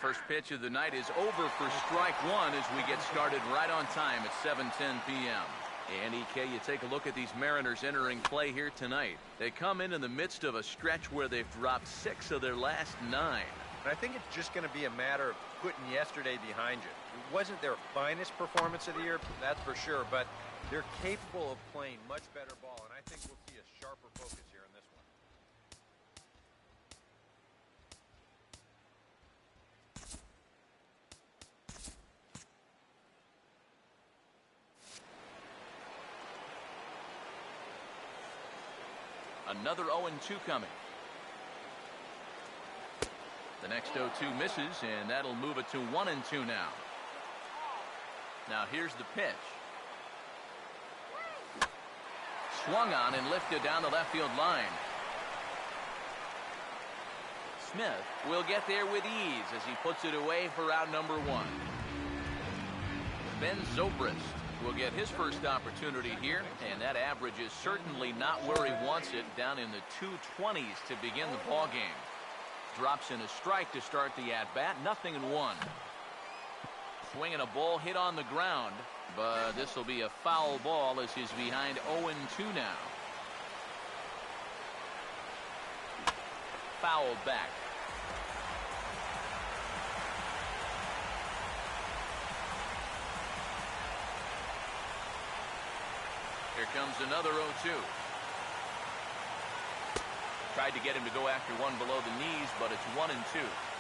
First pitch of the night is over for strike one as we get started right on time at 7:10 p.m. And EK, you take a look at these Mariners entering play here tonight. They come in the midst of a stretch where they've dropped 6 of their last 9. And I think it's just going to be a matter of putting yesterday behind you. It wasn't their finest performance of the year, that's for sure, but they're capable of playing much better ball, and I think we'll see a sharper focus here in this one. Another 0-2 coming. The next 0-2 misses, and that'll move it to 1-2 now. Now here's the pitch. Swung on and lifted down the left field line. Smith will get there with ease as he puts it away for out number 1. Ben Zobrist will get his first opportunity here, and that average is certainly not where he wants it, down in the 220s to begin the ball game. Drops in a strike to start the at-bat, 0-1. Swinging a ball hit on the ground, but this will be a foul ball as he's behind 0-2 now. Foul back. Here comes another 0-2. Tried to get him to go after one below the knees, but it's 1-2.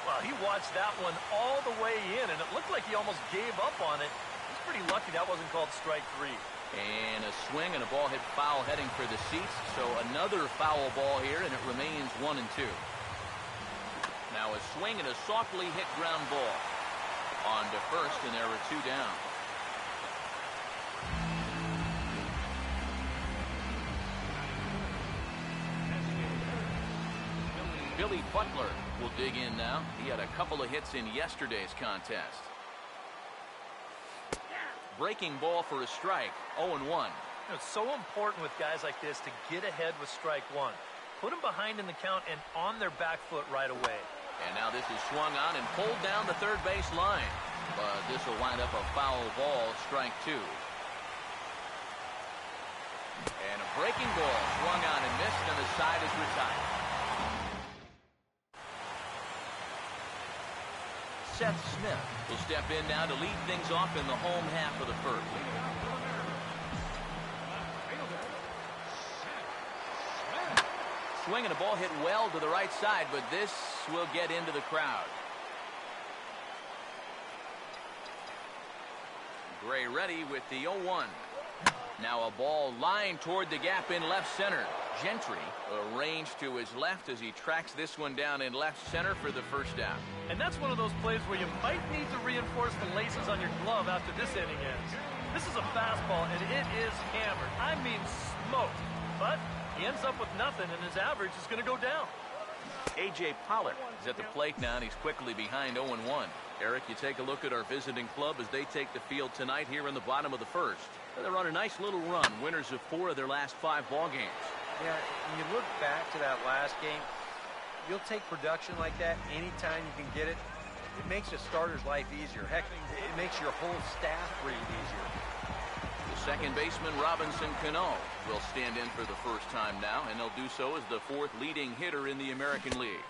Well, he watched that one all the way in, and it looked like he almost gave up on it. He's pretty lucky that wasn't called strike 3. And a swing and a ball hit foul heading for the seats, so another foul ball here, and it remains 1-2. Now a swing and a softly hit ground ball. On to first, and there are 2 down. Billy Butler will dig in now. He had a couple of hits in yesterday's contest. Breaking ball for a strike, 0-1. It's so important with guys like this to get ahead with strike 1. Put them behind in the count and on their back foot right away. And now this is swung on and pulled down the third base line. But this will wind up a foul ball, strike 2. And a breaking ball swung on and missed, and the side is retired. Seth Smith will step in now to lead things off in the home half of the first. Swing and a ball hit well to the right side, but this will get into the crowd. Gray ready with the 0-1. Now a ball lined toward the gap in left center. Gentry arranged to his left as he tracks this one down in left center for the first down. And that's one of those plays where you might need to reinforce the laces on your glove after this inning ends. This is a fastball, and it is hammered. I mean smoked. But he ends up with nothing, and his average is going to go down. A.J. Pollard is at the plate now, and he's quickly behind 0-1. Eric, you take a look at our visiting club as they take the field tonight here in the bottom of the first. They're on a nice little run, winners of 4 of their last 5 ball games. Yeah, when you look back to that last game, you'll take production like that anytime you can get it. It makes a starter's life easier. Heck, it makes your whole staff breathe easier. The second baseman, Robinson Cano, will stand in for the first time now, and he'll do so as the 4th leading hitter in the American League.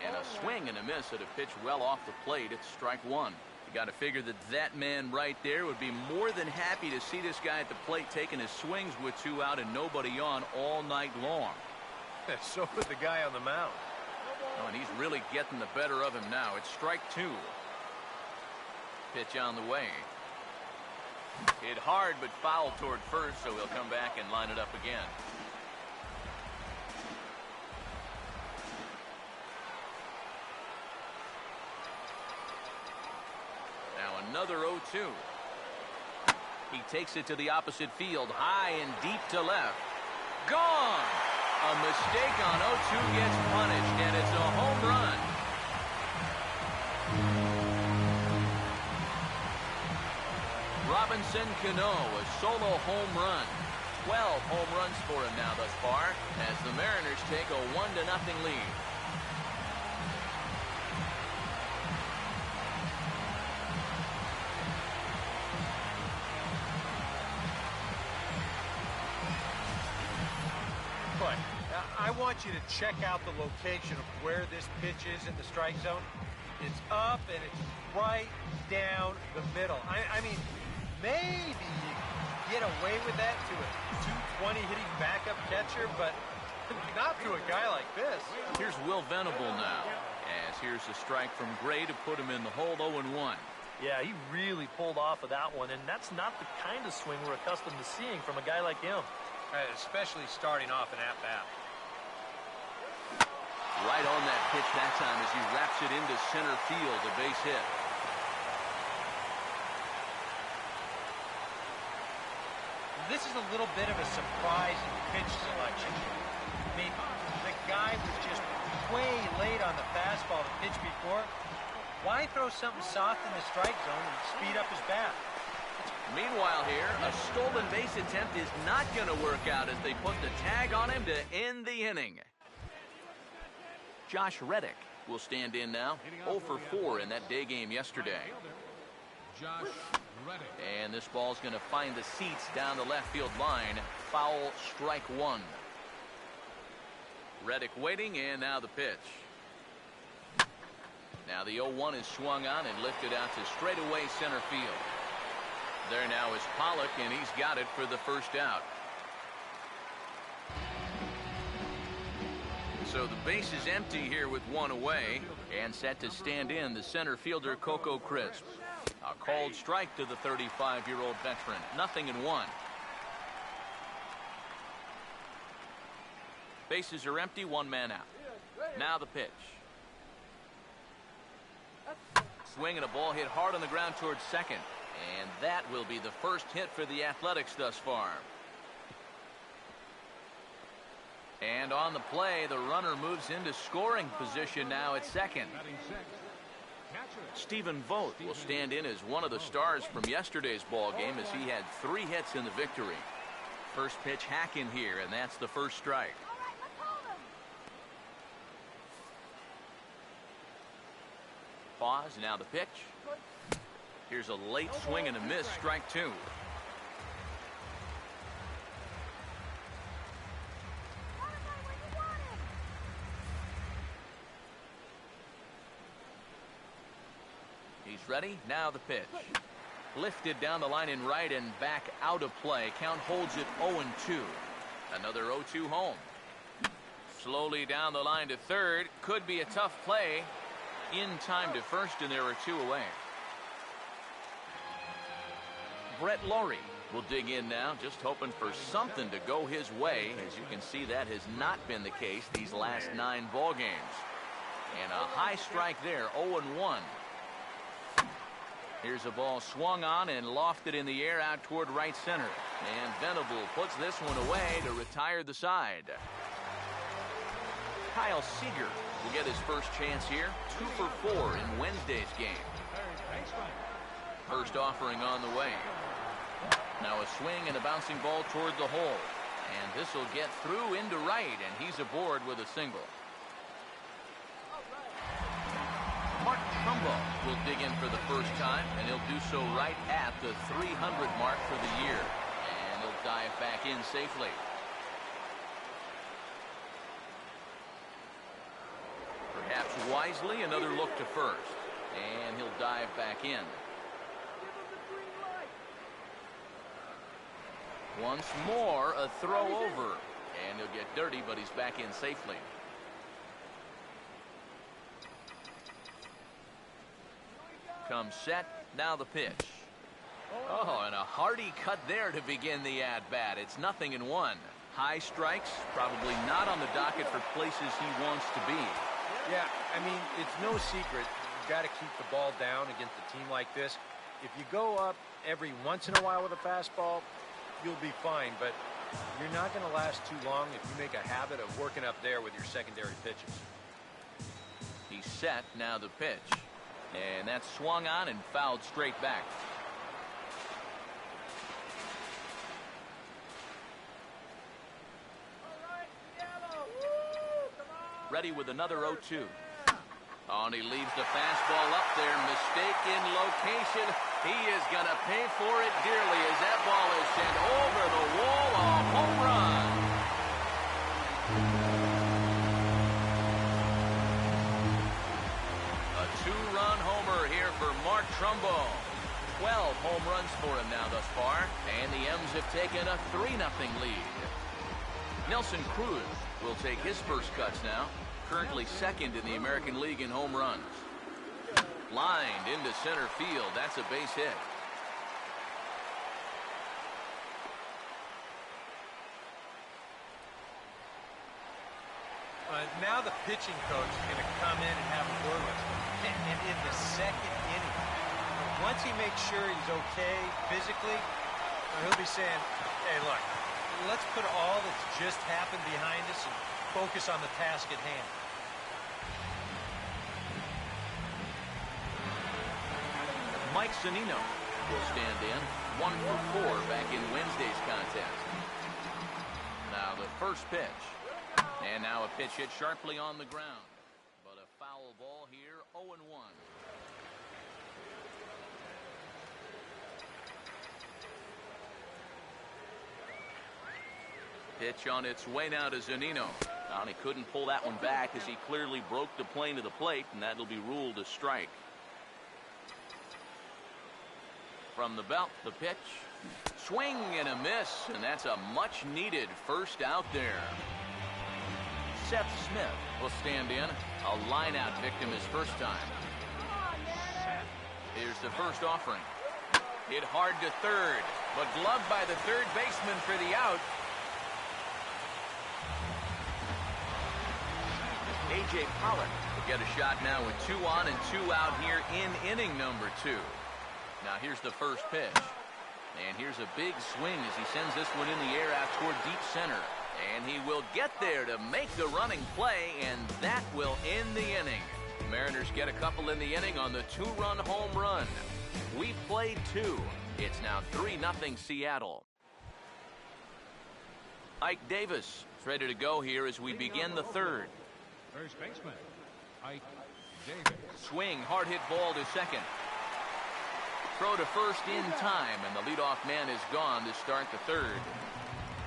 And a swing and a miss at a pitch well off the plate. It's strike 1. You got to figure that that man right there would be more than happy to see this guy at the plate taking his swings with 2 out and nobody on all night long. So would the guy on the mound. Oh, and he's really getting the better of him now. It's strike 2. Pitch on the way. Hit hard but foul toward first, so he'll come back and line it up again. Now another 0-2. He takes it to the opposite field, high and deep to left. Gone! A mistake on 0-2 gets punished, and it's a home run. Robinson Cano, a solo home run. 12 home runs for him now thus far, as the Mariners take a 1-0 lead. want you to check out the location of where this pitch is in the strike zone. It's up and it's right down the middle. I mean, maybe you get away with that to a 220 hitting backup catcher, but not to a guy like this. Here's Will Venable now, as here's a strike from Gray to put him in the hole 0-1. Yeah, he really pulled off of that one, and that's not the kind of swing we're accustomed to seeing from a guy like him. Especially starting off an at-bat. Right on that pitch that time as he wraps it into center field, a base hit. This is a little bit of a surprising pitch selection. I mean, the guy was just way late on the fastball the pitch before. Why throw something soft in the strike zone and speed up his bat? Meanwhile here, a stolen base attempt is not going to work out as they put the tag on him to end the inning. Josh Reddick will stand in now, 0 for 4 in that day game yesterday. Josh Reddick. And this ball's going to find the seats down the left field line. Foul, strike one. Reddick waiting, and now the pitch. Now the 0-1 is swung on and lifted out to straightaway center field. There now is Pollock, and he's got it for the first out. So the base is empty here with one away, and set to stand in the center fielder Coco Crisp. A called strike to the 35-year-old veteran. 0-1. Bases are empty, one man out. Now the pitch. Swing and a ball hit hard on the ground towards second. And that will be the first hit for the Athletics thus far. And on the play, the runner moves into scoring position now at second. Stephen Vogt will stand in as one of the stars from yesterday's ball game as he had 3 hits in the victory. First pitch hack in here, and that's the first strike. Pause, now the pitch. Here's a late swing and a miss, strike 2. He's ready, now the pitch. Lifted down the line in right and back out of play. Count holds it 0-2. Another 0-2 home. Slowly down the line to third. Could be a tough play. In time to first, and there are 2 away. Brett Laurie will dig in now, just hoping for something to go his way. As you can see, that has not been the case these last 9 ball games. And a high strike there, 0-1. Here's a ball swung on and lofted in the air out toward right center. And Venable puts this one away to retire the side. Kyle Seager will get his first chance here. 2 for 4 in Wednesday's game. First offering on the way. Now a swing and a bouncing ball toward the hole. And this will get through into right, and he's aboard with a single. Mark Trumbo will dig in for the first time, and he'll do so right at the 300 mark for the year. And he'll dive back in safely. Perhaps wisely, another look to first. And he'll dive back in. Once more, a throw over. And he'll get dirty, but he's back in safely. Comes set, now the pitch. Oh, and a hearty cut there to begin the at-bat. It's 0-1. High strikes, probably not on the docket for places he wants to be. Yeah, I mean, it's no secret. You've got to keep the ball down against a team like this. If you go up every once in a while with a fastball, you'll be fine. But you're not going to last too long if you make a habit of working up there with your secondary pitches. He's set, now the pitch. And that's swung on and fouled straight back. Ready with another 0-2. Oh, and he leaves the fastball up there. Mistake in location. He is going to pay for it dearly as that ball is sent over the wall. A home run. 12 home runs for him now thus far, and the M's have taken a 3-0 lead. Nelson Cruz will take his first cuts now, currently second in the American League in home runs. Lined into center field. That's a base hit. Now the pitching coach is going to come in and have a word with him. And in the second inning, once he makes sure he's okay physically, he'll be saying, hey, look, let's put all that's just happened behind us and focus on the task at hand. Mike Zunino will stand in. 1 for 4 back in Wednesday's contest. Now the first pitch. And now a pitch hit sharply on the ground. But a foul ball here, 0-1. Pitch on its way now to Zunino. Now he couldn't pull that one back as he clearly broke the plane of the plate, and that'll be ruled a strike. From the belt, the pitch. Swing and a miss, and that's a much-needed first out there. Seth Smith will stand in. A line-out victim his first time. Here's the first offering. Hit hard to third, but gloved by the third baseman for the out. A.J. Pollock will get a shot now with 2 on and 2 out here in inning number 2. Now here's the first pitch. And here's a big swing as he sends this one in the air out toward deep center. And he will get there to make the running play, and that will end the inning. Mariners get a couple in the inning on the 2-run home run. We played 2. It's now 3-0 Seattle. Ike Davis is ready to go here as we begin the third. First baseman, Ike Davis. Swing, hard hit ball to second. Throw to first in time, and the leadoff man is gone to start the third.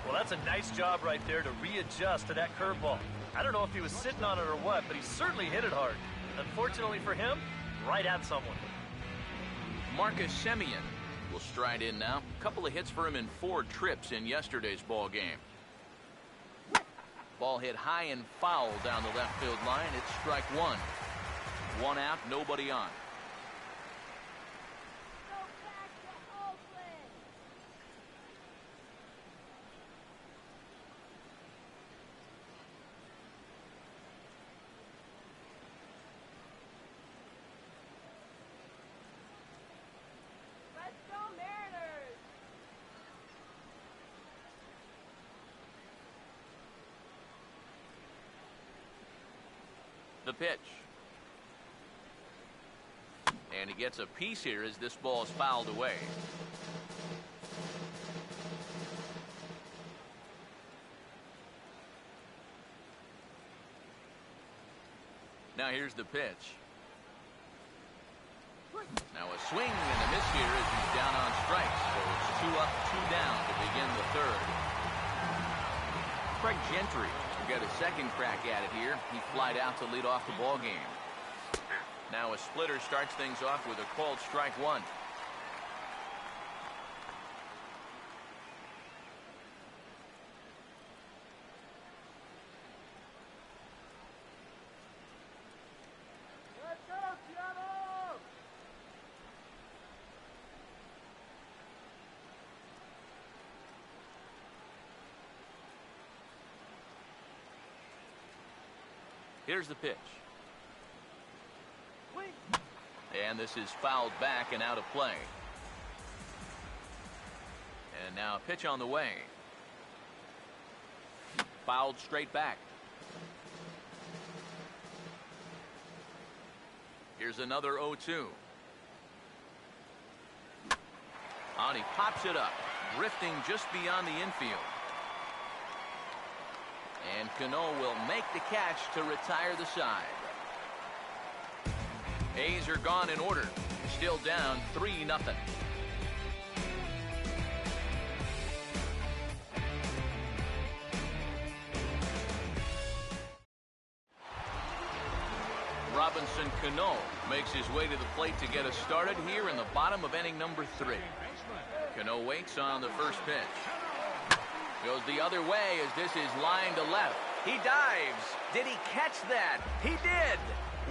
Well, that's a nice job right there to readjust to that curveball. I don't know if he was sitting on it or what, but he certainly hit it hard. Unfortunately for him, right at someone. Marcus Semien will stride in now. A couple of hits for him in 4 trips in yesterday's ball game. Ball hit high and foul down the left field line. It's strike 1. 1 out, nobody on. The pitch. And he gets a piece here as this ball is fouled away. Now here's the pitch. Now a swing and a miss here as he's down on strikes. So it's 2 up, 2 down to begin the third. Craig Gentry got a second crack at it here. He flied out to lead off the ball game. Now a splitter starts things off with a called strike 1. Let's go, Seattle! Here's the pitch. And this is fouled back and out of play. And now a pitch on the way. Fouled straight back. Here's another 0-2. And he pops it up, drifting just beyond the infield. And Cano will make the catch to retire the side. A's are gone in order. Still down 3-0. Robinson Cano Makes his way to the plate to get us started here in the bottom of inning number 3. Cano waits on the first pitch. Goes the other way as this is lined to left. He dives. Did he catch that? He did.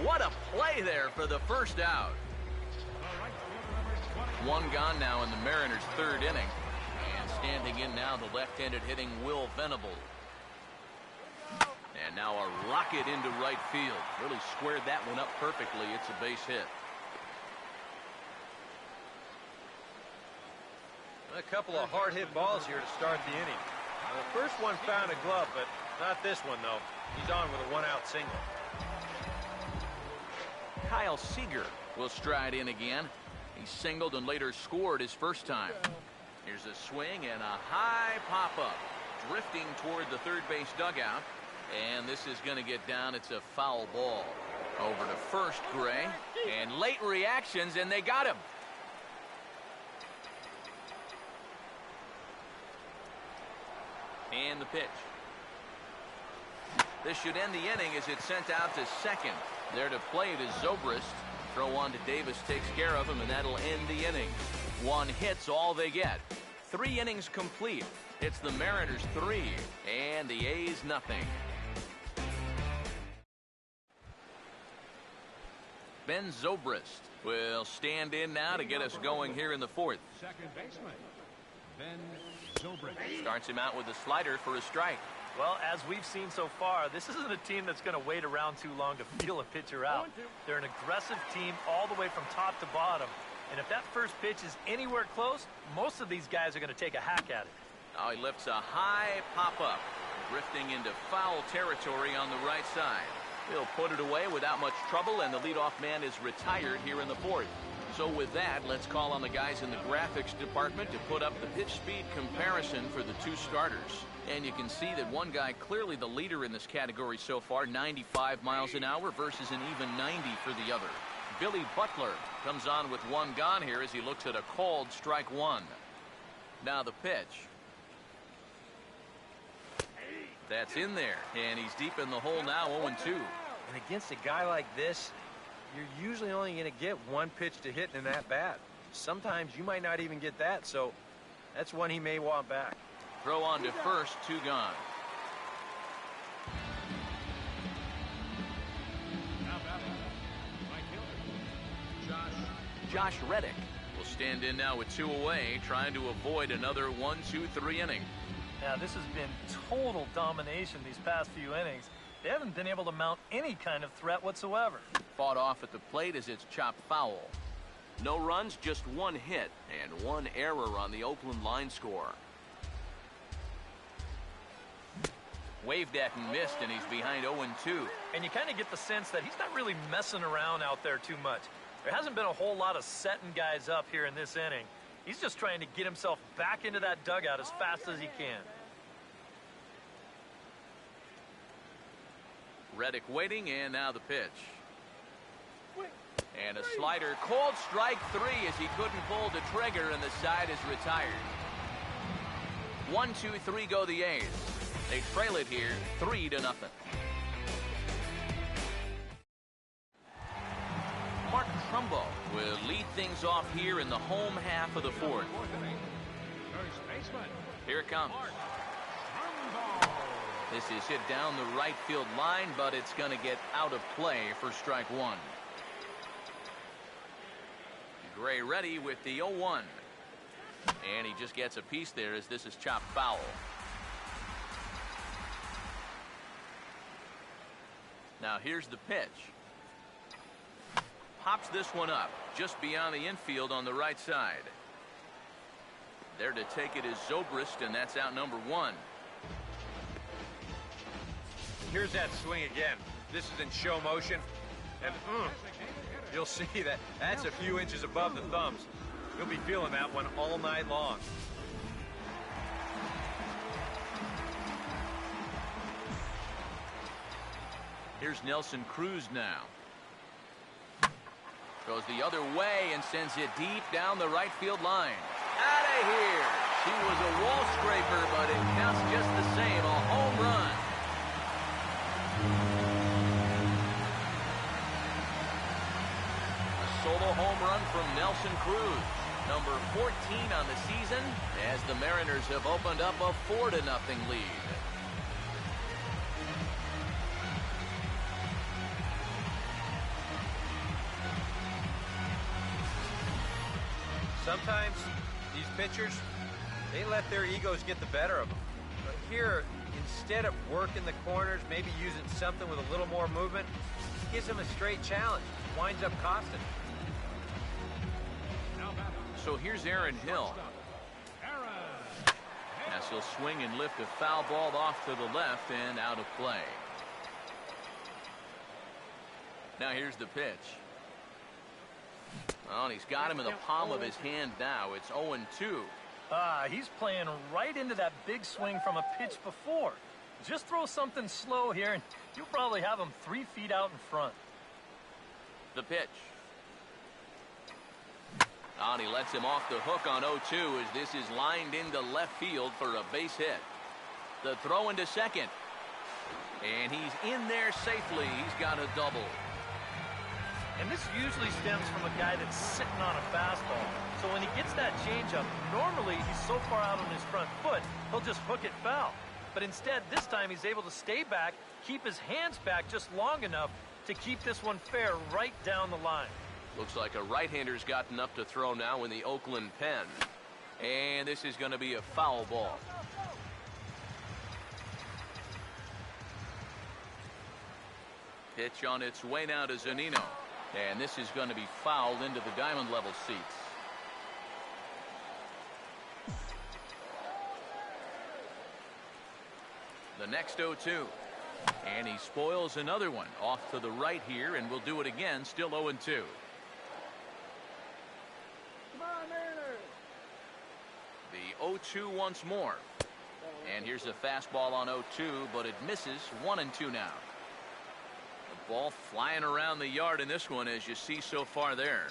What a play there for the first out. One gone now in the Mariners' 3rd inning. And standing in now, the left-handed hitting Will Venable. And now a rocket into right field. Really squared that one up perfectly. It's a base hit. A couple of hard-hit balls here to start the inning. The first one found a glove, but not this one, though. He's on with a one-out single. Kyle Seager will stride in again. He singled and later scored his first time. Here's a swing and a high pop-up. Drifting toward the third base dugout. And this is going to get down. It's a foul ball. Over to first, Gray. And late reactions, and they got him. And the pitch. This should end the inning as it's sent out to second. There to play it is Zobrist. Throw on to Davis takes care of him, and that'll end the inning. 1 hit's all they get. 3 innings complete. It's the Mariners 3 and the A's nothing. Ben Zobrist will stand in now to get us going here in the 4th. Second baseman, Ben Zobrist. Starts him out with a slider for a strike. Well, as we've seen so far, this isn't a team that's going to wait around too long to feel a pitcher out. They're an aggressive team all the way from top to bottom. And if that first pitch is anywhere close, most of these guys are going to take a hack at it. Now he lifts a high pop-up, drifting into foul territory on the right side. He'll put it away without much trouble, and the leadoff man is retired here in the 4th. So with that, let's call on the guys in the graphics department to put up the pitch speed comparison for the 2 starters. And you can see that one guy clearly the leader in this category so far, 95 miles an hour versus an even 90 for the other. Billy Butler comes on with 1 gone here as he looks at a called strike 1. Now the pitch. That's in there, and he's deep in the hole now, 0-2. And against a guy like this, you're usually only going to get 1 pitch to hit in that bat. Sometimes you might not even get that, so that's one he may want back. Throw on to first, 2 gone. Now batting, right fielder, Josh Reddick will stand in now with 2 away, trying to avoid another 1-2-3 inning. Now, this has been total domination these past few innings. They haven't been able to mount any kind of threat whatsoever. Fought off at the plate as it's chopped foul. No runs, just 1 hit, and 1 error on the Oakland line score. Waved at and missed, and he's behind 0-2. And you kind of get the sense that he's not really messing around out there too much. There hasn't been a whole lot of setting guys up here in this inning. He's just trying to get himself back into that dugout as fast as he can. Reddick waiting, and now the pitch. And a slider, called strike 3 as he couldn't pull the trigger, and the side is retired. 1-2-3 go the A's. They trail it here 3-0. Mark Trumbo will lead things off here in the home half of the 4th. first baseman, Here it comes. Trumbo. This is hit down the right field line, but it's going to get out of play for strike 1. Gray ready with the 0-1. And he just gets a piece there as this is chopped foul. Now here's the pitch. Pops this one up just beyond the infield on the right side. There to take it is Zobrist, and that's out number 1. Here's that swing again. This is in show motion, and you'll see that that's a few inches above the thumbs. You'll be feeling that one all night long. Here's Nelson Cruz now. Goes the other way and sends it deep down the right field line. Out of here. He was a wall scraper, but it counts just the same. A home run. solo home run from Nelson Cruz, number 14 on the season, as the Mariners have opened up a 4-0 lead. Sometimes these pitchers, they let their egos get the better of them. But here, instead of working the corners, maybe using something with a little more movement, he gives them a straight challenge. Winds up costing him. So here's Aaron Hill. As he'll swing and lift a foul ball off to the left and out of play. Now here's the pitch. Oh, and he's got him in the palm of his hand now. It's 0-2. He's playing right into that big swing from a pitch before. Just throw something slow here, and you'll probably have him 3 feet out in front. The pitch. Oh, and he lets him off the hook on 0-2 as this is lined into left field for a base hit. The throw into second. And he's in there safely. He's got a double. And this usually stems from a guy that's sitting on a fastball. So when he gets that changeup, normally he's so far out on his front foot, he'll just hook it foul. But instead, this time he's able to stay back, keep his hands back just long enough to keep this one fair right down the line. Looks like a right-hander's gotten up to throw now in the Oakland pen. And this is going to be a foul ball. Pitch on its way now to Zunino. And this is going to be fouled into the diamond level seats. The next 0-2. And he spoils another one off to the right here, and we'll do it again, still 0-2. Come on, Mariners. The 0-2 once more. And here's a fastball on 0-2, but it misses. 1-2 now. The ball flying around the yard in this one, as you see so far there.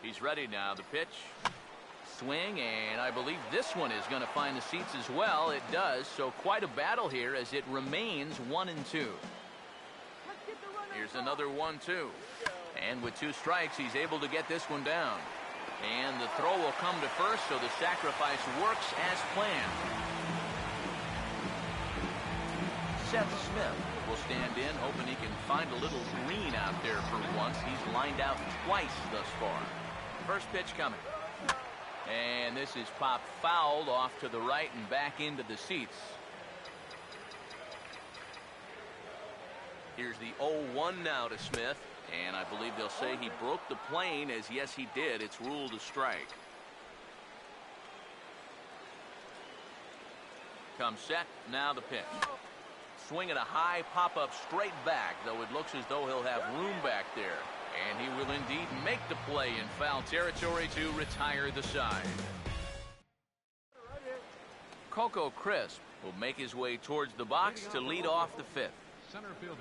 He's ready now. The pitch. Swing, and I believe this one is going to find the seats as well. It does, so quite a battle here as it remains 1-2. Here's another 1-2. And with 2 strikes, he's able to get this one down. And the throw will come to first, so the sacrifice works as planned. Seth Smith will stand in, hoping he can find a little green out there for once. He's lined out twice thus far. First pitch coming. And this is popped fouled off to the right and back into the seats. Here's the 0-1 now to Smith. And I believe they'll say he broke the plane, as yes he did. It's ruled a strike. Comes set, now the pitch. Swinging a high pop-up straight back, though it looks as though he'll have room back there. And he will indeed make the play in foul territory to retire the side. Coco Crisp will make his way towards the box to lead off the 5th. Center fielder.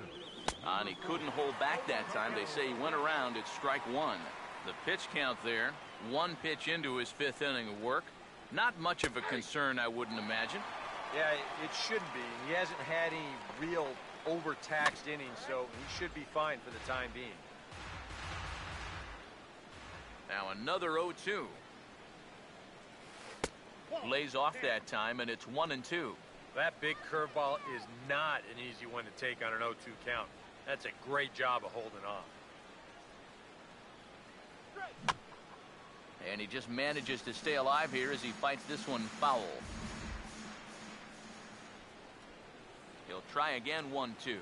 And he couldn't hold back that time. They say he went around at strike 1. The pitch count there, 1 pitch into his 5th inning of work. Not much of a concern, I wouldn't imagine. Yeah, it shouldn't be. He hasn't had any real overtaxed innings, so he should be fine for the time being. Now another 0-2. Lays off that time, and it's 1-2. That big curveball is not an easy one to take on an 0-2 count. That's a great job of holding off. And he just manages to stay alive here as he fights this one foul. He'll try again, 1-2.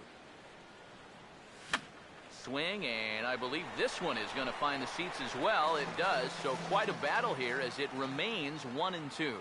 Swing, and I believe this one is going to find the seats as well. It does, so quite a battle here as it remains 1-2.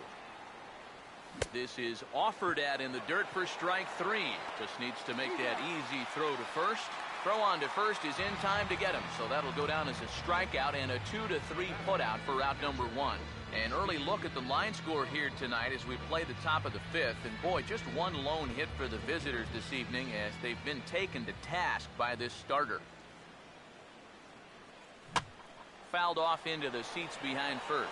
This is offered at in the dirt for strike 3. Just needs to make that easy throw to first. Throw on to first is in time to get him, so that'll go down as a strikeout and a 2-3 putout for out number 1. An early look at the line score here tonight as we play the top of the 5th. And boy, just one lone hit for the visitors this evening as they've been taken to task by this starter. Fouled off into the seats behind first.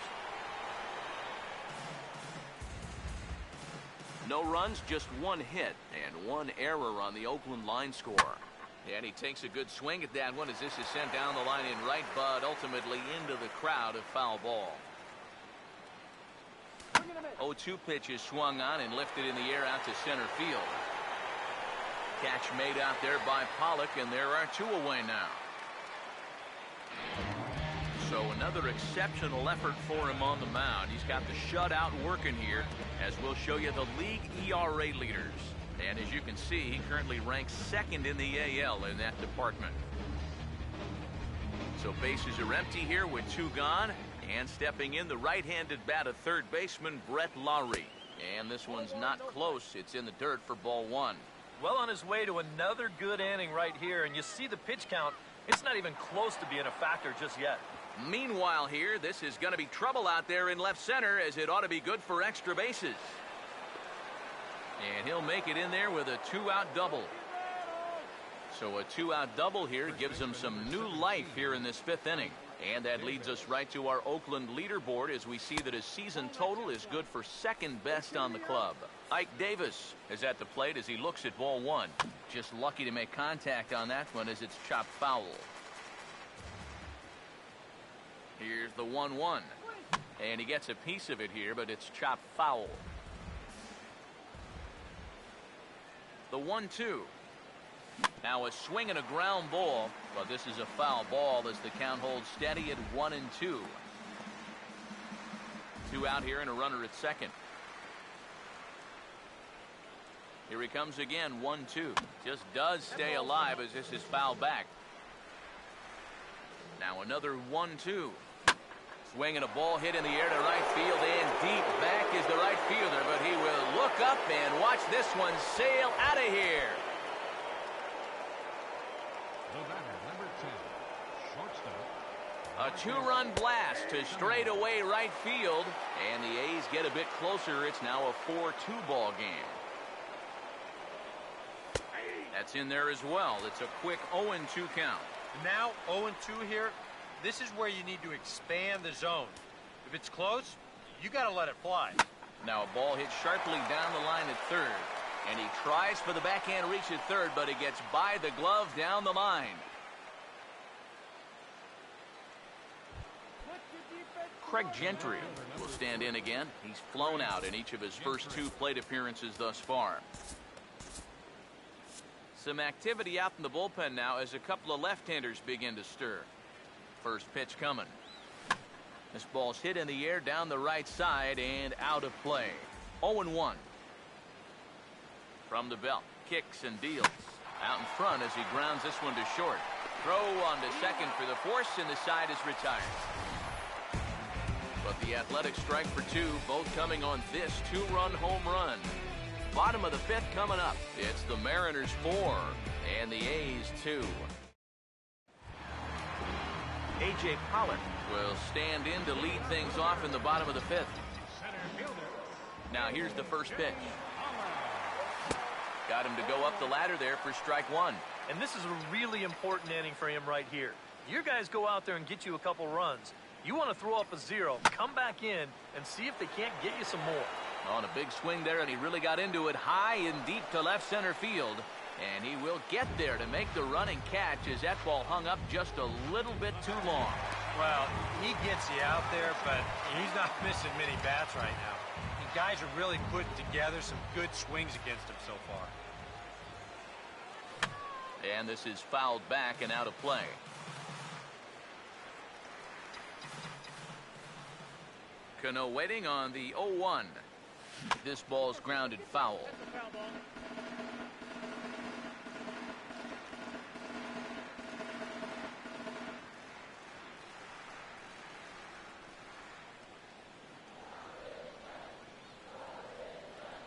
No runs, just 1 hit and 1 error on the Oakland line score. And he takes a good swing at that one as this is sent down the line in right, but ultimately into the crowd, a foul ball. 0-2 pitch is swung on and lifted in the air out to center field. Catch made out there by Pollock, and there are 2 away now. So another exceptional effort for him on the mound. He's got the shutout working here, as we'll show you the league ERA leaders. And as you can see, he currently ranks 2nd in the AL in that department. So bases are empty here with 2 gone. And stepping in, the right-handed bat of third baseman Brett Lowry. And this one's not close. It's in the dirt for ball 1. Well on his way to another good inning right here. And you see the pitch count. It's not even close to being a factor just yet. Meanwhile here, this is going to be trouble out there in left center, as it ought to be good for extra bases. And he'll make it in there with a 2-out double. So a 2-out double here gives him some new life here in this 5th inning. And that leads us right to our Oakland leaderboard, as we see that his season total is good for 2nd best on the club. Ike Davis is at the plate as he looks at ball 1. Just lucky to make contact on that one as it's chopped foul. Here's the 1-1. And he gets a piece of it here, but it's chopped foul. The 1-2. Now a swing and a ground ball, but this is a foul ball as the count holds steady at 1-2. 2 out here and a runner at second. Here he comes again, 1-2. Just does stay alive as this is fouled back. Now another 1-2. Swing and a ball hit in the air to right field, and deep back is the right fielder, but he will look up and watch this one sail out of here. The batter, number 10, shortstop. A 2-run blast to straightaway right field, and the A's get a bit closer. It's now a 4-2 ball game. That's in there as well. It's a quick 0-2 count. Now 0-2 here. This is where you need to expand the zone. If it's close, you got to let it fly. Now a ball hit sharply down the line at third. And he tries for the backhand reach at third, but it gets by the glove down the line. Craig Gentry will stand in again. He's flown out in each of his first 2 plate appearances thus far. Some activity out in the bullpen now as a couple of left-handers begin to stir. First pitch coming. This ball's hit in the air down the right side and out of play. 0-1. From the belt, kicks and deals. Out in front as he grounds this one to short. Throw on to second for the force, and the side is retired. But the Athletics strike for 2, both coming on this 2-run home run. Bottom of the 5th coming up. It's the Mariners 4 and the A's 2. A.J. Pollock will stand in to lead things off in the bottom of the 5th. Center fielder. Now here's the first pitch. Got him to go up the ladder there for strike 1. And this is a really important inning for him right here. Your guys go out there and get you a couple runs. You want to throw up a 0, come back in, and see if they can't get you some more. On a big swing there, and he really got into it high and deep to left center field. And he will get there to make the running catch as that ball hung up just a little bit too long. Well, he gets you out there, but he's not missing many bats right now. The guys are really putting together some good swings against him so far. And this is fouled back and out of play. Cano waiting on the 0-1. This ball's grounded foul.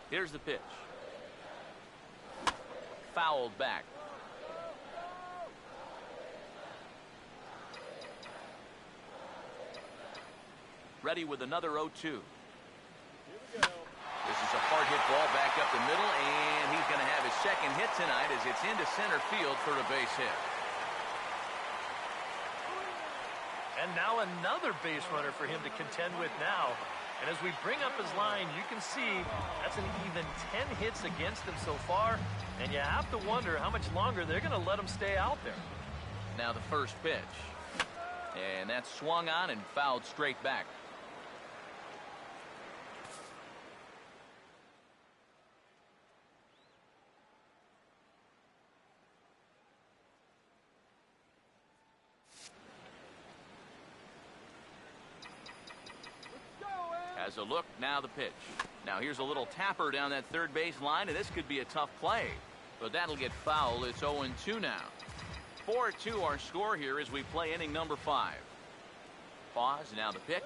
Here's the pitch. Fouled back. Ready with another 0-2. This is a hard hit ball back up the middle, and he's going to have his second hit tonight as it's into center field for a base hit. And now another base runner for him to contend with now. And as we bring up his line, you can see that's an even 10 hits against him so far. And you have to wonder how much longer they're going to let him stay out there. Now the first pitch. And that's swung on and fouled straight back. Has a look, now the pitch. Now here's a little tapper down that third base line, and this could be a tough play. But that'll get fouled. It's 0-2 now. 4-2 our score here as we play inning number 5. Pause, now the pitch.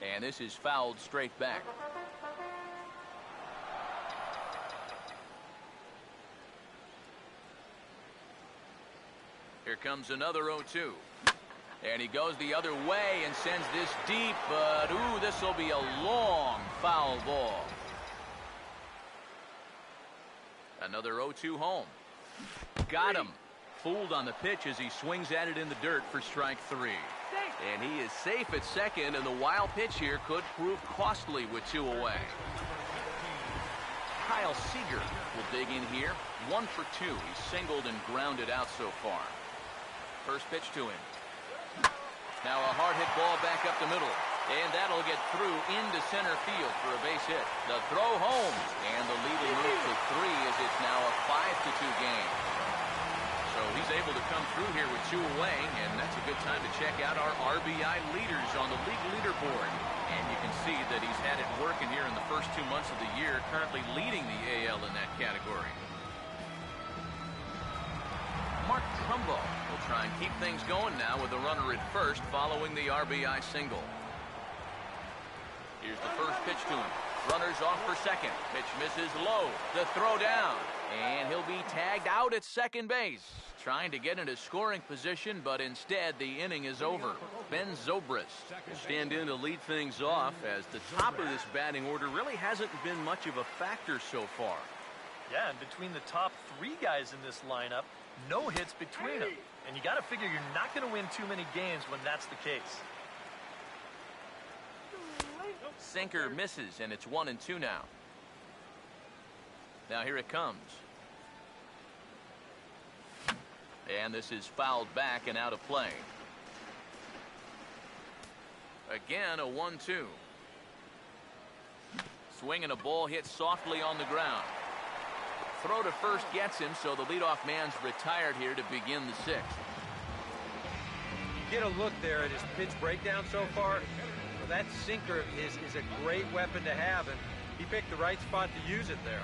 And this is fouled straight back. Here comes another 0-2. And he goes the other way and sends this deep, but ooh, this will be a long foul ball. Another 0-2 home. Got him. Fooled on the pitch as he swings at it in the dirt for strike 3. And he is safe at second, and the wild pitch here could prove costly with 2 away. Kyle Seager will dig in here. 1 for 2. He's singled and grounded out so far. First pitch to him. Now a hard hit ball back up the middle, and that'll get through into center field for a base hit. The throw home, and the lead will move to 3 as it's now a 5-2 game. So he's able to come through here with 2 away, and that's a good time to check out our RBI leaders on the league leaderboard. And you can see that he's had it working here in the first 2 months of the year, currently leading the AL in that category. Mark Trumbo will try and keep things going now with a runner at first following the RBI single. Here's the first pitch to him. Runners off for second. Pitch misses low. The throw down. And he'll be tagged out at second base. Trying to get into scoring position, but instead the inning is over. Ben Zobrist will stand in to lead things off as the top of this batting order really hasn't been much of a factor so far. Yeah, and between the top 3 guys in this lineup, no hits between them. And you got to figure you're not going to win too many games when that's the case. Sinker misses, and it's 1-2 now. Now here it comes. And this is fouled back and out of play. Again, a 1-2. Swing and a ball hit softly on the ground. Throw to first gets him, so the leadoff man's retired here to begin the 6th. You get a look there at his pitch breakdown so far. Well, that sinker of his is a great weapon to have, and he picked the right spot to use it there.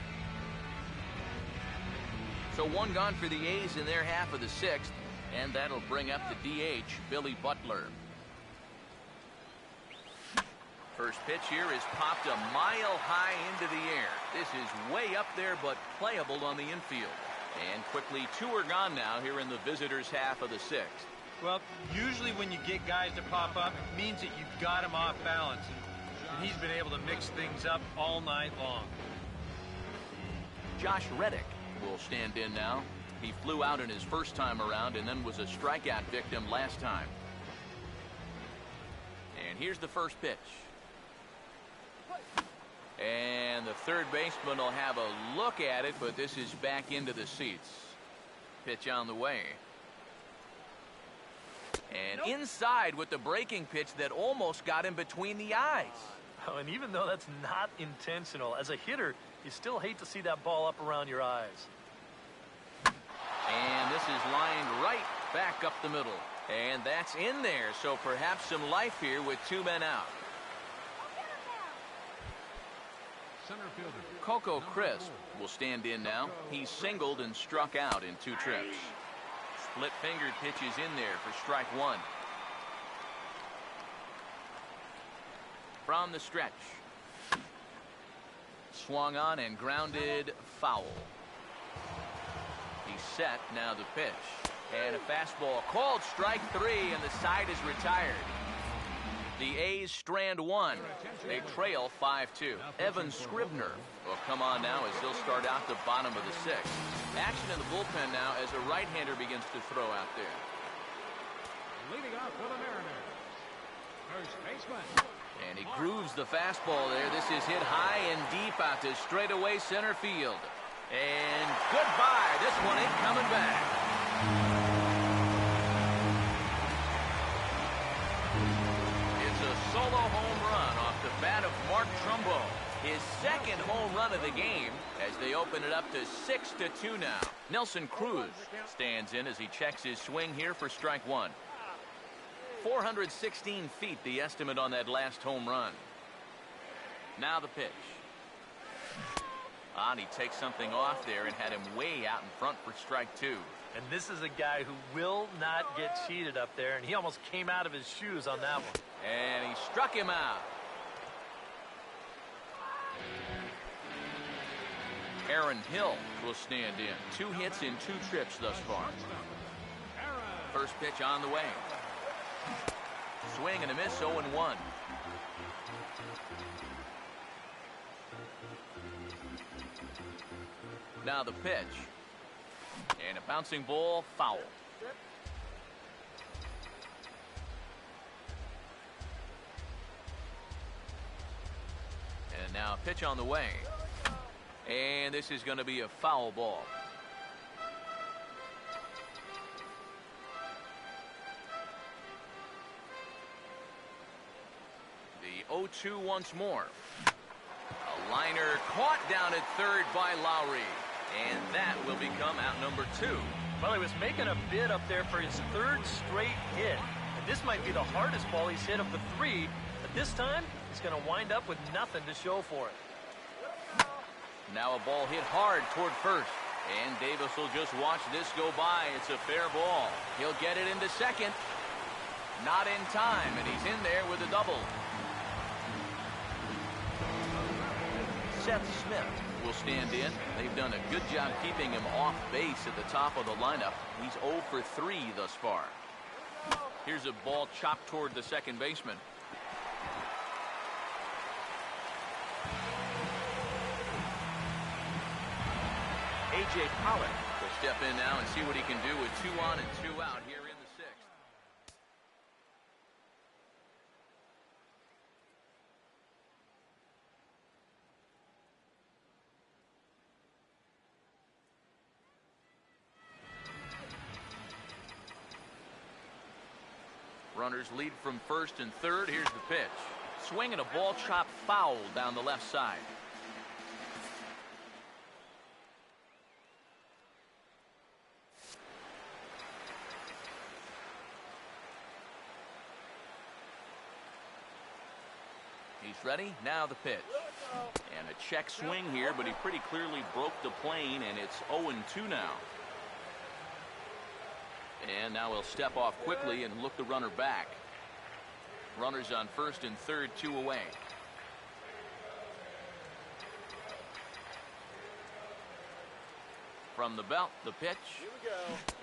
So 1 gone for the A's in their half of the 6th, and that'll bring up the DH, Billy Butler. First pitch here is popped a mile high into the air. This is way up there, but playable on the infield. And quickly 2 are gone now here in the visitors' half of the 6th. Well, usually when you get guys to pop up, it means that you've got him off balance. And he's been able to mix things up all night long. Josh Reddick will stand in now. He flew out in his first time around and then was a strikeout victim last time. And here's the first pitch. And the third baseman will have a look at it, but this is back into the seats. Pitch on the way. And inside with the breaking pitch that almost got him between the eyes. Oh, and even though that's not intentional, as a hitter, you still hate to see that ball up around your eyes. And this is lined right back up the middle. And that's in there, so perhaps some life here with 2 men out. Center fielder Coco Crisp will stand in now. He's singled and struck out in 2 trips. Split-fingered pitches in there for strike 1. From the stretch. Swung on and grounded foul. He's set, now the pitch. And a fastball called strike 3, and the side is retired. The A's strand 1. They trail 5-2. Evan Scribner will come on now as he'll start out the bottom of the 6th. Action in the bullpen now as a right-hander begins to throw out there. leading off for the Mariners. First baseman, And he grooves the fastball there. This is hit high and deep out to straightaway center field. And goodbye. This one ain't coming back. It's a solo home run off the bat of Mark Trumbo. His second home run of the game as they open it up to 6-2 now. Nelson Cruz stands in as he checks his swing here for strike one. 416 feet, the estimate on that last home run. Now the pitch. And he takes something off there and had him way out in front for strike two. And this is a guy who will not get cheated up there, and he almost came out of his shoes on that one. And he struck him out. Aaron Hill will stand in. 2 hits in 2 trips thus far. First pitch on the way. Swing and a miss, 0-1. Now the pitch. And a bouncing ball, foul. And now a pitch on the way. And this is going to be a foul ball. The 0-2 once more. A liner caught down at third by Lowry. And that will become out number 2. Well, he was making a bid up there for his 3rd straight hit. And this might be the hardest ball he's hit of the 3. But this time, he's going to wind up with nothing to show for it. Now a ball hit hard toward first. And Davis will just watch this go by. It's a fair ball. He'll get it into second. Not in time, and he's in there with a double. Seth Smith will stand in. They've done a good job keeping him off base at the top of the lineup. He's 0 for 3 thus far. Here's a ball chopped toward the second baseman. A.J. Pollock will step in now and see what he can do with 2 on and 2 out here in the 6th. Runners lead from first and third. Here's the pitch. Swing and a ball chopped foul down the left side. He's ready. Now the pitch. And a check swing here, but he pretty clearly broke the plane, and it's 0-2 now. And now he'll step off quickly and look the runner back. Runners on first and third, 2 away. From the belt, the pitch.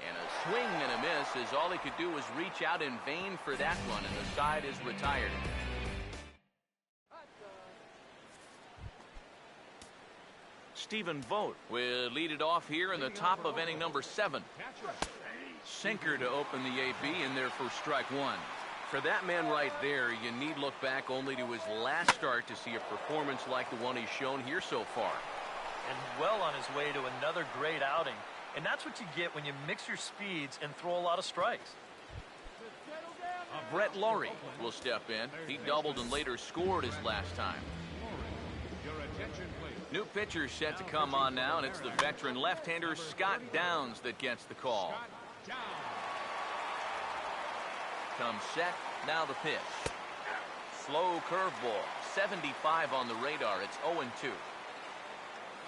And a swing and a miss, as all he could do was reach out in vain for that one, and the side is retired. Stephen Vogt will lead it off here in the top of inning number 7. Sinker to open the AB in there for strike one. For that man right there, you need look back only to his last start to see a performance like the one he's shown here so far. And well on his way to another great outing. And that's what you get when you mix your speeds and throw a lot of strikes. Brett Lowry will step in. He doubled and later scored his last time. New pitcher set to come on now, and it's the veteran left-hander Scott Downs that gets the call. Comes set, now the pitch. Slow curveball, 75 on the radar. It's 0-2.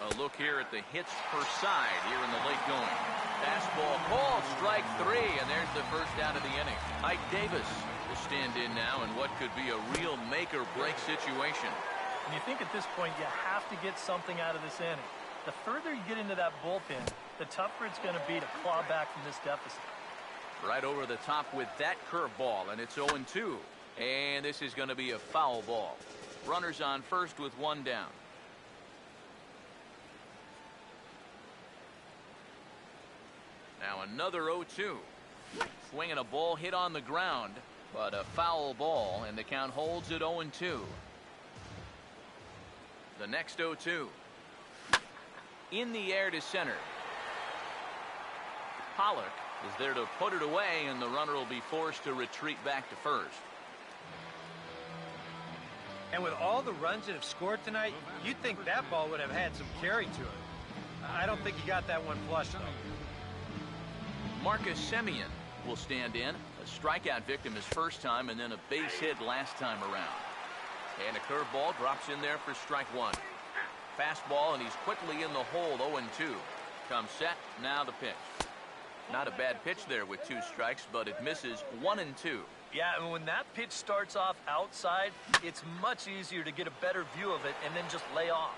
A look here at the hits per side here in the late going. Fastball called, strike 3, and there's the first out of the inning. Ike Davis will stand in now in what could be a real make-or-break situation. And you think at this point you have to get something out of this inning. The further you get into that bullpen, the tougher it's going to be to claw back from this deficit. Right over the top with that curveball, and it's 0-2. And this is going to be a foul ball. Runners on first with 1 down. Now another 0-2. Swinging a ball hit on the ground. But a foul ball, and the count holds at 0-2. The next 0-2. In the air to center. Pollock is there to put it away, and the runner will be forced to retreat back to first. And with all the runs that have scored tonight, you'd think that ball would have had some carry to it. I don't think he got that one flush, though. Marcus Semien will stand in. A strikeout victim his first time, and then a base hit last time around. And a curveball drops in there for strike one. Fastball, and he's quickly in the hole. 0-2. Comes set. Now the pitch. Not a bad pitch there with 2 strikes, but it misses. 1-2. Yeah, and when that pitch starts off outside, it's much easier to get a better view of it and then just lay off.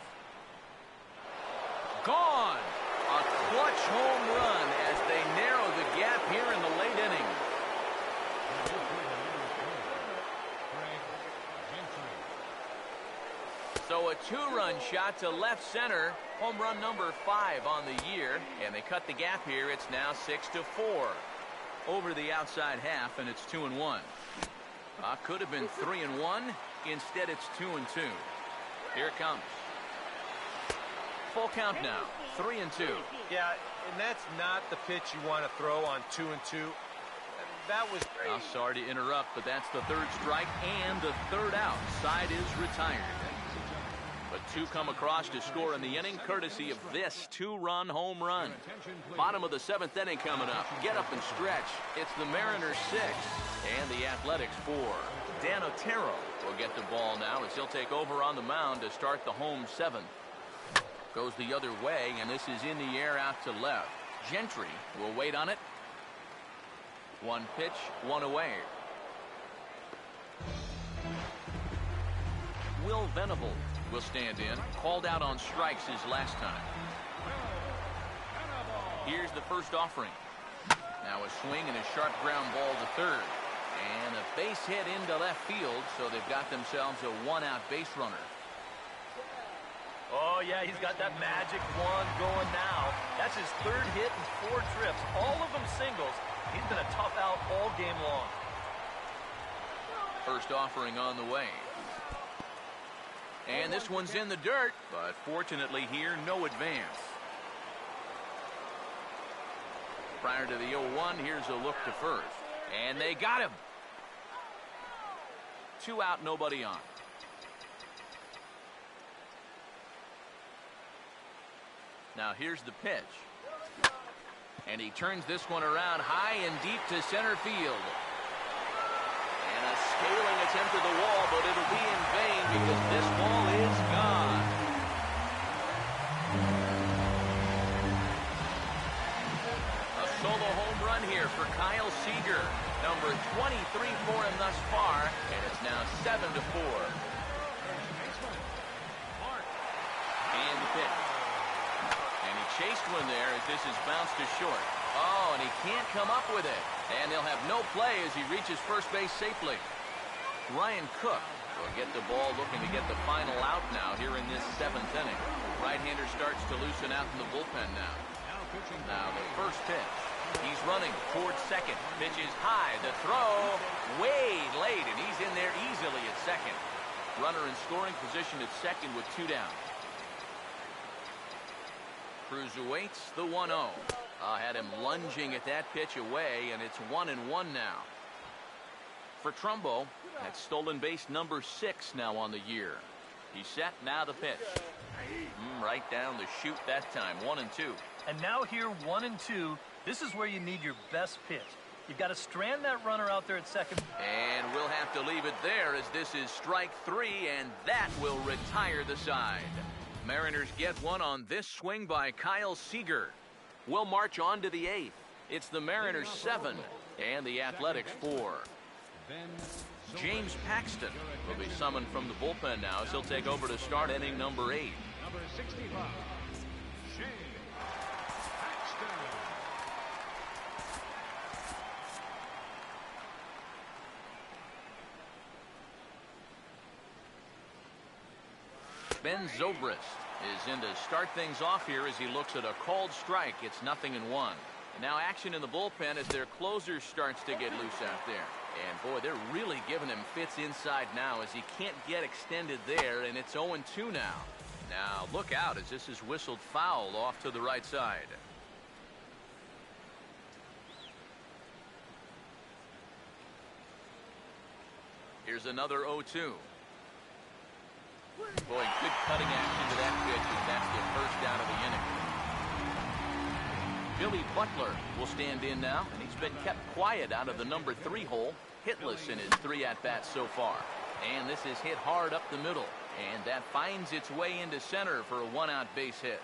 Gone! A clutch home run as they narrow the gap here in the late inning. So a 2-run shot to left center. Home run number 5 on the year. And they cut the gap here. It's now 6-4. Over the outside half, and it's 2-1. Could have been 3-1. Instead, it's 2-2. Here it comes. Full count now. 3-2. Yeah, and that's not the pitch you want to throw on 2-2. That was great. I'm sorry to interrupt, but that's the 3rd strike and the 3rd out. Side is retired. But 2 come across to score in the inning, courtesy of this 2-run home run. Bottom of the 7th inning coming up. Get up and stretch. It's the Mariners 6 and the Athletics 4. Dan Otero will get the ball now as he'll take over on the mound to start the home 7th. Goes the other way, and this is in the air out to left. Gentry will wait on it. 1 pitch, 1 away. Will Venable will stand in. Called out on strikes his last time. Here's the first offering. Now a swing and a sharp ground ball to third. And a base hit into left field, so they've got themselves a 1-out base runner. Oh, yeah, he's got that magic one going now. That's his 3rd hit in 4 trips, all of them singles. He's been a tough out all game long. First offering on the way. And this one's in the dirt, but fortunately here, no advance. Prior to the 0-1, here's a look to first. And they got him. 2 out, nobody on. Now here's the pitch. And he turns this one around high and deep to center field. And a scaling attempt at the wall, but it'll be in vain because this ball is gone. A solo home run here for Kyle Seager. Number 23 for him thus far, and it's now 7-4. And the pitch. And he chased one there as this is bounced to short. Oh, and he can't come up with it. And he'll have no play as he reaches first base safely. Ryan Cook will get the ball, looking to get the final out now here in this 7th inning. Right-hander starts to loosen out in the bullpen now. Now the first pitch. He's running towards second. Pitch is high. The throw way late, and he's in there easily at second. Runner in scoring position at second with 2 down. Cruz awaits the 1-0. Had him lunging at that pitch away, and it's 1-1 now. For Trumbo, that's stolen base number 6 now on the year. He's set, now the pitch. Right down the chute that time, 1-2. And now here, 1-2. This is where you need your best pitch. You've got to strand that runner out there at second. And we'll have to leave it there as this is strike 3, and that will retire the side. Mariners get one on this swing by Kyle Seager. We'll march on to the 8th. It's the Mariners 7 and the Athletics 4. James Paxton will be summoned from the bullpen now as he'll take over to start inning number 8. Number 65, James Paxton. Ben Zobrist is in to start things off here as he looks at a called strike. It's 0-1. And now action in the bullpen as their closer starts to get loose out there. And boy, they're really giving him fits inside now as he can't get extended there, and it's 0-2 now. Now look out as this is whistled foul off to the right side. Here's another 0-2. Boy, good cutting action to that pitch, and that's the first down of the inning. Billy Butler will stand in now, and he's been kept quiet out of the number 3 hole, hitless in his 3 at-bats so far. And this is hit hard up the middle, and that finds its way into center for a 1-out base hit.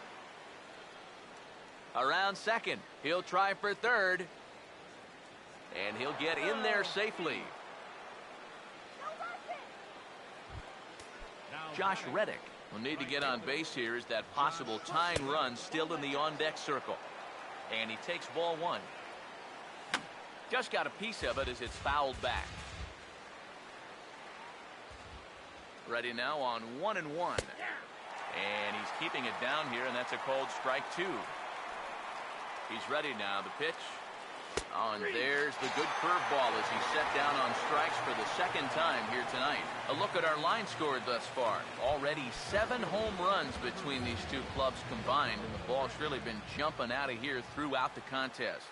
Around second, he'll try for third, and he'll get in there safely. Josh Reddick will need to get on base here as that possible tying run still in the on-deck circle. And he takes ball 1. Just got a piece of it as it's fouled back. Ready now on 1-1. And he's keeping it down here, and that's a called strike 2. He's ready now. The pitch. Oh, and there's the good curveball as he's set down on strikes for the second time here tonight. A look at our line score thus far. Already 7 home runs between these two clubs combined, and the ball's really been jumping out of here throughout the contest.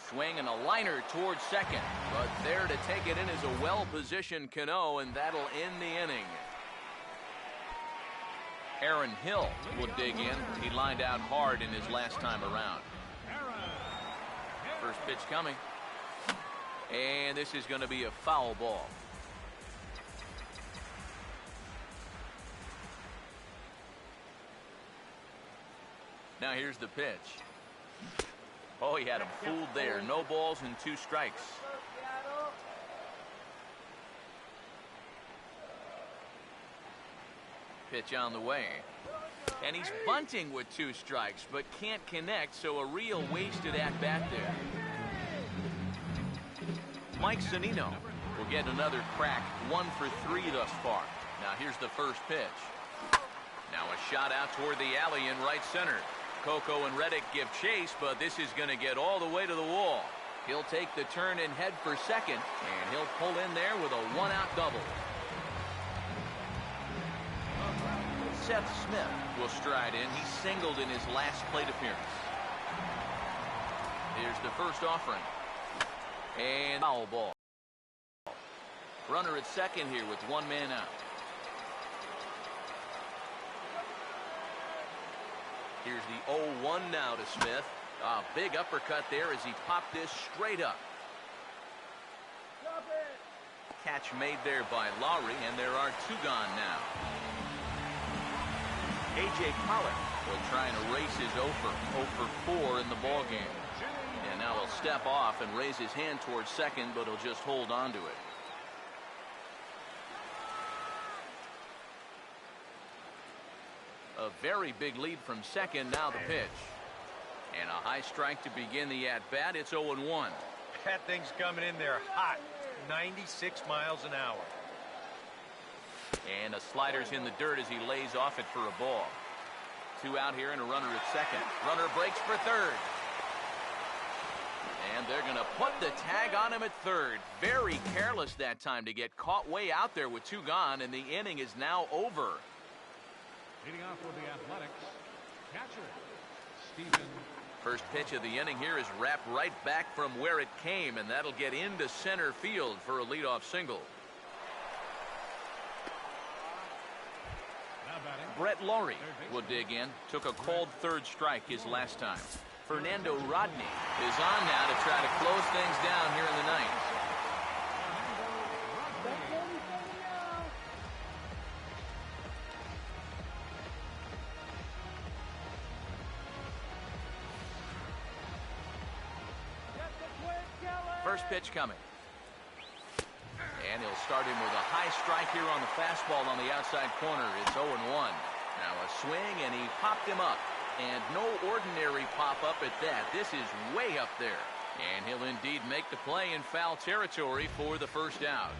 Swing and a liner towards second, but there to take it in is a well-positioned Cano, and that'll end the inning. Aaron Hill will dig in. He lined out hard in his last time around. First pitch coming. And this is going to be a foul ball. Now here's the pitch. Oh, he had him fooled there. No balls and 2 strikes. Pitch on the way. And he's bunting with 2 strikes, but can't connect, so a real wasted at-bat there. Mike Zunino will get another crack, 1 for 3 thus far. Now here's the first pitch. Now a shot out toward the alley in right center. Coco and Reddick give chase, but this is going to get all the way to the wall. He'll take the turn and head for second, and he'll pull in there with a 1-out double. Seth Smith will stride in. He singled in his last plate appearance. Here's the first offering. And foul ball. Runner at second here with 1 man out. Here's the 0-1 now to Smith. A big uppercut there as he popped this straight up. Catch made there by Lowry, and there are 2 gone now. A.J. Pollock will try and erase his 0 for 4 in the ballgame. And now he'll step off and raise his hand towards second, but he'll just hold on to it. A very big lead from second. Now the pitch. And a high strike to begin the at-bat. It's 0-1. That thing's coming in there hot. 96 miles an hour. And a slider's in the dirt as he lays off it for a ball. 2 out here and a runner at second. Runner breaks for third. And they're going to put the tag on him at third. Very careless that time to get caught way out there with 2 gone, and the inning is now over. Leading off for the Athletics, catcher, Stephen. First pitch of the inning here is wrapped right back from where it came, and that'll get into center field for a leadoff single. Brett Lowry will dig in. Took a called third strike his last time. Fernando Rodney is on now to try to close things down here in the ninth. First pitch coming. And he'll start him with a high strike here on the fastball on the outside corner. It's 0-1. Now a swing, and he popped him up. And no ordinary pop-up at that. This is way up there. And he'll indeed make the play in foul territory for the first out.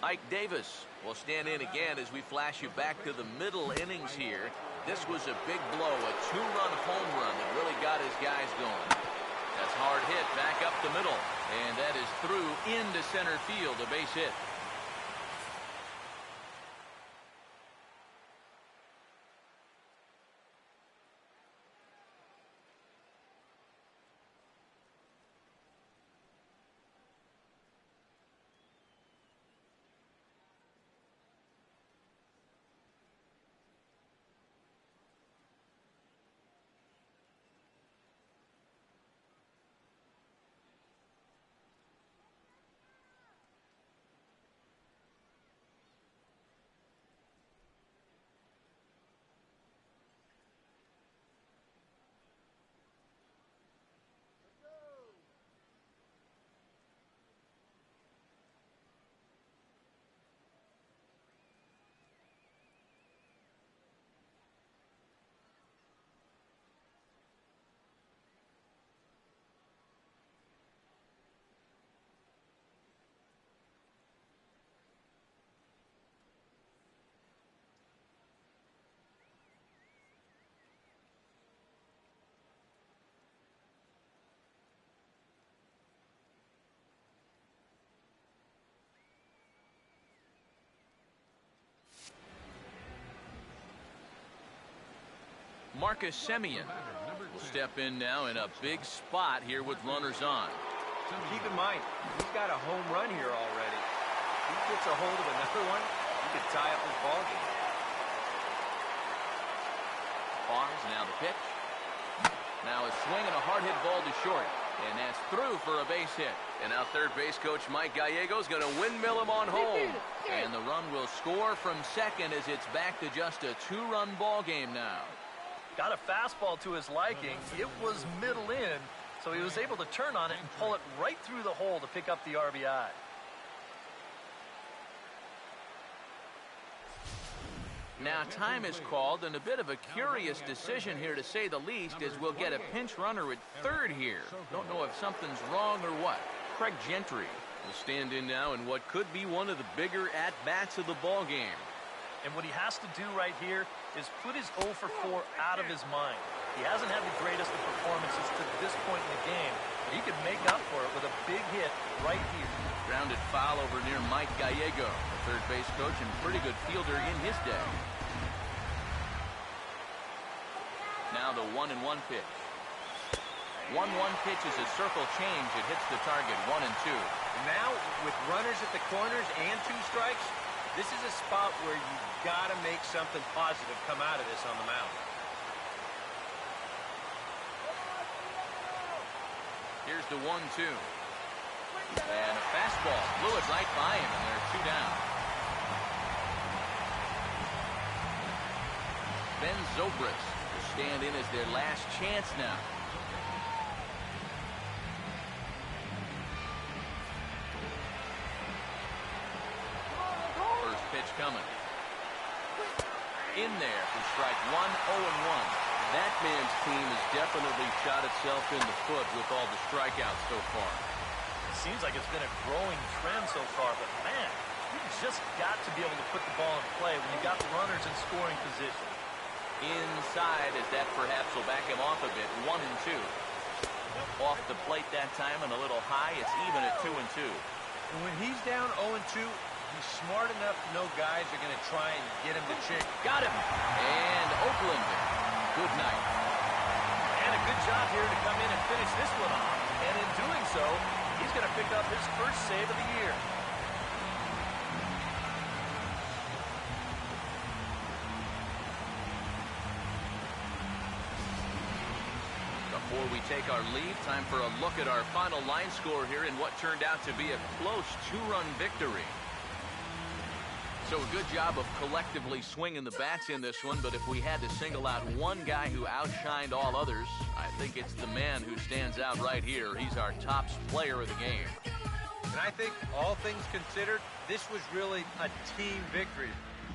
Ike Davis will stand in again as we flash you back to the middle innings here. This was a big blow, a 2-run home run that really got his guys going. That's hard hit back up the middle. And that is through into center field, a base hit. Marcus Semien will step in now in a big spot here with runners on. Keep in mind, he's got a home run here already. If he gets a hold of another one, he could tie up his ball game. Pause, now the pitch. Now a swing and a hard hit ball to short. And that's through for a base hit. And now third base coach Mike Gallego's going to windmill him on home. And the run will score from second as it's back to just a two-run ball game now. Got a fastball to his liking. It was middle in, so he was able to turn on it and pull it right through the hole to pick up the RBI. Now time is called, and a bit of a curious decision here to say the least, as we'll get a pinch runner at third here. Don't know if something's wrong or what. Craig Gentry will stand in now in what could be one of the bigger at-bats of the ball game. And what he has to do right here is put his 0 for 4 out of his mind. He hasn't had the greatest of performances to this point in the game, but he could make up for it with a big hit right here. Grounded foul over near Mike Gallego, the third base coach and pretty good fielder in his day. Now the 1-1 pitch. 1-1 pitch is a circle change. It hits the target 1-2. Now, with runners at the corners and 2 strikes, this is a spot where you got to make something positive come out of this on the mound. Here's the 1-2. And a fastball blew it right by him, and there are 2 down. Ben Zobrist will stand in as their last chance now. Coming in there for strike 1, 0-1. That man's team has definitely shot itself in the foot with all the strikeouts so far. It seems like it's been a growing trend so far, but man, you just got to be able to put the ball in play when you got runners in scoring position. Inside, as that perhaps will back him off a bit. 1-2. Off the plate that time and a little high. It's even at 2-2. And when he's down 0-2, he's smart enough to know guys are going to try and get him to chick. Got him. And Oakland. Good night. And a good job here to come in and finish this one off. And in doing so, he's going to pick up his first save of the year. Before we take our leave, time for a look at our final line score here in what turned out to be a close 2-run victory. So a good job of collectively swinging the bats in this one, but if we had to single out one guy who outshined all others, I think it's the man who stands out right here. He's our top player of the game. And I think, all things considered, this was really a team victory.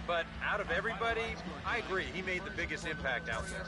But out of everybody, I agree, he made the biggest impact out there.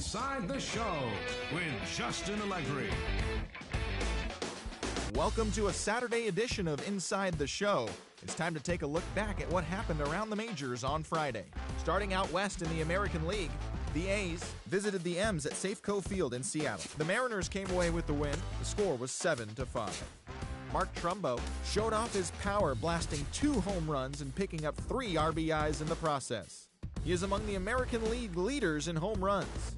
Inside the Show with Justin Allegri. Welcome to a Saturday edition of Inside the Show. It's time to take a look back at what happened around the majors on Friday. Starting out west in the American League, the A's visited the M's at Safeco Field in Seattle. The Mariners came away with the win. The score was 7-5. Mark Trumbo showed off his power, blasting 2 home runs and picking up 3 RBIs in the process. He is among the American League leaders in home runs.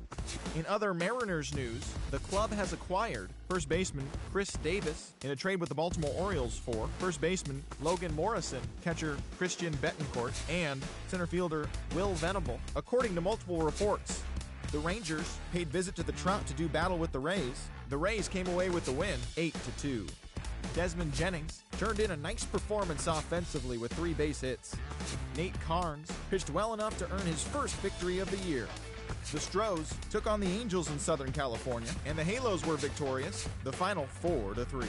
In other Mariners news, the club has acquired first baseman Chris Davis in a trade with the Baltimore Orioles for first baseman Logan Morrison, catcher Christian Betancourt, and center fielder Will Venable. According to multiple reports, the Rangers paid visit to the Trop to do battle with the Rays. The Rays came away with the win, 8-2. Desmond Jennings turned in a nice performance offensively with 3 base hits. Nate Carnes pitched well enough to earn his first victory of the year. The Stros took on the Angels in Southern California, and the Halos were victorious, the final 4-3.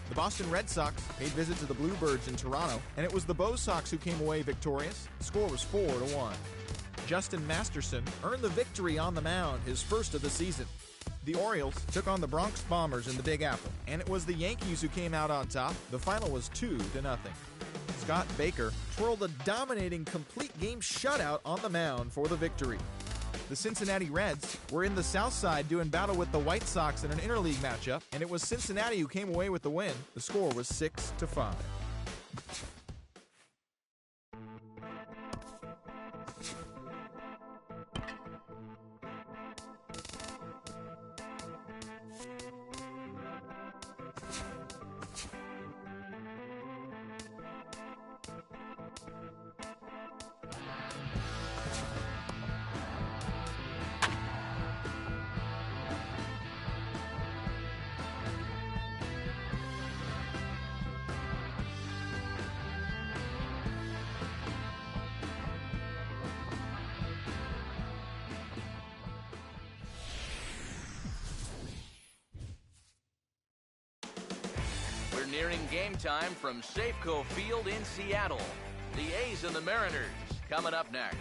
The Boston Red Sox paid visit to the Bluebirds in Toronto, and it was the Bo Sox who came away victorious. The score was 4-1. Justin Masterson earned the victory on the mound, his first of the season. The Orioles took on the Bronx Bombers in the Big Apple, and it was the Yankees who came out on top. The final was 2-0. Scott Baker twirled a dominating complete game shutout on the mound for the victory. The Cincinnati Reds were in the South Side doing battle with the White Sox in an interleague matchup, and it was Cincinnati who came away with the win. The score was 6-5. Nearing game time from Safeco Field in Seattle. The A's and the Mariners coming up next.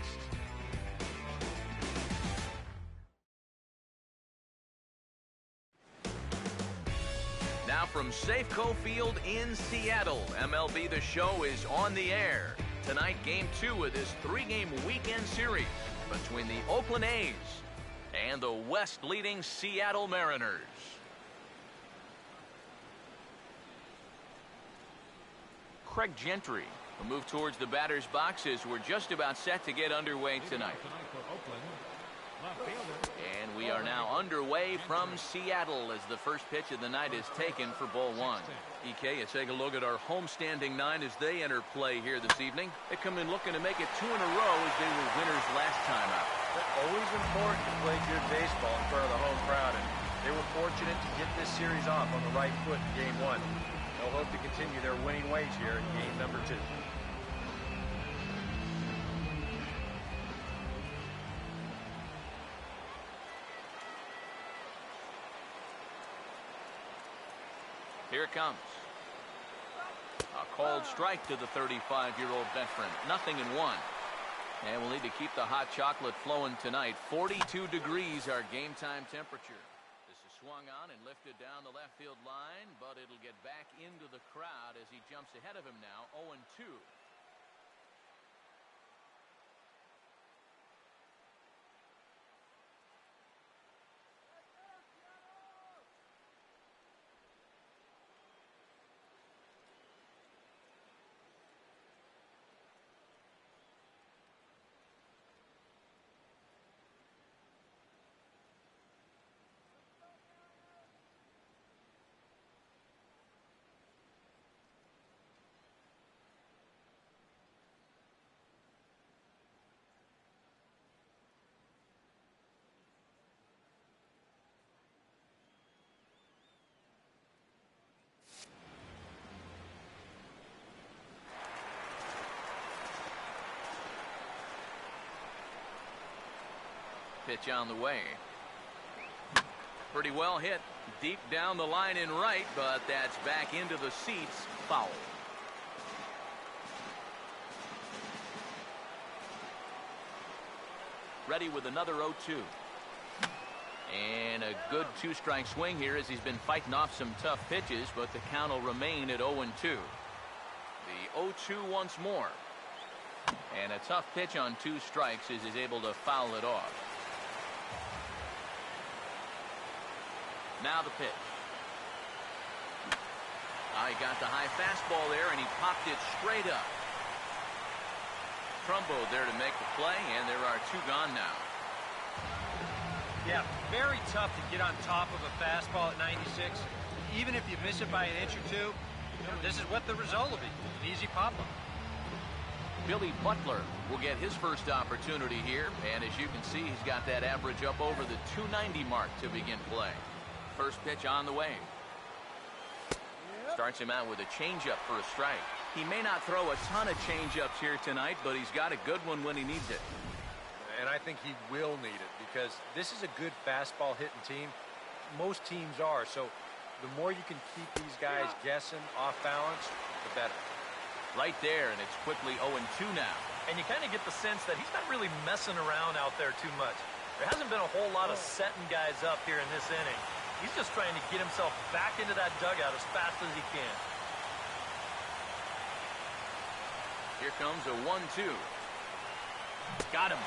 Now from Safeco Field in Seattle, MLB The Show is on the air. Tonight, Game 2 of this 3-game weekend series between the Oakland A's and the West-leading Seattle Mariners. Craig Gentry will move towards the batter's boxes. We're just about set to get underway tonight. And we are now underway from Seattle as the first pitch of the night is taken for ball 1. EK, you take a look at our homestanding 9 as they enter play here this evening. They come in looking to make it 2 in a row as they were winners last time out. It's always important to play good baseball in front of the home crowd, and they were fortunate to get this series off on the right foot in Game 1. They'll hope to continue their winning ways here in game number 2. Here it comes. A called strike to the 35-year-old veteran. 0-1. And we'll need to keep the hot chocolate flowing tonight. 42 degrees our game time temperature. Swung on and lifted down the left field line, but it'll get back into the crowd as he jumps ahead of him now, 0-2. Pitch on the way. Pretty well hit deep down the line in right, but that's back into the seats. Foul. Ready with another 0-2. And a good two-strike swing here as he's been fighting off some tough pitches, but the count will remain at 0-2. The 0-2 once more. And a tough pitch on 2 strikes as he's able to foul it off. Now the pitch. He got the high fastball there, and he popped it straight up. Trumbo there to make the play, and there are 2 gone now. Yeah, very tough to get on top of a fastball at 96. Even if you miss it by an inch or 2, this is what the result will be. An easy pop-up. Billy Butler will get his first opportunity here, and as you can see, he's got that average up over the 290 mark to begin play. First pitch on the way. Starts him out with a changeup for a strike. He may not throw a ton of changeups here tonight, but he's got a good one when he needs it. And I think he will need it because this is a good fastball hitting team. Most teams are, so the more you can keep these guys guessing off balance, the better. Right there, and it's quickly 0-2 now. And you kind of get the sense that he's not really messing around out there too much. There hasn't been a whole lot of setting guys up here in this inning. He's just trying to get himself back into that dugout as fast as he can. Here comes a 1-2. Got him.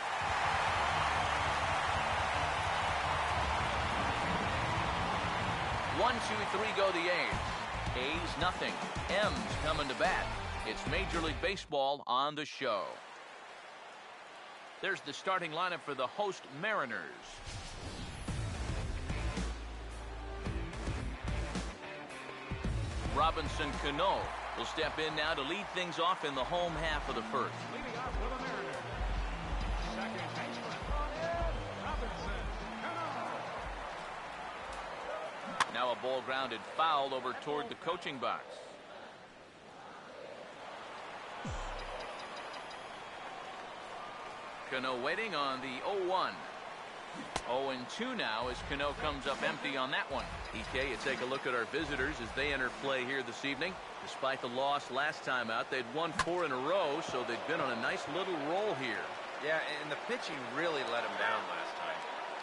One, two, three go the A's. A's nothing. M's coming to bat. It's Major League Baseball on the show. There's the starting lineup for the host Mariners. Robinson Cano will step in now to lead things off in the home half of the first. Leading off for the Mariners, second baseman, Robinson Cano. Now a ball grounded foul over toward the coaching box. Cano waiting on the 0-1. 0-2 now as Cano comes up empty on that one. EK, you take a look at our visitors as they enter play here this evening. Despite the loss last time out, they'd won 4 in a row, so they've been on a nice little roll here. Yeah, and the pitching really let them down last time.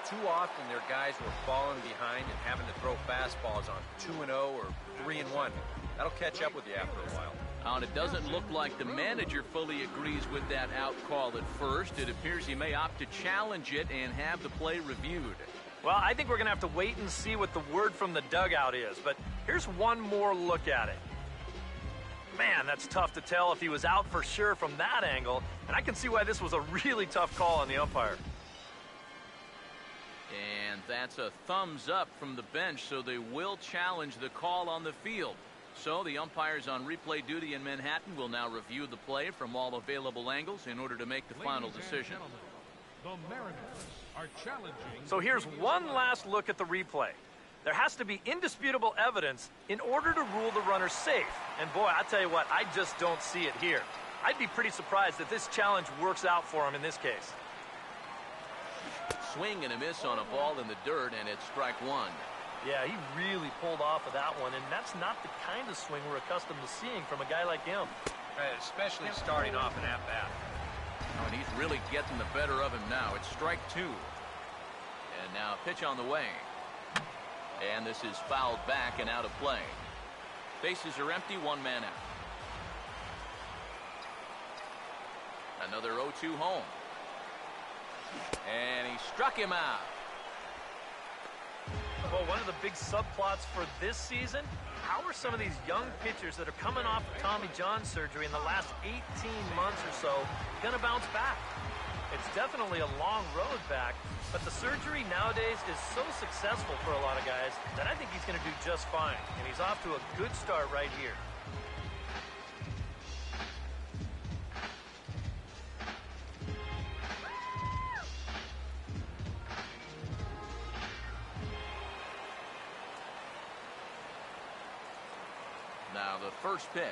Too often their guys were falling behind and having to throw fastballs on 2-0 or 3-1. That'll catch up with you after a while. And it doesn't look like the manager fully agrees with that out call at first. It appears he may opt to challenge it and have the play reviewed. Well, I think we're going to have to wait and see what the word from the dugout is, but here's one more look at it. Man, that's tough to tell if he was out for sure from that angle, and I can see why this was a really tough call on the umpire. And that's a thumbs up from the bench, so they will challenge the call on the field. So the umpires on replay duty in Manhattan will now review the play from all available angles in order to make the final decision. The Mariners are challenging. So here's one last look at the replay. There has to be indisputable evidence in order to rule the runner safe. And boy, I tell you what, I just don't see it here. I'd be pretty surprised if this challenge works out for him in this case. Swing and a miss on a ball in the dirt, and it's strike 1. Yeah, he really pulled off of that one, and that's not the kind of swing we're accustomed to seeing from a guy like him. Especially starting off an at-bat. And he's really getting the better of him now. It's strike 2. And now a pitch on the way. And this is fouled back and out of play. Bases are empty, 1 man out. Another 0-2 home. And he struck him out. Well, one of the big subplots for this season, how are some of these young pitchers that are coming off of Tommy John surgery in the last 18 months or so going to bounce back? It's definitely a long road back, but the surgery nowadays is so successful for a lot of guys that I think he's going to do just fine, and he's off to a good start right here. Now the first pitch.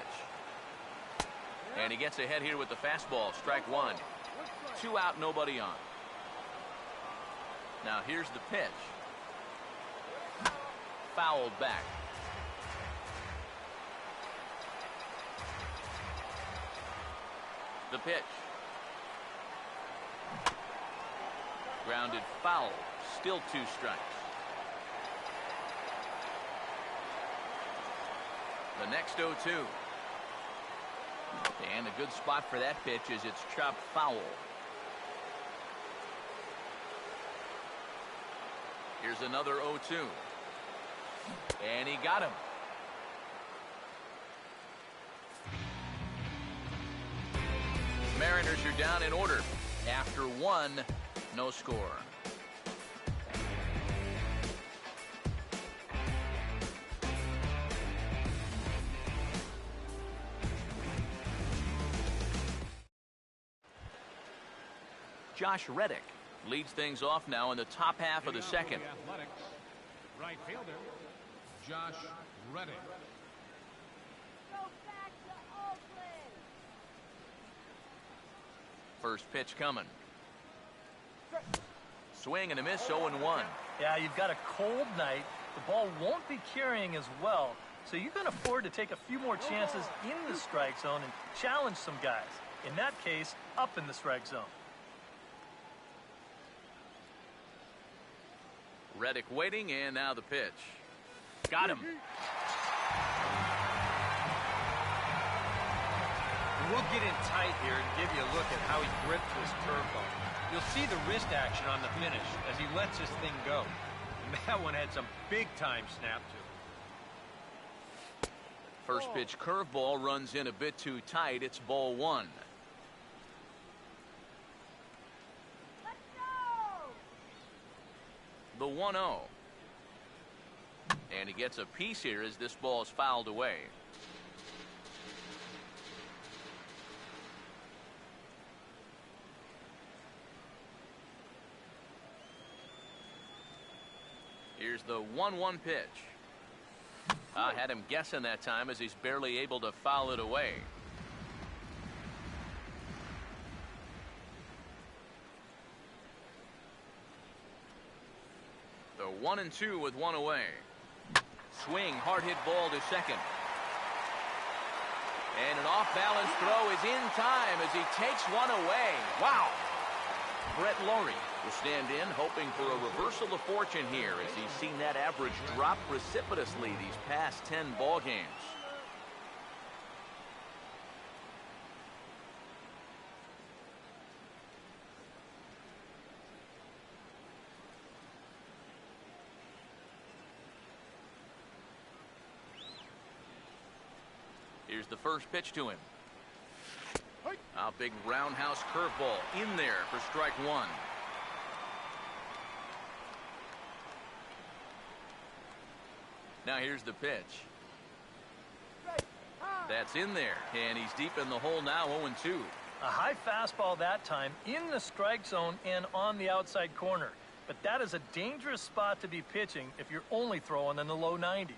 And he gets ahead here with the fastball. Strike 1. 2 out, nobody on. Now here's the pitch. Fouled back. The pitch. Grounded foul. Still 2 strikes. The next 0-2. And a good spot for that pitch is it's chopped foul. Here's another 0-2. And he got him. Mariners are down in order. After one, no score. Josh Reddick leads things off now in the top half of the second. Athletics, right fielder, Josh Reddick. Go back to Oakland. First pitch coming. Swing and a miss, 0-1. Yeah, you've got a cold night. The ball won't be carrying as well, so you can afford to take a few more chances in the strike zone and challenge some guys. In that case, up in the strike zone. Reddick waiting, and now the pitch. Got him. We'll get in tight here and give you a look at how he gripped his curveball. You'll see the wrist action on the finish as he lets this thing go. And that one had some big-time snap to it. First pitch curveball runs in a bit too tight. It's ball one. Let's go. The 1-0. And he gets a piece here as this ball is fouled away. Here's the 1-1 pitch. I had him guessing that time as he's barely able to foul it away. The 1-2 with one away. Swing, hard hit ball to second. And an off-balance throw is in time as he takes one away. Wow! Brett Laurie will stand in, hoping for a reversal of fortune here as he's seen that average drop precipitously these past 10 ball games. Here's the first pitch to him. A big roundhouse curveball in there for strike one. Now here's the pitch. That's in there, and he's deep in the hole now, 0-2. A high fastball that time in the strike zone and on the outside corner. But that is a dangerous spot to be pitching if you're only throwing in the low 90s.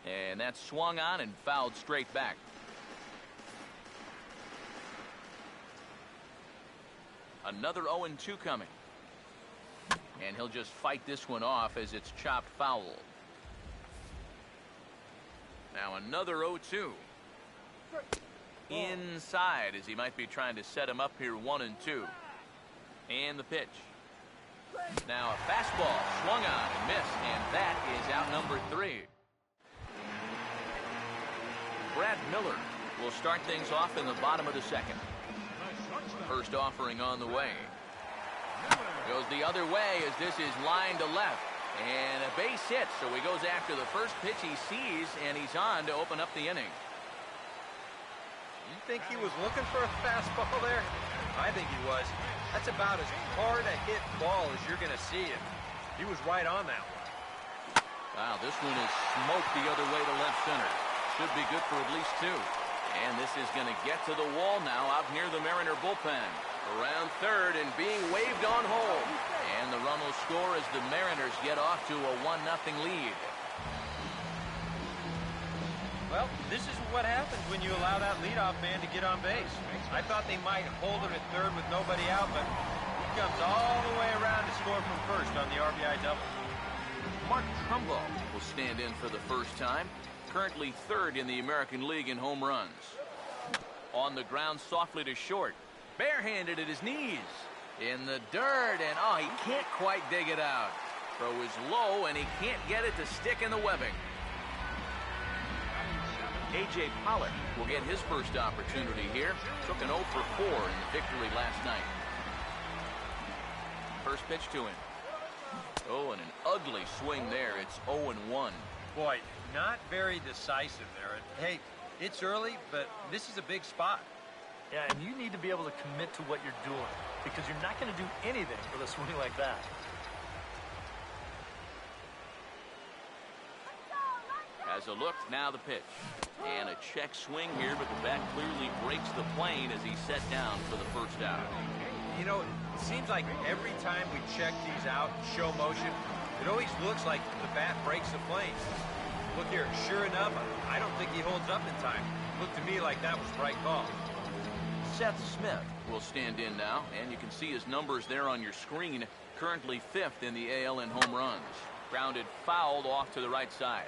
And that's swung on and fouled straight back. Another 0-2 coming. And he'll just fight this one off as it's chopped foul. Now another 0-2. Inside as he might be trying to set him up here 1-2. And the pitch. Now a fastball swung on and missed, and that is out number 3. Brad Miller will start things off in the bottom of the second. First offering on the way. Goes the other way as this is lined to left. And a base hit, so he goes after the first pitch he sees, and he's on to open up the inning. You think he was looking for a fastball there? I think he was. That's about as hard a hit ball as you're going to see it. He was right on that one. Wow, this one is smoked the other way to left center. Should be good for at least 2. And this is going to get to the wall now out near the Mariner bullpen. Around third and being waved on home. And the run will score as the Mariners get off to a 1-0 lead. Well, this is what happens when you allow that leadoff man to get on base. I thought they might hold him at third with nobody out, but he comes all the way around to score from first on the RBI double. Mark Trumbo will stand in for the first time. Currently third in the American League in home runs. On the ground softly to short. Barehanded at his knees. In the dirt, and he can't quite dig it out. Throw is low, and he can't get it to stick in the webbing. A.J. Pollock will get his first opportunity here. Took an 0 for 4 in the victory last night. First pitch to him. Oh, and an ugly swing there. It's 0-1. Boy, not very decisive there. Hey, it's early, but this is a big spot. Yeah, and you need to be able to commit to what you're doing because you're not going to do anything with a swing like that. Has a look, now the pitch. And a check swing here, but the bat clearly breaks the plane as he's set down for the first out. You know, it seems like every time we check these out, show motion, it always looks like the bat breaks the plane. Look here, sure enough, I don't think he holds up in time. Looked to me like that was the right call. Seth Smith will stand in now, and you can see his numbers there on your screen. Currently 5th in the AL in home runs. Grounded fouled off to the right side.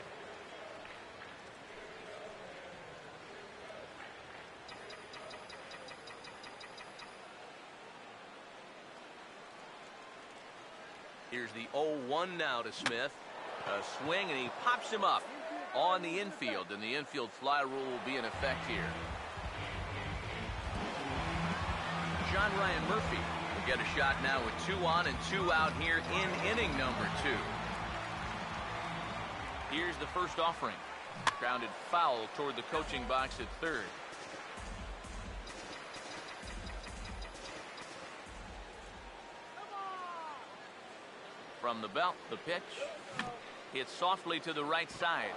Here's the 0-1 now to Smith. A swing, and he pops him up on the infield, and the infield fly rule will be in effect here. John Ryan Murphy will get a shot now with 2 on and 2 out here in inning number 2. Here's the first offering. Grounded foul toward the coaching box at third. From the belt, the pitch. Hits softly to the right side.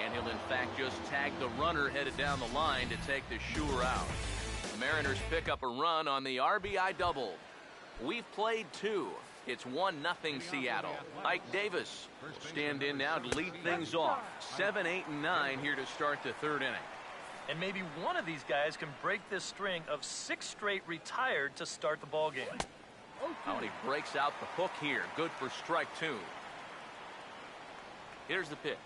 And he'll in fact just tag the runner headed down the line to take the sure out. The Mariners pick up a run on the RBI double. We've played 2. It's 1-0 Seattle. Ike Davis will stand in now to lead things off. 7, 8, and 9 here to start the 3rd inning. And maybe one of these guys can break this string of 6 straight retired to start the ball game. Oh, and he breaks out the hook here. Good for strike 2. Here's the pitch.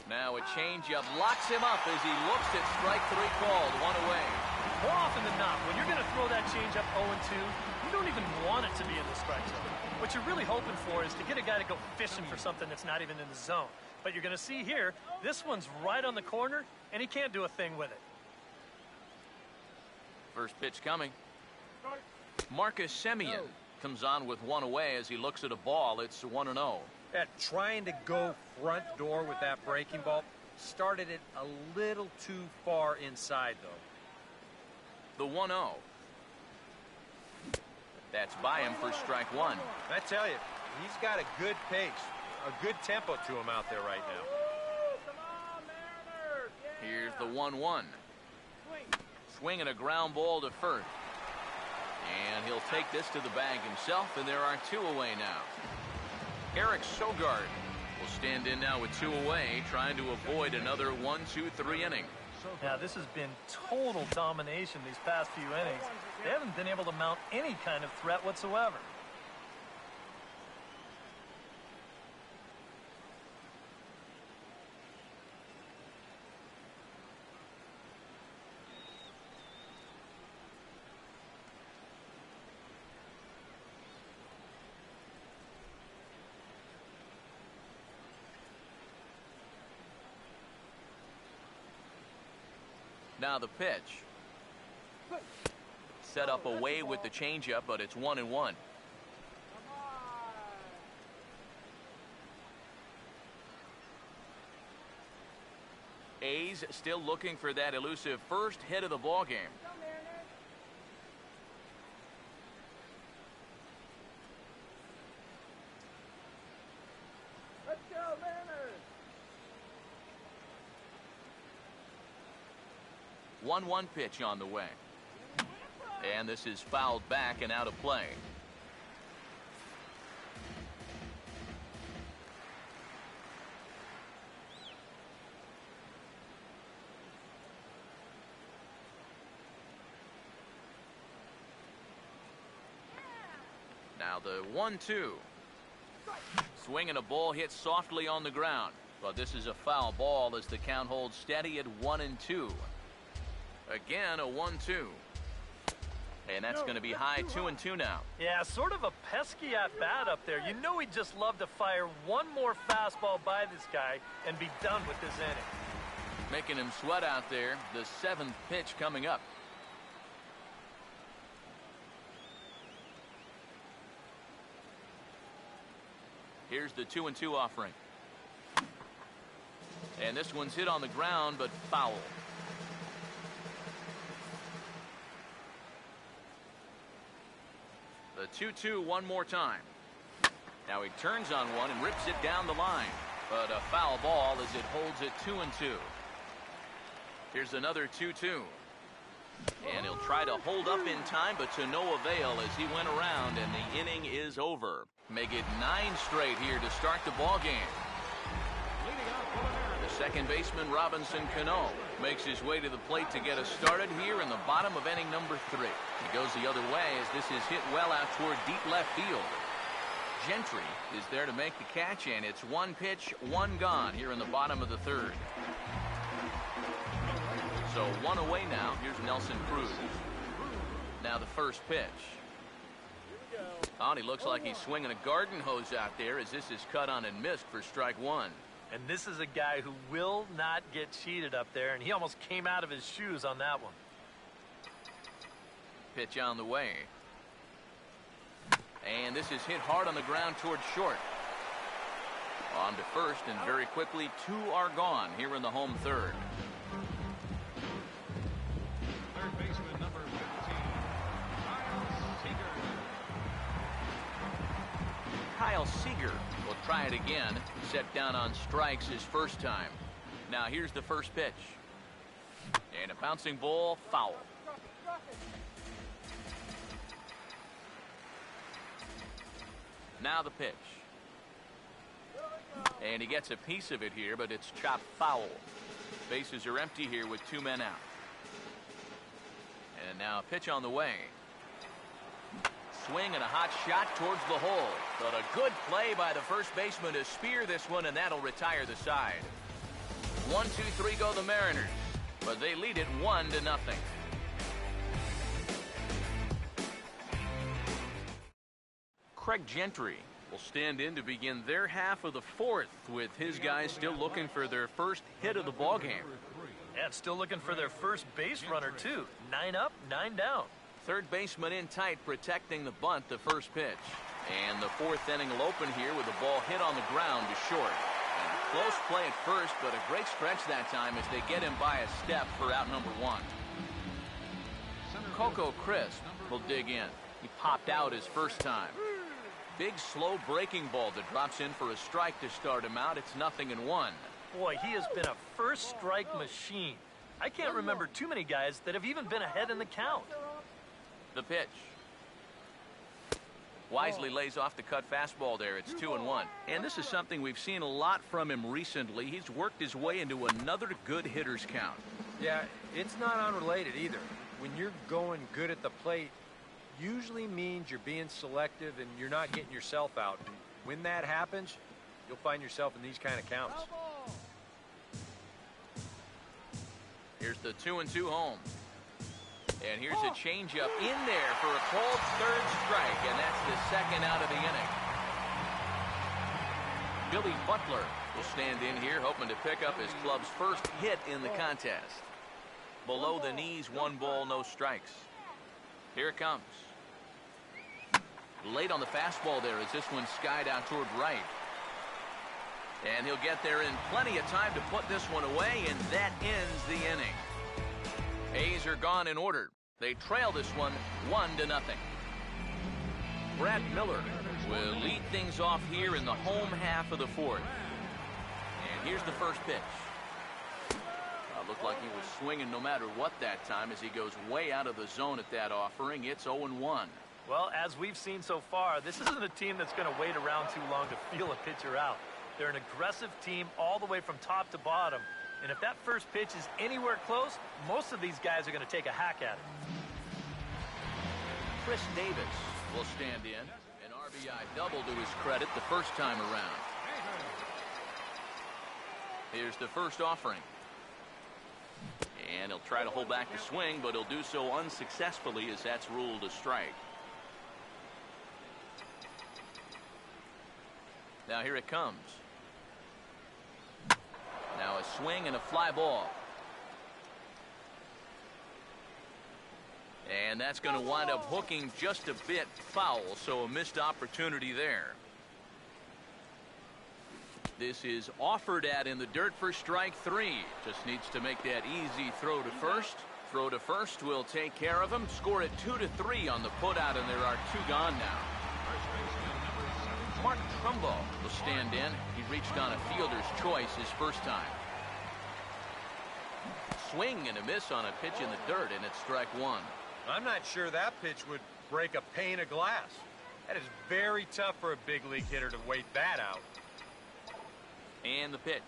Now a changeup locks him up as he looks at strike 3 called. 1 away. More often than not, when you're going to throw that changeup 0-2, you don't even want it to be in the strike zone. What you're really hoping for is to get a guy to go fishing for something that's not even in the zone. But you're going to see here, this one's right on the corner, and he can't do a thing with it. First pitch coming. Marcus Semien comes on with 1 away as he looks at a ball. It's 1-0. Trying to go front door with that breaking ball started it a little too far inside, though. The 1-0. That's by him for strike 1. I tell you, he's got a good pace, a good tempo to him out there right now. Here's the 1-1. Swinging a ground ball to first. And he'll take this to the bag himself, and there are 2 away now. Eric Sogard will stand in now with 2 away, trying to avoid another 1-2-3 inning. Now, this has been total domination these past few innings. They haven't been able to mount any kind of threat whatsoever. Now the pitch. Set up away with the changeup, but it's 1-1. A's still looking for that elusive first hit of the ball game. Let's go, Mariners! 1-1 pitch on the way. And this is fouled back and out of play. Now the 1-2. Swinging a ball hit softly on the ground. But this is a foul ball as the count holds steady at 1-2. Again, a 1-2. And that's going to be high 2-2 now. Yeah, sort of a pesky at-bat up there. You know he'd just love to fire one more fastball by this guy and be done with this inning. Making him sweat out there. The 7th pitch coming up. Here's the 2-2 offering. And this one's hit on the ground, but foul. The 2-2 one more time. Now he turns on one and rips it down the line. But a foul ball as it holds it 2-2. Here's another 2-2. And he'll try to hold up in time, but to no avail as he went around, and the inning is over. Make it 9 straight here to start the ball game. The second baseman, Robinson Cano, makes his way to the plate to get us started here in the bottom of inning number 3. He goes the other way as this is hit well out toward deep left field. Gentry is there to make the catch, and it's 1 pitch, 1 gone here in the bottom of the 3rd. So 1 away now. Here's Nelson Cruz. Now the first pitch. Oh, and he looks like he's swinging a garden hose out there as this is cut on and missed for strike 1. And this is a guy who will not get cheated up there, and he almost came out of his shoes on that one. Pitch on the way. And this is hit hard on the ground toward short. On to first, and very quickly 2 are gone here in the home 3rd. Third baseman, number 15, Kyle Seager will try it again. Set down on strikes his first time. Now here's the first pitch. And a bouncing ball, foul. Now the pitch. And he gets a piece of it here, but it's chopped foul. Bases are empty here with 2 men out. And now a pitch on the way. Swing and a hot shot towards the hole. But a good play by the first baseman to spear this one, and that'll retire the side. 1, 2, 3 go the Mariners. But they lead it 1-0. Craig Gentry will stand in to begin their half of the 4th, with his guys still looking for their first hit of the ballgame. And still looking for their first base runner, too. 9 up, 9 down. Third baseman in tight, protecting the bunt, the first pitch. And the 4th inning will open here with the ball hit on the ground to short. And close play at first, but a great stretch that time as they get him by a step for out number 1. Coco Crisp will dig in. He popped out his first time. Big, slow breaking ball that drops in for a strike to start him out. It's 0-1. Boy, he has been a first strike machine. I can't remember too many guys that have even been ahead in the count. The pitch. Wisely lays off the cut fastball there. It's 2-1. And this is something we've seen a lot from him recently. He's worked his way into another good hitter's count. Yeah, it's not unrelated either. When you're going good at the plate, usually means you're being selective and you're not getting yourself out. And when that happens, you'll find yourself in these kind of counts. Here's the 2-2 home. And here's a changeup in there for a called 3rd strike, and that's the 2nd out of the inning. Billy Butler will stand in here, hoping to pick up his club's first hit in the contest. Below the knees, 1 ball, no strikes. Here it comes. Late on the fastball there as this one skied out toward right. And he'll get there in plenty of time to put this one away, and that ends the inning. A's are gone in order. They trail this one 1-0. Brad Miller will lead things off here in the home half of the 4th. And here's the first pitch. Looked like he was swinging no matter what that time as he goes way out of the zone at that offering. It's 0-1. Well, as we've seen so far, this isn't a team that's going to wait around too long to feel a pitcher out. They're an aggressive team all the way from top to bottom. And if that first pitch is anywhere close, most of these guys are going to take a hack at it. Chris Davis will stand in. An RBI double to his credit the first time around. Here's the first offering. And he'll try to hold back the swing, but he'll do so unsuccessfully as that's ruled a strike. Now here it comes. Now a swing and a fly ball. And that's going to wind up hooking just a bit foul, so a missed opportunity there. This is offered at in the dirt for strike 3. Just needs to make that easy throw to first. Throw to first will take care of him. Score it 2-3 on the putout, and there are 2 gone now. Mark Trumbo will stand in. He reached on a fielder's choice his first time. Swing and a miss on a pitch in the dirt, and it's strike 1. I'm not sure that pitch would break a pane of glass. That is very tough for a big league hitter to wait that out. And the pitch.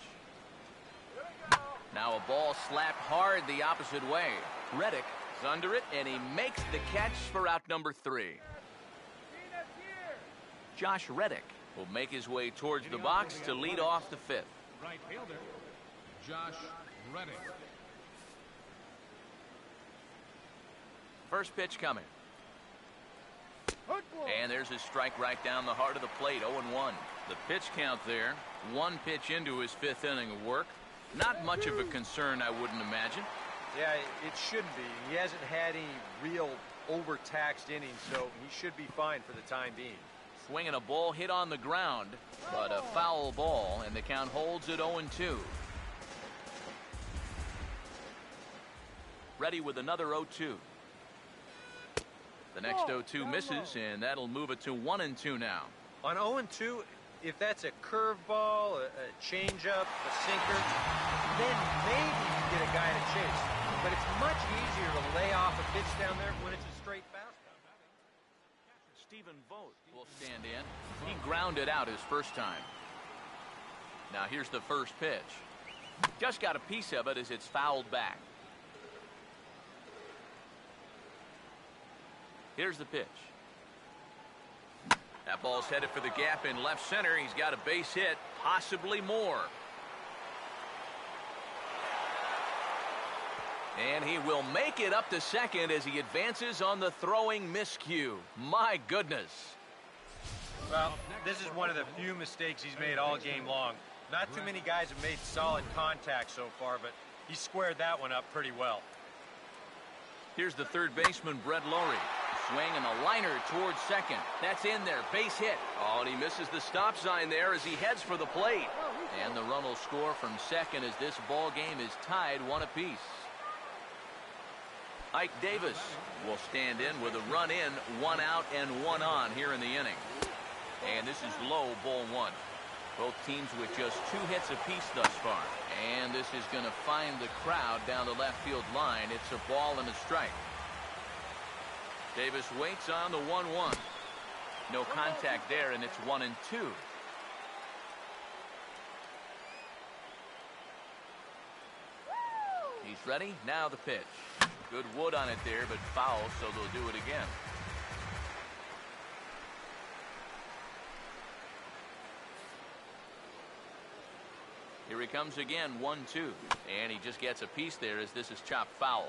Now a ball slapped hard the opposite way. Reddick is under it, and he makes the catch for out number 3. Josh Reddick will make his way towards the box to lead off the 5th. Right fielder, Josh Reddick. First pitch coming. And there's his strike right down the heart of the plate, 0-1. The pitch count there, 1 pitch into his 5th inning of work. Not much of a concern, I wouldn't imagine. Yeah, it shouldn't be. He hasn't had any real overtaxed innings, so he should be fine for the time being. Swinging a ball hit on the ground, but a foul ball, and the count holds at 0-2. Ready with another 0-2. The next 0-2 misses, and that'll move it to 1-2 now. On 0-2, if that's a curveball, a changeup, a sinker, then maybe you get a guy to chase. But it's much easier to lay off a pitch down there when it's a straight fastball. Stephen Vogt will stand in. He grounded out his first time. Now here's the first pitch. Just got a piece of it as it's fouled back. Here's the pitch. That ball's headed for the gap in left center. He's got a base hit, possibly more. And he will make it up to second as he advances on the throwing miscue. My goodness. Well, this is one of the few mistakes he's made all game long. Not too many guys have made solid contact so far, but he squared that one up pretty well. Here's the third baseman, Brett Lowry. Swing and a liner towards second. That's in there. Base hit. Oh, and he misses the stop sign there as he heads for the plate. And the run will score from second as this ball game is tied 1 apiece. Ike Davis will stand in with a run in, 1 out and 1 on here in the inning. And this is low, ball 1. Both teams with just 2 hits apiece thus far. And this is going to find the crowd down the left field line. It's a ball and a strike. Davis waits on the 1-1. No contact there, and it's 1-2. He's ready. Now the pitch. Good wood on it there, but foul, so they'll do it again. Here he comes again, 1-2. And he just gets a piece there as this is chopped foul.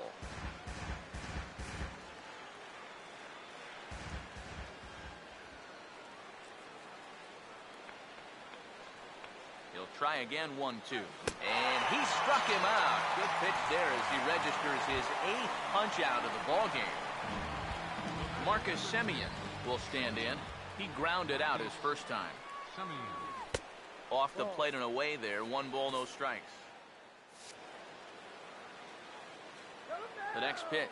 He'll try again, 1-2. And he struck him out. Good pitch there as he registers his 8th punch out of the ball game. Marcus Semien will stand in. He grounded out his first time. Off the plate and away there. 1 ball, no strikes. The next pitch.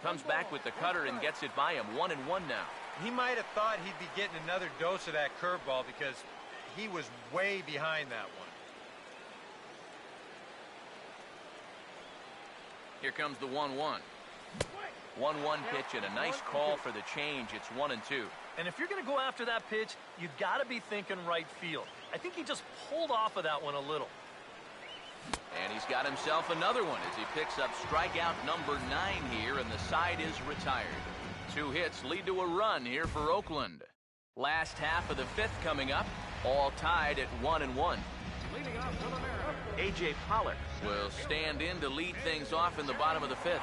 Comes back with the cutter and gets it by him. 1-1 now. He might have thought he'd be getting another dose of that curveball because he was way behind that one. Here comes the 1-1. 1-1 pitch and a nice call for the change. It's 1-2. And if you're going to go after that pitch, you got to be thinking right field. I think he just pulled off of that one a little. And he's got himself another one as he picks up strikeout number 9 here, and the side is retired. 2 hits lead to a run here for Oakland. Last half of the 5th coming up, all tied at 1-1. Leading off for the Mariners, A.J. Pollock will stand in to lead things off in the bottom of the 5th.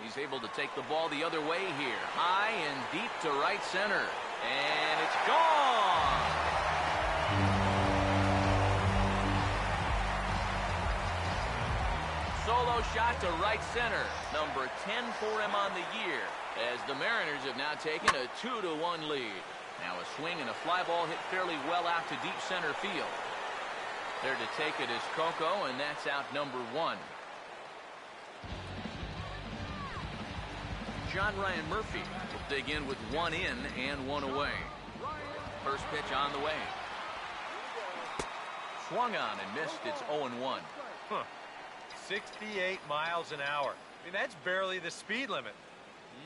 He's able to take the ball the other way here. High and deep to right center. And it's gone! solo shot to right center. Number 10 for him on the year, as the Mariners have now taken a 2-1 lead. Now a swing and a fly ball hit fairly well out to deep center field. There to take it is Coco, and that's out number 1. John Ryan Murphy will dig in with 1 in and 1 away. First pitch on the way. Swung on and missed. It's 0-1. 68 miles an hour. I mean, that's barely the speed limit.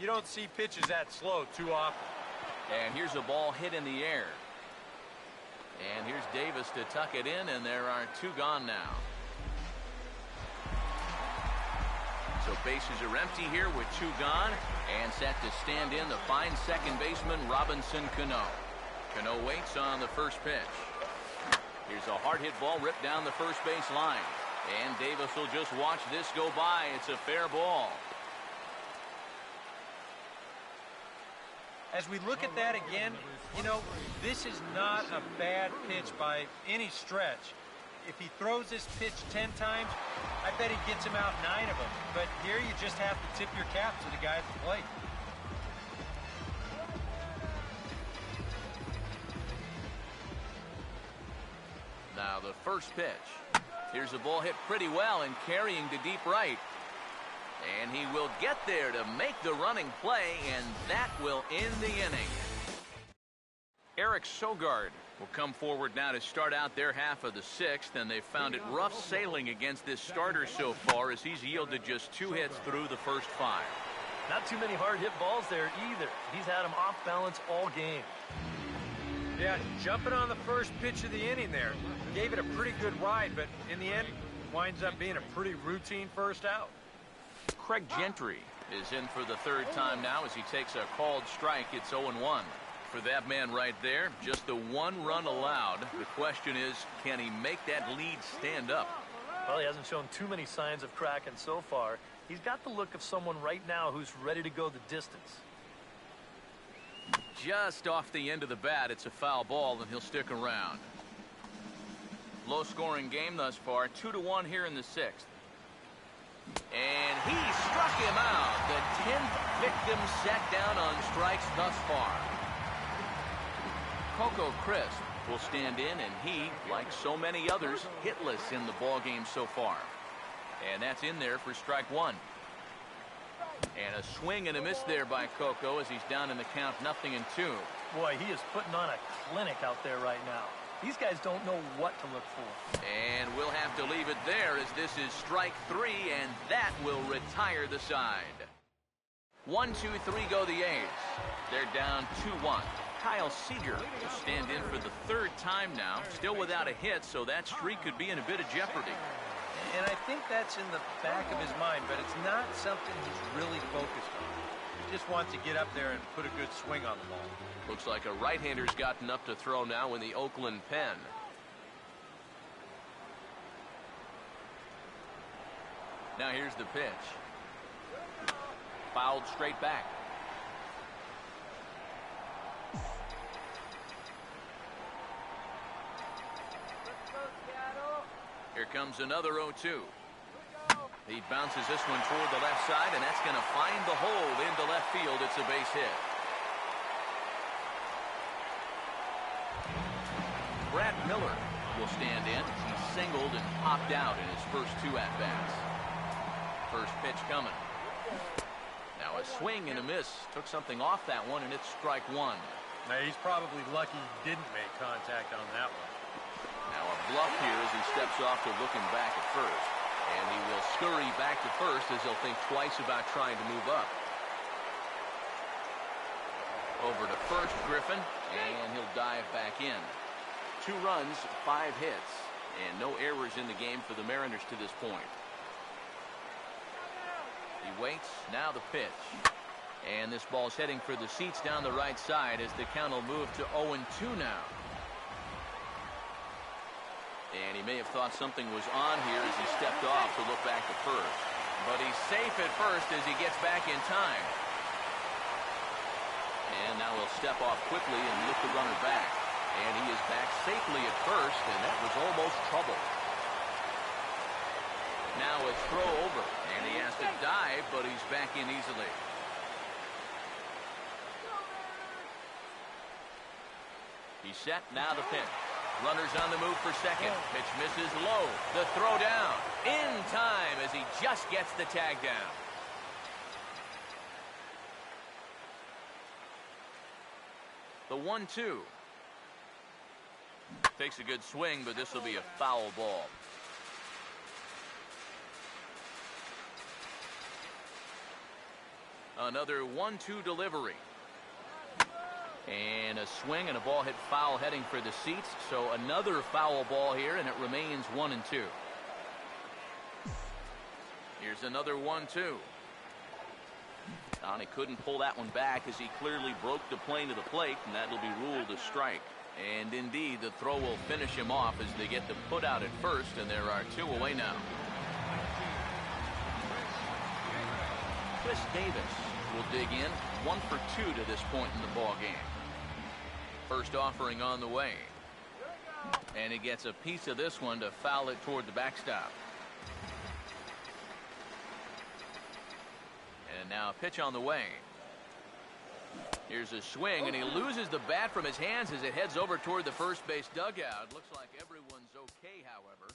You don't see pitches that slow too often. And here's a ball hit in the air. And here's Davis to tuck it in, and there are 2 gone now. So bases are empty here with 2 gone, and set to stand in the fine second baseman Robinson Cano. Cano waits on the first pitch. Here's a hard hit ball ripped down the first base line, and Davis will just watch this go by. It's a fair ball. As we look at that again, you know, this is not a bad pitch by any stretch. If he throws this pitch 10 times, I bet he gets him out 9 of them. But here you just have to tip your cap to the guy at the plate. Now the first pitch. Here's a ball hit pretty well and carrying to deep right. And he will get there to make the running play, and that will end the inning. Eric Sogard will come forward now to start out their half of the 6th, and they've found it rough sailing against this starter so far, as he's yielded just 2 hits through the first 5. Not too many hard hit balls there either. He's had them off balance all game. Yeah, jumping on the first pitch of the inning there. Gave it a pretty good ride, but in the end, winds up being a pretty routine first out. Craig Gentry is in for the 3rd time now as he takes a called strike. It's 0-1. For that man right there, just the 1 run allowed. The question is, can he make that lead stand up? Well, he hasn't shown too many signs of cracking so far. He's got the look of someone right now who's ready to go the distance. Just off the end of the bat, it's a foul ball, and he'll stick around. Low-scoring game thus far, 2-1 here in the 6th. And he struck him out. The 10th victim set down on strikes thus far. Coco Crisp will stand in, and he, like so many others, hitless in the ballgame so far. And that's in there for strike 1. And a swing and a miss there by Coco as he's down in the count 0-2. Boy, he is putting on a clinic out there right now. These guys don't know what to look for. And we'll have to leave it there as this is strike 3, and that will retire the side. 1-2-3 go the A's. They're down 2-1. Kyle Seager will stand in for the 3rd time now, still without a hit, so that streak could be in a bit of jeopardy. And I think that's in the back of his mind, but it's not something he's really focused on. He just wants to get up there and put a good swing on the ball. Looks like a right-hander's gotten up to throw now in the Oakland pen. Now here's the pitch. Fouled straight back. Here comes another 0-2. He bounces this one toward the left side, and that's going to find the hole into left field. It's a base hit. Brad Miller will stand in. He singled and popped out in his first 2 at-bats. First pitch coming. Now a swing and a miss. Took something off that one, and it's strike 1. Now, he's probably lucky he didn't make contact on that one. Now a bluff here as he steps off to looking back at first. And he will scurry back to first as he'll think twice about trying to move up. Over to first, Griffin, and he'll dive back in. 2 runs, 5 hits, and no errors in the game for the Mariners to this point. He waits, now the pitch. And this ball's heading for the seats down the right side as the count will move to 0-2 now. And he may have thought something was on here as he stepped off to look back at first. But he's safe at first as he gets back in time. And now he'll step off quickly and lift the runner back. And he is back safely at first, and that was almost trouble. Now a throw over. he's back in easily. He's set. Now the pitch. Runners on the move for second. Pitch misses low. The throw down. In time as he just gets the tag down. The 1-2. Takes a good swing, but this will be a foul ball. Another 1-2 delivery. And a swing and a ball hit foul heading for the seats. So another foul ball here, and it remains 1-2. Here's another 1-2. He couldn't pull that one back as he clearly broke the plane to the plate, and that'll be ruled a strike. And indeed, the throw will finish him off as they get the put out at first, and there are 2 away now. Chris Davis will dig in, 1 for 2 to this point in the ball game. First offering on the way. And he gets a piece of this one to foul it toward the backstop. And now a pitch on the way. Here's a swing, and he loses the bat from his hands as it heads over toward the first base dugout. Looks like everyone's okay, however.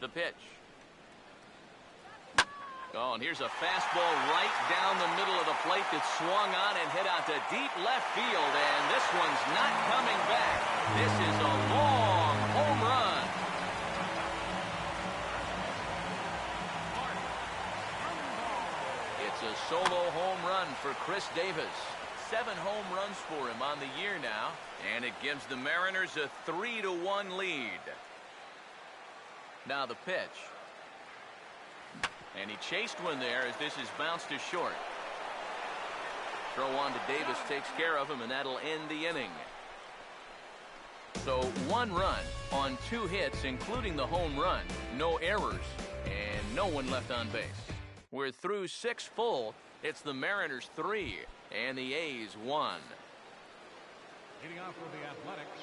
The pitch. Oh, and here's a fastball right down the middle of the plate that swung on and hit out to deep left field, and this one's not coming back. This is a long home run. It's a solo home run for Chris Davis. 7 home runs for him on the year now, and it gives the Mariners a 3-1 lead. Now the pitch. And he chased one there as this is bounced to short. Throw on to Davis takes care of him, and that'll end the inning. So 1 run on 2 hits, including the home run. No errors, and no one left on base. We're through 6 full. It's the Mariners 3 and the A's 1. Leading off for the Athletics.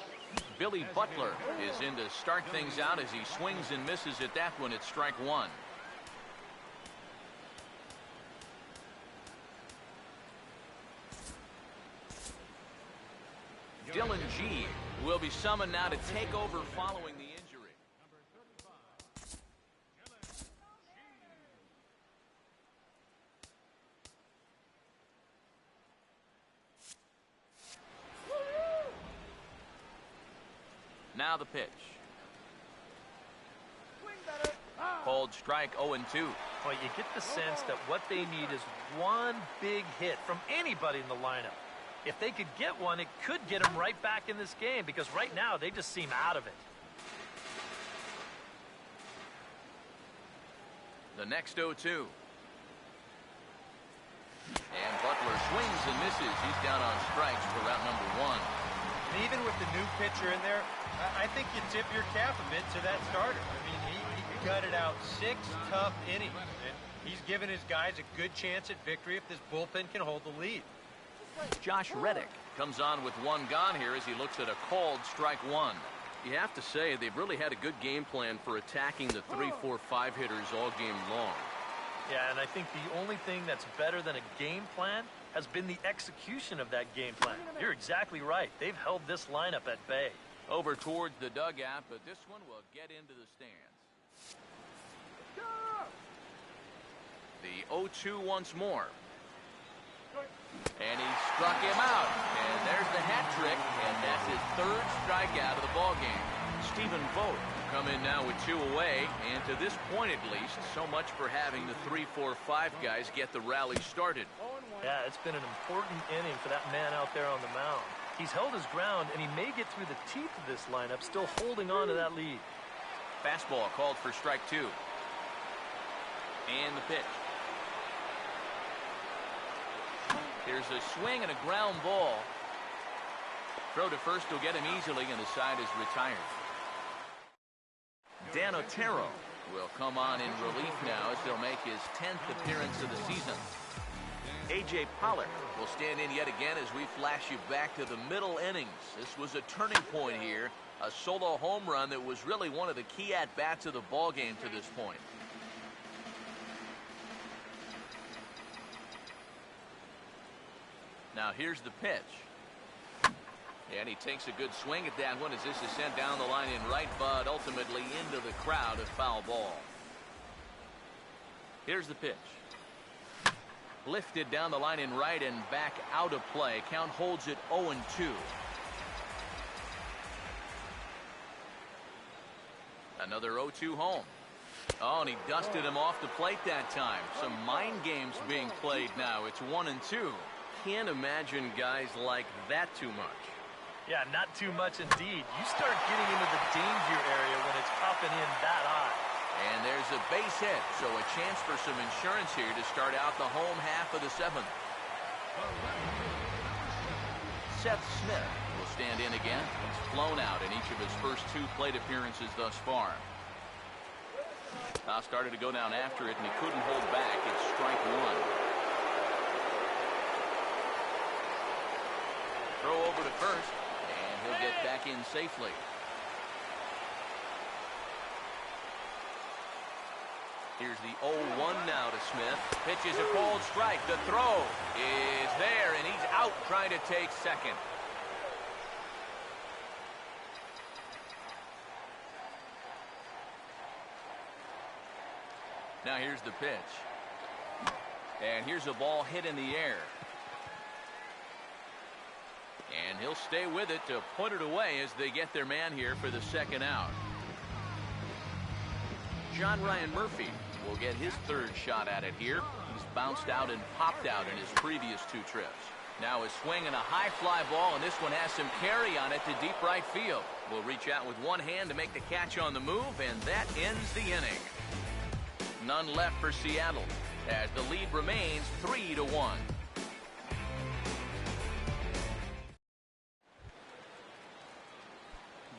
Billy Butler is in to start things out as he swings and misses at that one at strike 1. Dylan G will be summoned now to take over following the injury. Now the pitch. Called strike 0-2. Well, you get the sense that what they need is one big hit from anybody in the lineup. If they could get one, it could get them right back in this game, because right now they just seem out of it. The next 0-2. And Butler swings and misses. He's down on strikes for route number 1. And even with the new pitcher in there, I think you tip your cap a bit to that starter. I mean, he gutted out 6 tough innings, and he's given his guys a good chance at victory if this bullpen can hold the lead. Josh Reddick comes on with 1 gone here as he looks at a called strike 1. You have to say they've really had a good game plan for attacking the 3, 4, 5 hitters all game long. Yeah, and I think the only thing that's better than a game plan has been the execution of that game plan. You're exactly right. They've held this lineup at bay. Over towards the dugout, but this one will get into the stands. The 0-2 once more. And he struck him out. And there's the hat trick, and that's his third strikeout of the ballgame. Stephen Vogt come in now with 2 away, and to this point at least, so much for having the 3, 4, 5 guys get the rally started. Yeah, it's been an important inning for that man out there on the mound. He's held his ground, and he may get through the teeth of this lineup, still holding on to that lead. Fastball called for strike 2. And the pitch. Here's a swing and a ground ball. Throw to first will get him easily, and the side is retired. Dan Otero will come on in relief now as he'll make his 10th appearance of the season. A.J. Pollock will stand in yet again as we flash you back to the middle innings. This was a turning point here, a solo home run that was really one of the key at-bats of the ballgame to this point. Now here's the pitch. And he takes a good swing at that one as this is sent down the line in right, but ultimately into the crowd, a foul ball. Here's the pitch. Lifted down the line in right and back out of play. Count holds it 0-2. Another 0-2 home. Oh, and he dusted him off the plate that time. Some mind games being played now. It's 1-2. Can't imagine guys like that too much. Yeah, not too much indeed. You start getting into the danger area when it's popping in that high. And there's a base hit, so a chance for some insurance here to start out the home half of the 7th. Seth Smith will stand in again. He's flown out in each of his first 2 plate appearances thus far. Now started to go down after it, and he couldn't hold back. It's strike 1. Throw over to first, and he'll get back in safely. Here's the 0-1 now to Smith. Pitches a cold strike. The throw is there, and he's out trying to take second. Now here's the pitch. And here's a ball hit in the air. And he'll stay with it to put it away as they get their man here for the second out. John Ryan Murphy will get his 3rd shot at it here. He's bounced out and popped out in his previous 2 trips. Now a swing and a high fly ball, and this one has some carry on it to deep right field. Will reach out with one hand to make the catch on the move, and that ends the inning. None left for Seattle as the lead remains 3-1.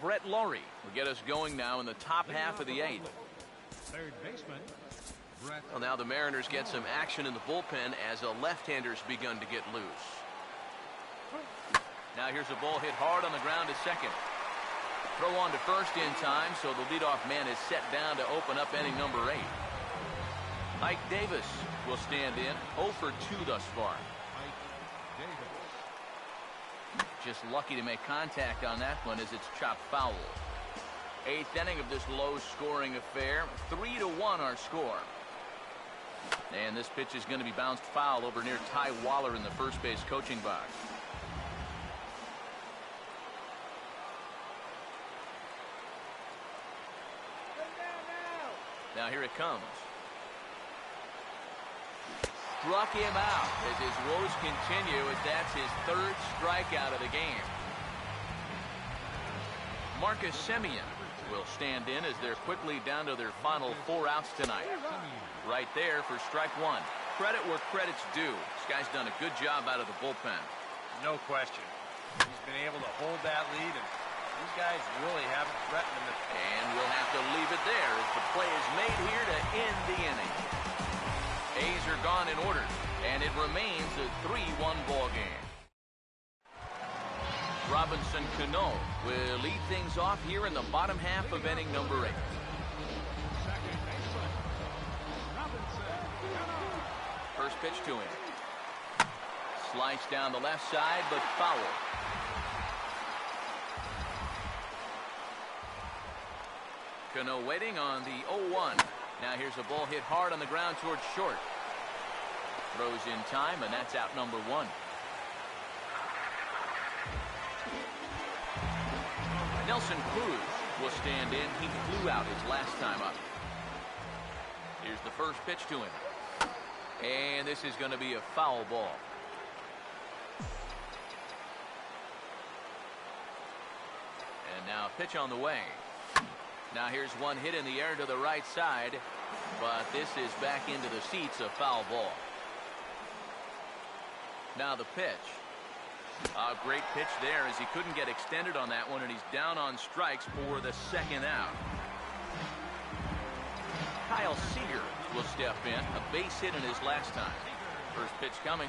Brett Laurie will get us going now in the top half of the 8th. Third baseman, Brett. Well, now the Mariners get some action in the bullpen as a left-hander's begun to get loose. Now here's a ball hit hard on the ground to second. Throw on to first in time, so the leadoff man is set down to open up inning number 8. Ike Davis will stand in, 0 for 2 thus far. Just lucky to make contact on that one as it's chopped foul. 8th inning of this low-scoring affair. 3-1 our score. And this pitch is going to be bounced foul over near Ty Waller in the first base coaching box. Now here it comes. Struck him out as his woes continue as that's his 3rd strikeout of the game. Marcus Semien will stand in as they're quickly down to their final 4 outs tonight. Right there for strike 1. Credit where credit's due. This guy's done a good job out of the bullpen. No question. He's been able to hold that lead, and these guys really haven't threatened him. And we'll have to leave it there as the play is made here to end the inning. A's are gone in order, and it remains a 3-1 ball game. Robinson Cano will lead things off here in the bottom half of inning number 8. Second baseman, Robinson. First pitch to him. Slice down the left side, but foul. Cano waiting on the 0-1. Now here's a ball hit hard on the ground towards short. Throws in time, and that's out number 1. Nelson Cruz will stand in. He flew out his last time up. Here's the first pitch to him. And this is going to be a foul ball. And now pitch on the way. Now here's one hit in the air to the right side, but this is back into the seats, a foul ball. Now the pitch. A great pitch there as he couldn't get extended on that one, and he's down on strikes for the second out. Kyle Seager will step in, a base hit in his last time. First pitch coming.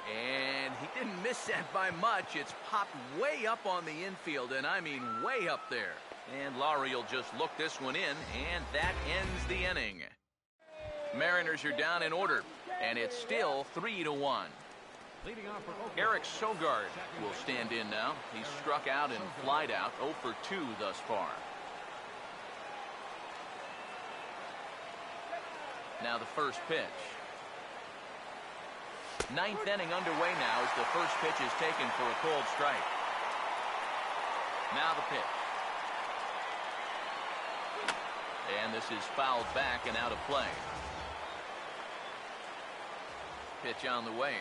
And he didn't miss that by much. It's popped way up on the infield, and I mean way up there. And Lowry will just look this one in, and that ends the inning. Mariners are down in order, and it's still 3-1. Eric Sogard will stand in now. He's struck out and flied out, 0 for 2 thus far. Now the first pitch. Ninth inning underway now as the first pitch is taken for a cold strike. Now the pitch. And this is fouled back and out of play. Pitch on the way.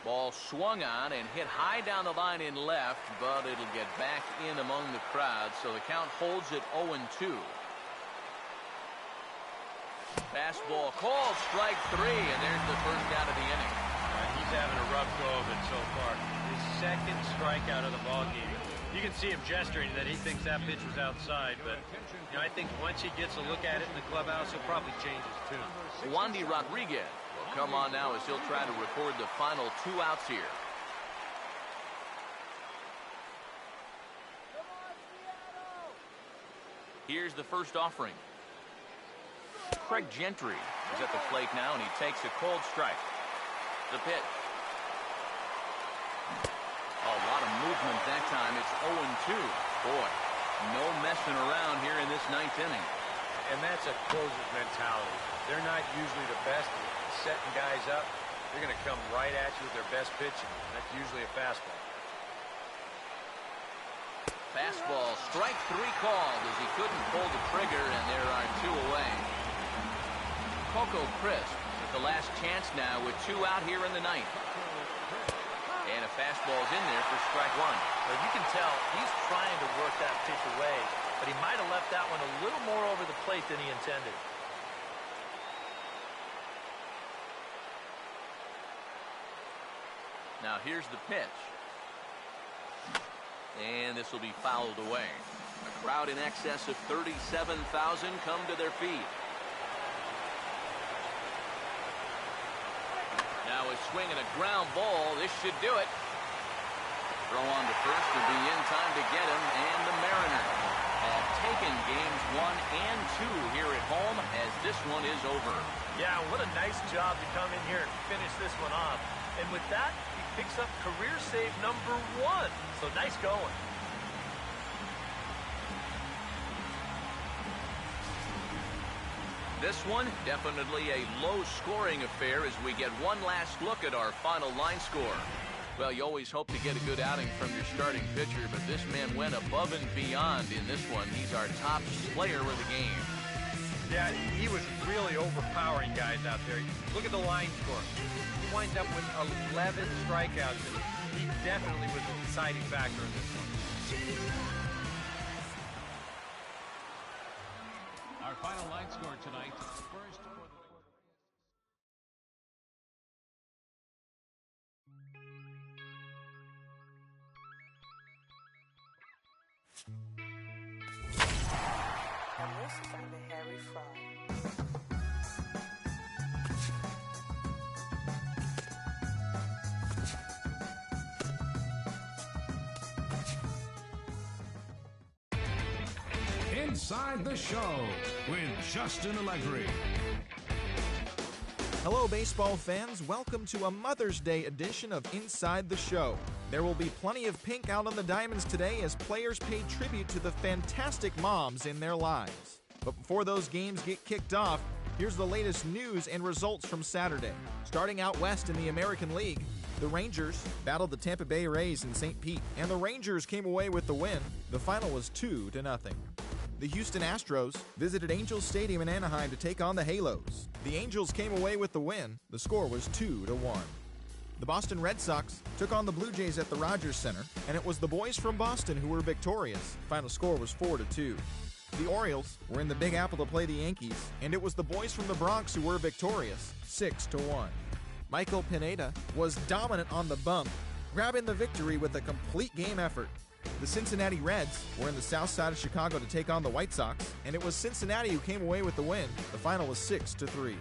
Ball swung on and hit high down the line in left, but it'll get back in among the crowd, so the count holds at 0-2. Fastball called, strike 3, and there's the first out of the inning. He's having a rough go of it so far. His second strikeout of the ball game. You can see him gesturing that he thinks that pitch was outside, but you know, I think once he gets a look at it in the clubhouse, he'll probably change his tune. Wandy Rodriguez will come on now as he'll try to record the final 2 outs here. Here's the first offering. Craig Gentry is at the plate now, and he takes a cold strike. The pitch. A lot of movement that time. It's 0-2. Boy, no messing around here in this 9th inning. And that's a closer's mentality. They're not usually the best at setting guys up. They're going to come right at you with their best pitch, and that's usually a fastball. Fastball, strike 3 called as he couldn't pull the trigger, and there are 2 away. Coco Crisp with the last chance now with 2 out here in the 9th. And a fastball's in there for strike 1. Well, you can tell he's trying to work that pitch away, but he might have left that one a little more over the plate than he intended. Now here's the pitch. And this will be fouled away. A crowd in excess of 37,000 come to their feet. Now a swing and a ground ball. This should do it. Throw on to first will be in time to get him, and the Mariners have taken games 1 and 2 here at home as this one is over. Yeah, what a nice job to come in here and finish this one off. And with that, he picks up career save number 1. So nice going. This one, definitely a low-scoring affair as we get one last look at our final line score. Well, you always hope to get a good outing from your starting pitcher, but this man went above and beyond in this one. He's our top player of the game. Yeah, he was really overpowering guys out there. Look at the line score. He winds up with 11 strikeouts, and he definitely was a deciding factor in this one. Our final line score tonight. First for the And this is under Harry Fry. Inside the Show with Justin Allegri. Hello, baseball fans. Welcome to a Mother's Day edition of Inside the Show. There will be plenty of pink out on the diamonds today as players pay tribute to the fantastic moms in their lives. But before those games get kicked off, here's the latest news and results from Saturday. Starting out west in the American League, the Rangers battled the Tampa Bay Rays in St. Pete, and the Rangers came away with the win. The final was 2-0. The Houston Astros visited Angels Stadium in Anaheim to take on the Halos. The Angels came away with the win. The score was 2-1. The Boston Red Sox took on the Blue Jays at the Rogers Center, and it was the boys from Boston who were victorious. Final score was 4-2. The Orioles were in the Big Apple to play the Yankees, and it was the boys from the Bronx who were victorious, 6-1. Michael Pineda was dominant on the bump, grabbing the victory with a complete game effort. The Cincinnati Reds were in the south side of Chicago to take on the White Sox, and it was Cincinnati who came away with the win. The final was 6-3.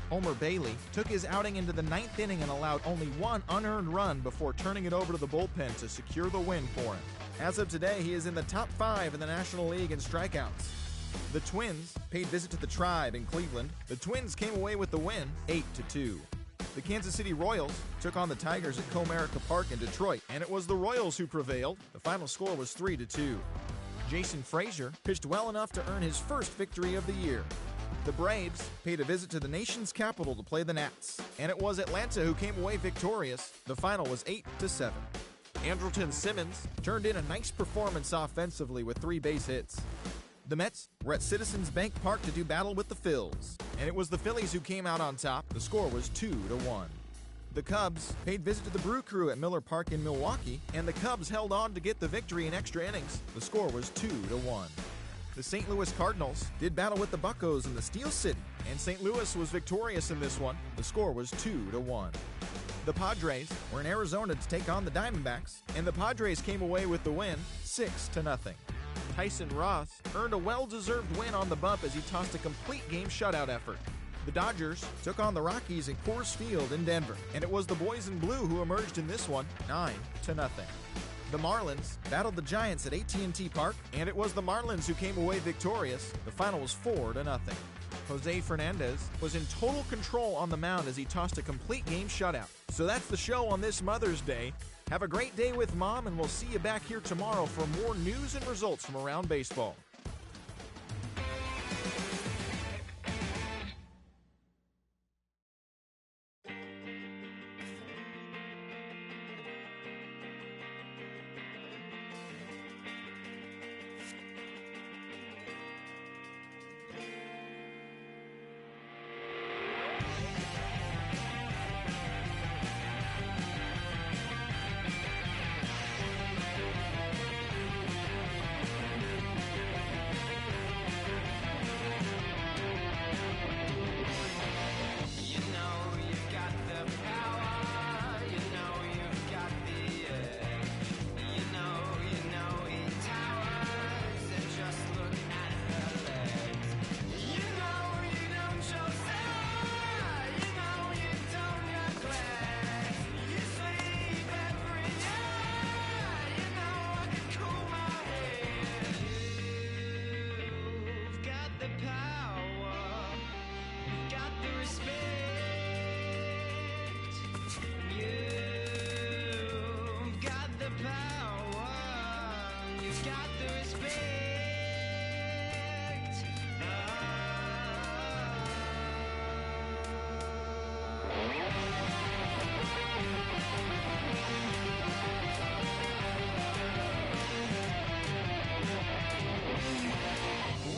Homer Bailey took his outing into the ninth inning and allowed only one unearned run before turning it over to the bullpen to secure the win for him. As of today, he is in the top 5 in the National League in strikeouts. The Twins paid visit to the Tribe in Cleveland. The Twins came away with the win, 8-2. The Kansas City Royals took on the Tigers at Comerica Park in Detroit, and it was the Royals who prevailed. The final score was 3-2. Jason Frazier pitched well enough to earn his first victory of the year. The Braves paid a visit to the nation's capital to play the Nats, and it was Atlanta who came away victorious. The final was 8-7. Andrelton Simmons turned in a nice performance offensively with 3 base hits. The Mets were at Citizens Bank Park to do battle with the Phils, and it was the Phillies who came out on top. The score was 2-1. The Cubs paid visit to the Brew Crew at Miller Park in Milwaukee, and the Cubs held on to get the victory in extra innings. The score was 2-1. The St. Louis Cardinals did battle with the Buccos in the Steel City, and St. Louis was victorious in this one. The score was 2-1. The Padres were in Arizona to take on the Diamondbacks, and the Padres came away with the win, 6-0. Tyson Ross earned a well-deserved win on the bump as he tossed a complete game shutout effort. The Dodgers took on the Rockies at Coors Field in Denver, and it was the boys in blue who emerged in this one, 9-0. The Marlins battled the Giants at AT&T Park, and it was the Marlins who came away victorious. The final was 4-0. Jose Fernandez was in total control on the mound as he tossed a complete game shutout. So that's the show on this Mother's Day. Have a great day with Mom, and we'll see you back here tomorrow for more news and results from around baseball.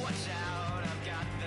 Watch out, I've got the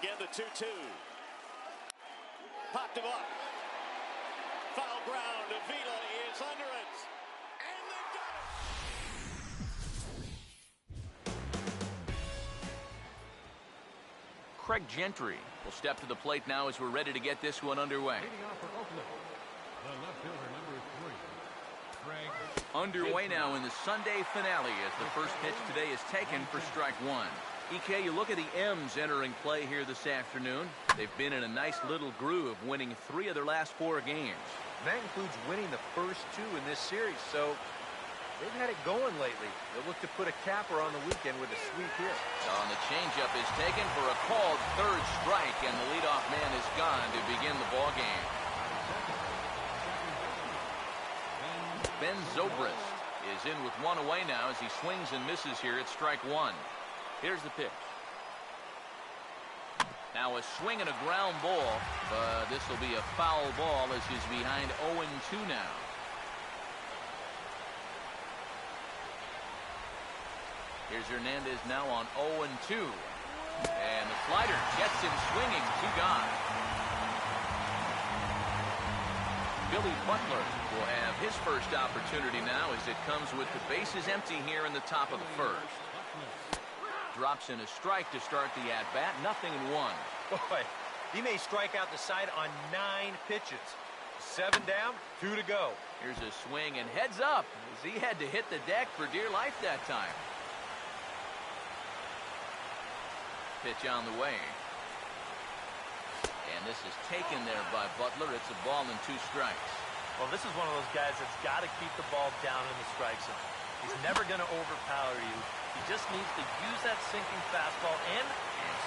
again the 2-2. Popped him up. Foul ground. Avila is under it. And they got it. Craig Gentry will step to the plate now as we're ready to get this one underway. Leading off for Oakland, the left fielder, number 3, Craig. Underway now in the Sunday finale as the first pitch today is taken for strike one. EK, you look at the M's entering play here this afternoon. They've been in a nice little groove, winning 3 of their last 4 games. And that includes winning the first 2 in this series, so they've had it going lately. They'll look to put a capper on the weekend with a sweep hit. On the changeup is taken for a called third strike, and the leadoff man is gone to begin the ball game. Ben Zobrist is in with 1 away now as he swings and misses here at strike 1. Here's the pitch. Now a swing and a ground ball, but this will be a foul ball as he's behind 0-2 now. Here's Hernandez now on 0-2. And the slider gets him swinging. 2 gone. Billy Butler will have his first opportunity now as it comes with the bases empty here in the top of the first. Drops in a strike to start the at-bat. 0-1. Boy, he may strike out the side on 9 pitches. 7 down, 2 to go. Here's a swing and heads up as he had to hit the deck for dear life that time. Pitch on the way. And this is taken there by Butler. It's a ball and 2 strikes. Well, this is one of those guys that's got to keep the ball down in the strike zone. He's never going to overpower you. He just needs to use that sinking fastball and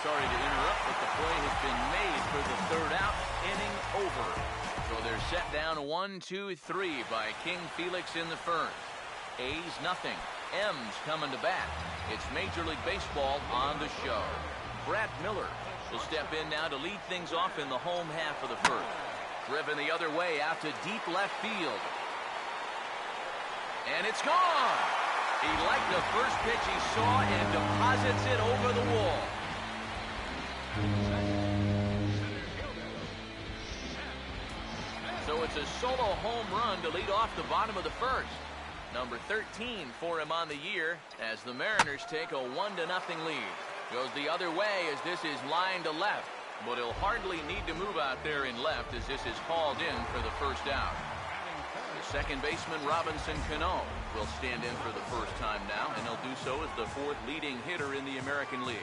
sorry to interrupt, but the play has been made for the 3rd out. Inning over. So they're set down 1-2-3 by King Felix in the first. A's nothing. M's coming to bat. It's Major League Baseball on the show. Brad Miller will step in now to lead things off in the home half of the first. Driven the other way out to deep left field. And it's gone! He liked the first pitch he saw and deposits it over the wall. So it's a solo home run to lead off the bottom of the first. Number 13 for him on the year as the Mariners take a 1-0 lead. Goes the other way as this is lined to left. But he'll hardly need to move out there in left as this is hauled in for the first out. The second baseman, Robinson Cano, will stand in for the first time now, and he'll do so as the 4th leading hitter in the American League.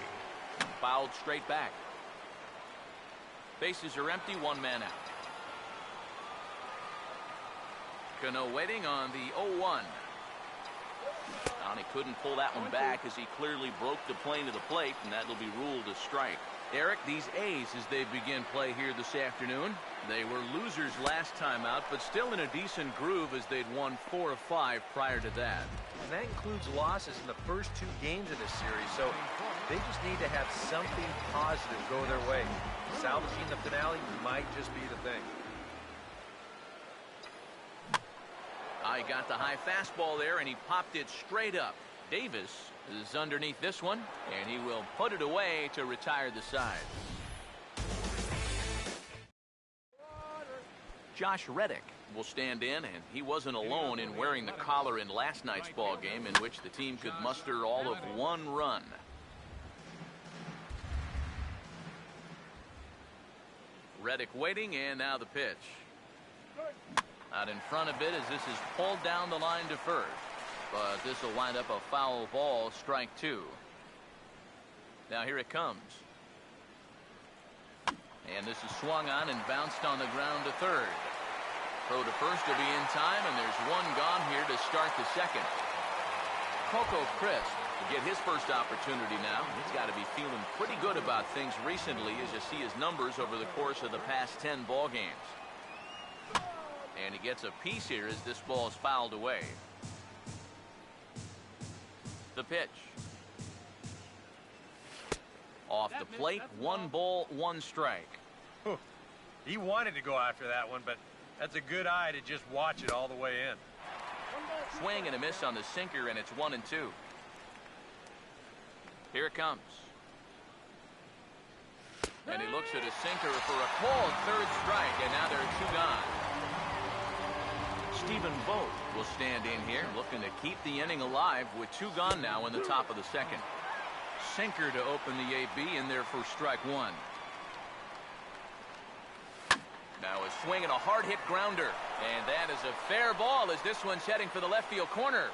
Fouled straight back. Bases are empty, 1 man out. Cano waiting on the 0-1. And he couldn't pull that one back as he clearly broke the plane to the plate, and that'll be ruled a strike. Eric, these A's, as they begin play here this afternoon, they were losers last time out, but still in a decent groove as they'd won 4 of 5 prior to that. And that includes losses in the first 2 games of this series, so they just need to have something positive go their way. Salvaging the finale might just be the thing. I got the high fastball there, and he popped it straight up. Davis is underneath this one, and he will put it away to retire the side. Josh Reddick will stand in, and he wasn't alone in wearing the collar in last night's ball game, in which the team could muster all of 1 run. Reddick waiting, and now the pitch. Out in front a bit as this is pulled down the line to first. But this will wind up a foul ball, strike 2. Now here it comes. And this is swung on and bounced on the ground to third. Throw to first will be in time, and there's 1 gone here to start the second. Coco Crisp to get his first opportunity now. He's got to be feeling pretty good about things recently as you see his numbers over the course of the past 10 ball games. And he gets a piece here as this ball is fouled away. The pitch. Off the plate, 1 ball, 1 strike. He wanted to go after that one, but that's a good eye to just watch it all the way in. Swing and a miss on the sinker, and it's 1-2. Here it comes. And he looks at his sinker for a called third strike, and now there are 2 gone. Stephen Vogt will stand in here, looking to keep the inning alive with 2 gone now in the top of the second. Sinker to open the AB in there for strike 1. Now a swing and a hard hit grounder, and that is a fair ball as this one's heading for the left field corner.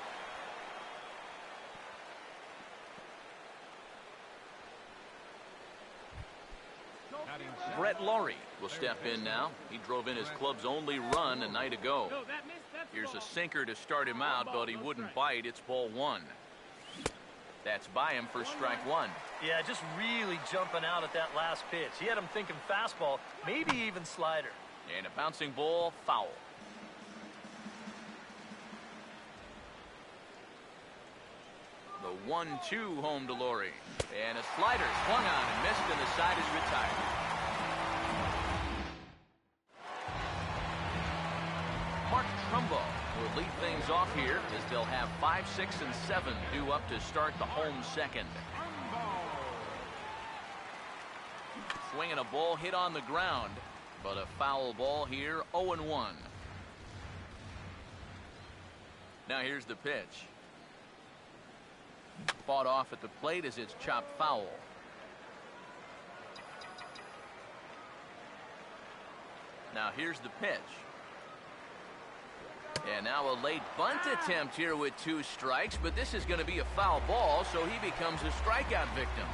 Brett Laurie will step in now. He drove in his club's only run a night ago. Here's a sinker to start him out, but he wouldn't bite. It's ball 1. That's by him for strike 1. Yeah, just really jumping out at that last pitch. He had him thinking fastball, maybe even slider. And a bouncing ball, foul. The 1-2 home to Laurie. And a slider swung on and missed, and the side is retired. Mark Trumbo will lead things off here as they'll have 5, 6, and 7 due up to start the home second. Swinging a ball hit on the ground, but a foul ball here, 0-1. Now here's the pitch. Fought off at the plate as it's chopped foul. Now here's the pitch. And now a late bunt attempt here with 2 strikes, but this is going to be a foul ball, so he becomes a strikeout victim.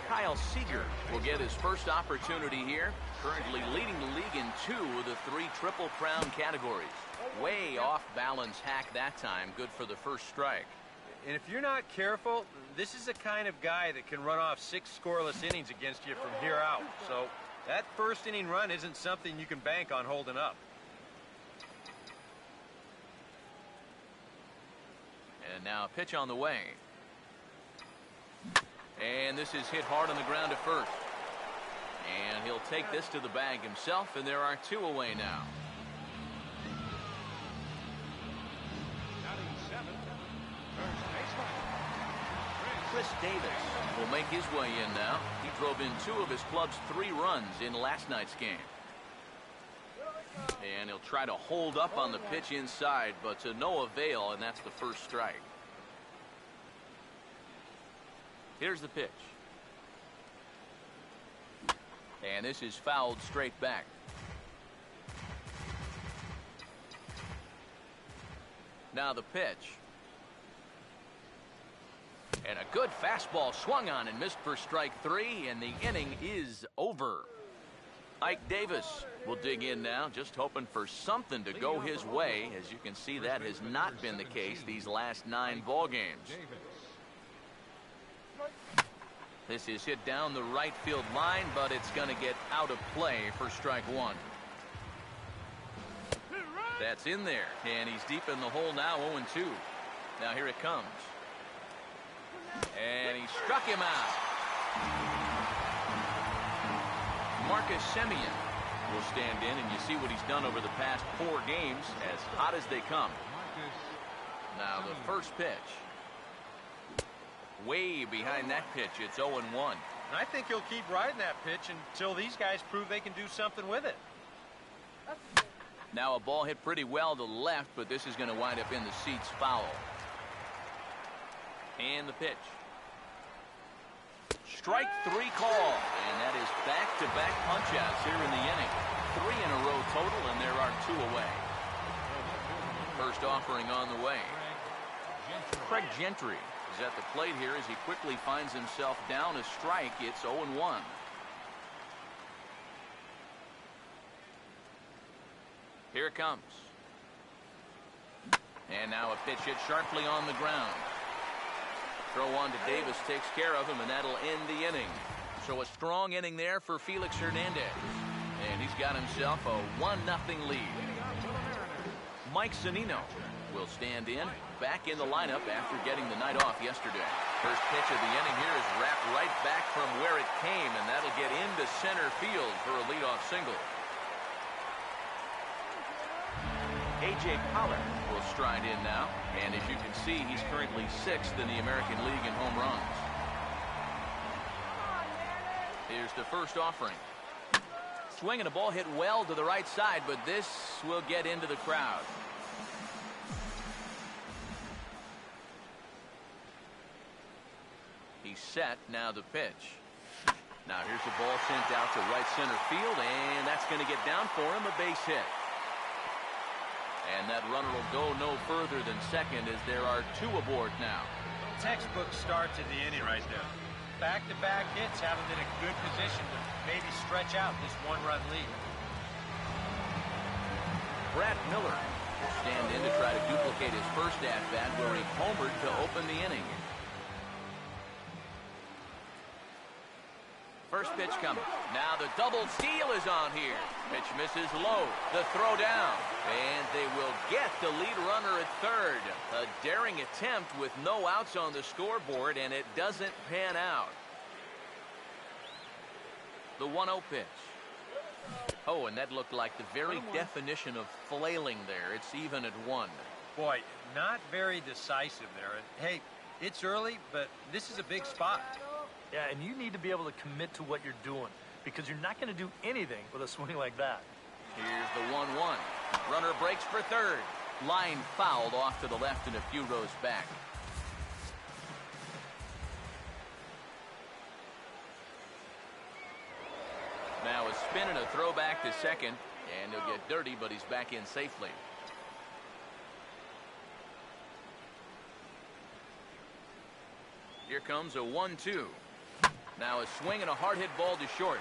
Kyle Seager will get his first opportunity here, currently leading the league in 2 of the 3 Triple Crown categories. Way off balance hack that time, good for the first strike. And if you're not careful, this is the kind of guy that can run off 6 scoreless innings against you from here out. So that first inning run isn't something you can bank on holding up. And now a pitch on the way. And this is hit hard on the ground at first. And he'll take this to the bag himself, and there are 2 away now. Chris Davis will make his way in now. He drove in 2 of his club's 3 runs in last night's game. And he'll try to hold up on the pitch inside, but to no avail, and that's the first strike. Here's the pitch. And this is fouled straight back. Now the pitch. And a good fastball swung on and missed for strike 3, and the inning is over. Ike Davis will dig in now, just hoping for something to go his way. As you can see, that has not been the case these last 9 ball games. This is hit down the right field line, but it's going to get out of play for strike 1. That's in there, and he's deep in the hole now, 0-2. Now here it comes. And he struck him out. Marcus Semien will stand in, and you see what he's done over the past 4 games, as hot as they come. Now the first pitch. Way behind that pitch, it's 0-1. And I think he'll keep riding that pitch until these guys prove they can do something with it. Now a ball hit pretty well to the left, but this is going to wind up in the seats, foul. And the pitch. Strike 3 call, and that is back-to-back punch-outs here in the inning. 3 in a row total, and there are 2 away. First offering on the way. Craig Gentry is at the plate here as he quickly finds himself down a strike. It's 0-1. Here it comes. And now a pitch hit sharply on the ground. Throw on to Davis takes care of him, and that'll end the inning. So a strong inning there for Felix Hernandez. And he's got himself a 1-0 lead. Mike Zunino will stand in, back in the lineup after getting the night off yesterday. First pitch of the inning here is wrapped right back from where it came, and that'll get into center field for a leadoff single. A.J. Pollard will stride in now, and as you can see, he's currently 6th in the American League in home runs. Here's the first offering. Swinging a ball hit well to the right side, but this will get into the crowd. He's set. Now the pitch. Now here's the ball sent out to right center field, and that's going to get down for him, a base hit. And that runner will go no further than second as there are two aboard now. Textbook start to the inning right there. Back-to-back hits have him in a good position to maybe stretch out this one-run lead. Brad Miller will stand in to try to duplicate his first at-bat where he homered to open the inning. First pitch coming. Now the double steal is on here. Pitch misses low. The throw down. And they will get the lead runner at third. A daring attempt with no outs on the scoreboard, and it doesn't pan out. The 1-0 pitch. Oh, and that looked like the very definition of flailing there. It's even at 1. Boy, not very decisive there. Hey, it's early, but this is a big spot. Yeah, and you need to be able to commit to what you're doing because you're not going to do anything with a swing like that. Here's the 1-1. Runner breaks for third. Line fouled off to the left and a few rows back. Now a spin and a throw back to second, and he'll get dirty, but he's back in safely. Here comes a 1-2. Now a swing and a hard hit ball to short.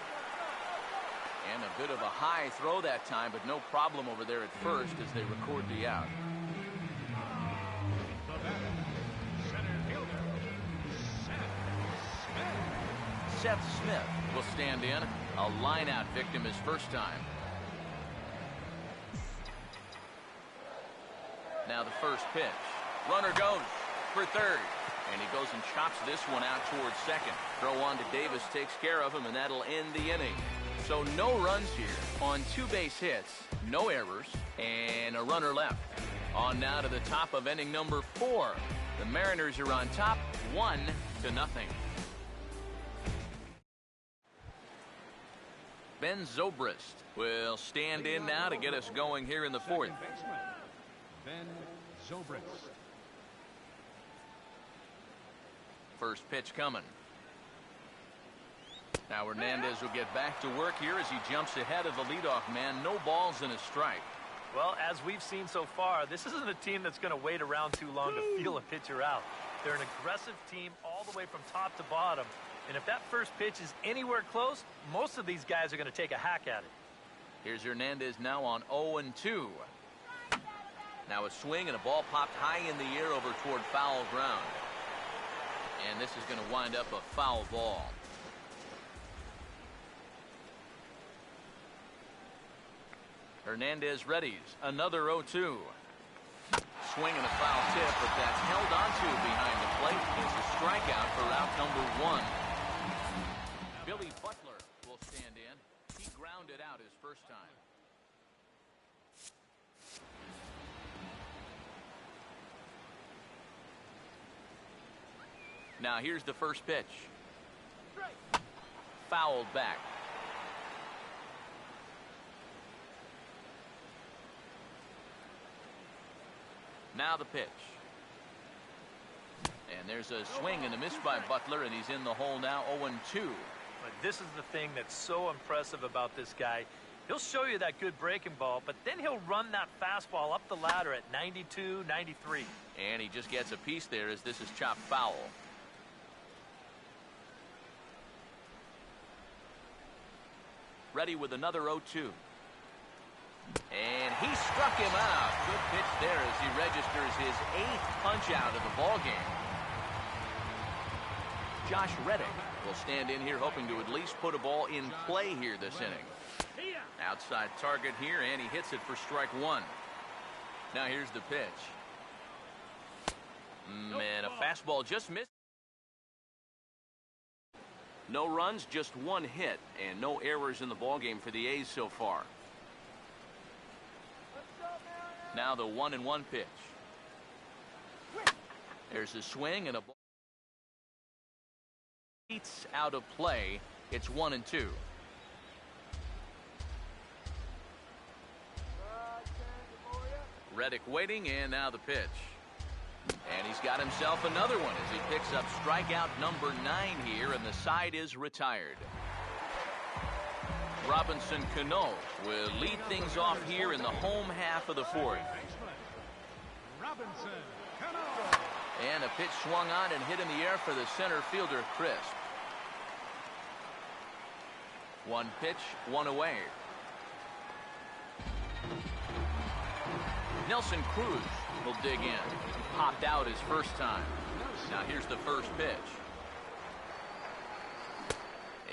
And a bit of a high throw that time, but no problem over there at first as they record the out. The batter, center fielder, Seth Smith. Seth Smith will stand in. A line-out victim his first time. Now the first pitch. Runner goes for third. And he goes and chops this one out towards second. Throw on to Davis takes care of him, and that'll end the inning. So no runs here on 2 base hits, no errors, and a runner left. On now to the top of inning number 4. The Mariners are on top, 1-0. Ben Zobrist will stand in now to get us going here in the 4th. Second baseman, Ben Zobrist. First pitch coming. Now Hernandez will get back to work here as he jumps ahead of the leadoff man. No balls and a strike. Well, as we've seen so far, this isn't a team that's going to wait around too long to feel a pitcher out. They're an aggressive team all the way from top to bottom. And if that first pitch is anywhere close, most of these guys are going to take a hack at it. Here's Hernandez now on 0-2. Now a swing and a ball popped high in the air over toward foul ground. And this is going to wind up a foul ball. Hernandez readies. Another 0-2. Swing and a foul tip, but that's held onto behind the plate. It's a strikeout for out number 1. Billy Butler will stand in. He grounded out his first time. Now here's the first pitch. Fouled back. Now the pitch. And there's a swing and a miss by Butler, and he's in the hole now, 0-2. But this is the thing that's so impressive about this guy. He'll show you that good breaking ball, but then he'll run that fastball up the ladder at 92, 93. And he just gets a piece there as this is chopped foul. Ready with another 0-2. And he struck him out. Good pitch there as he registers his 8th punch out of the ball game. Josh Reddick will stand in here hoping to at least put a ball in play here this inning. Outside target here, and he hits it for strike 1. Now here's the pitch. And a fastball just missed. No runs, just 1 hit, and no errors in the ballgame for the A's so far. Now the 1-1 pitch. There's a swing and a ball. It's out of play, It's 1-2. Reddick waiting, and now the pitch. And he's got himself another one as he picks up strikeout number 9 here, and the side is retired. Robinson Cano will lead things off here in the home half of the fourth. Robinson Cano. And a pitch swung on and hit in the air for the center fielder, Crisp. One pitch, one away. Nelson Cruz will dig in. Popped out his first time. Now here's the first pitch.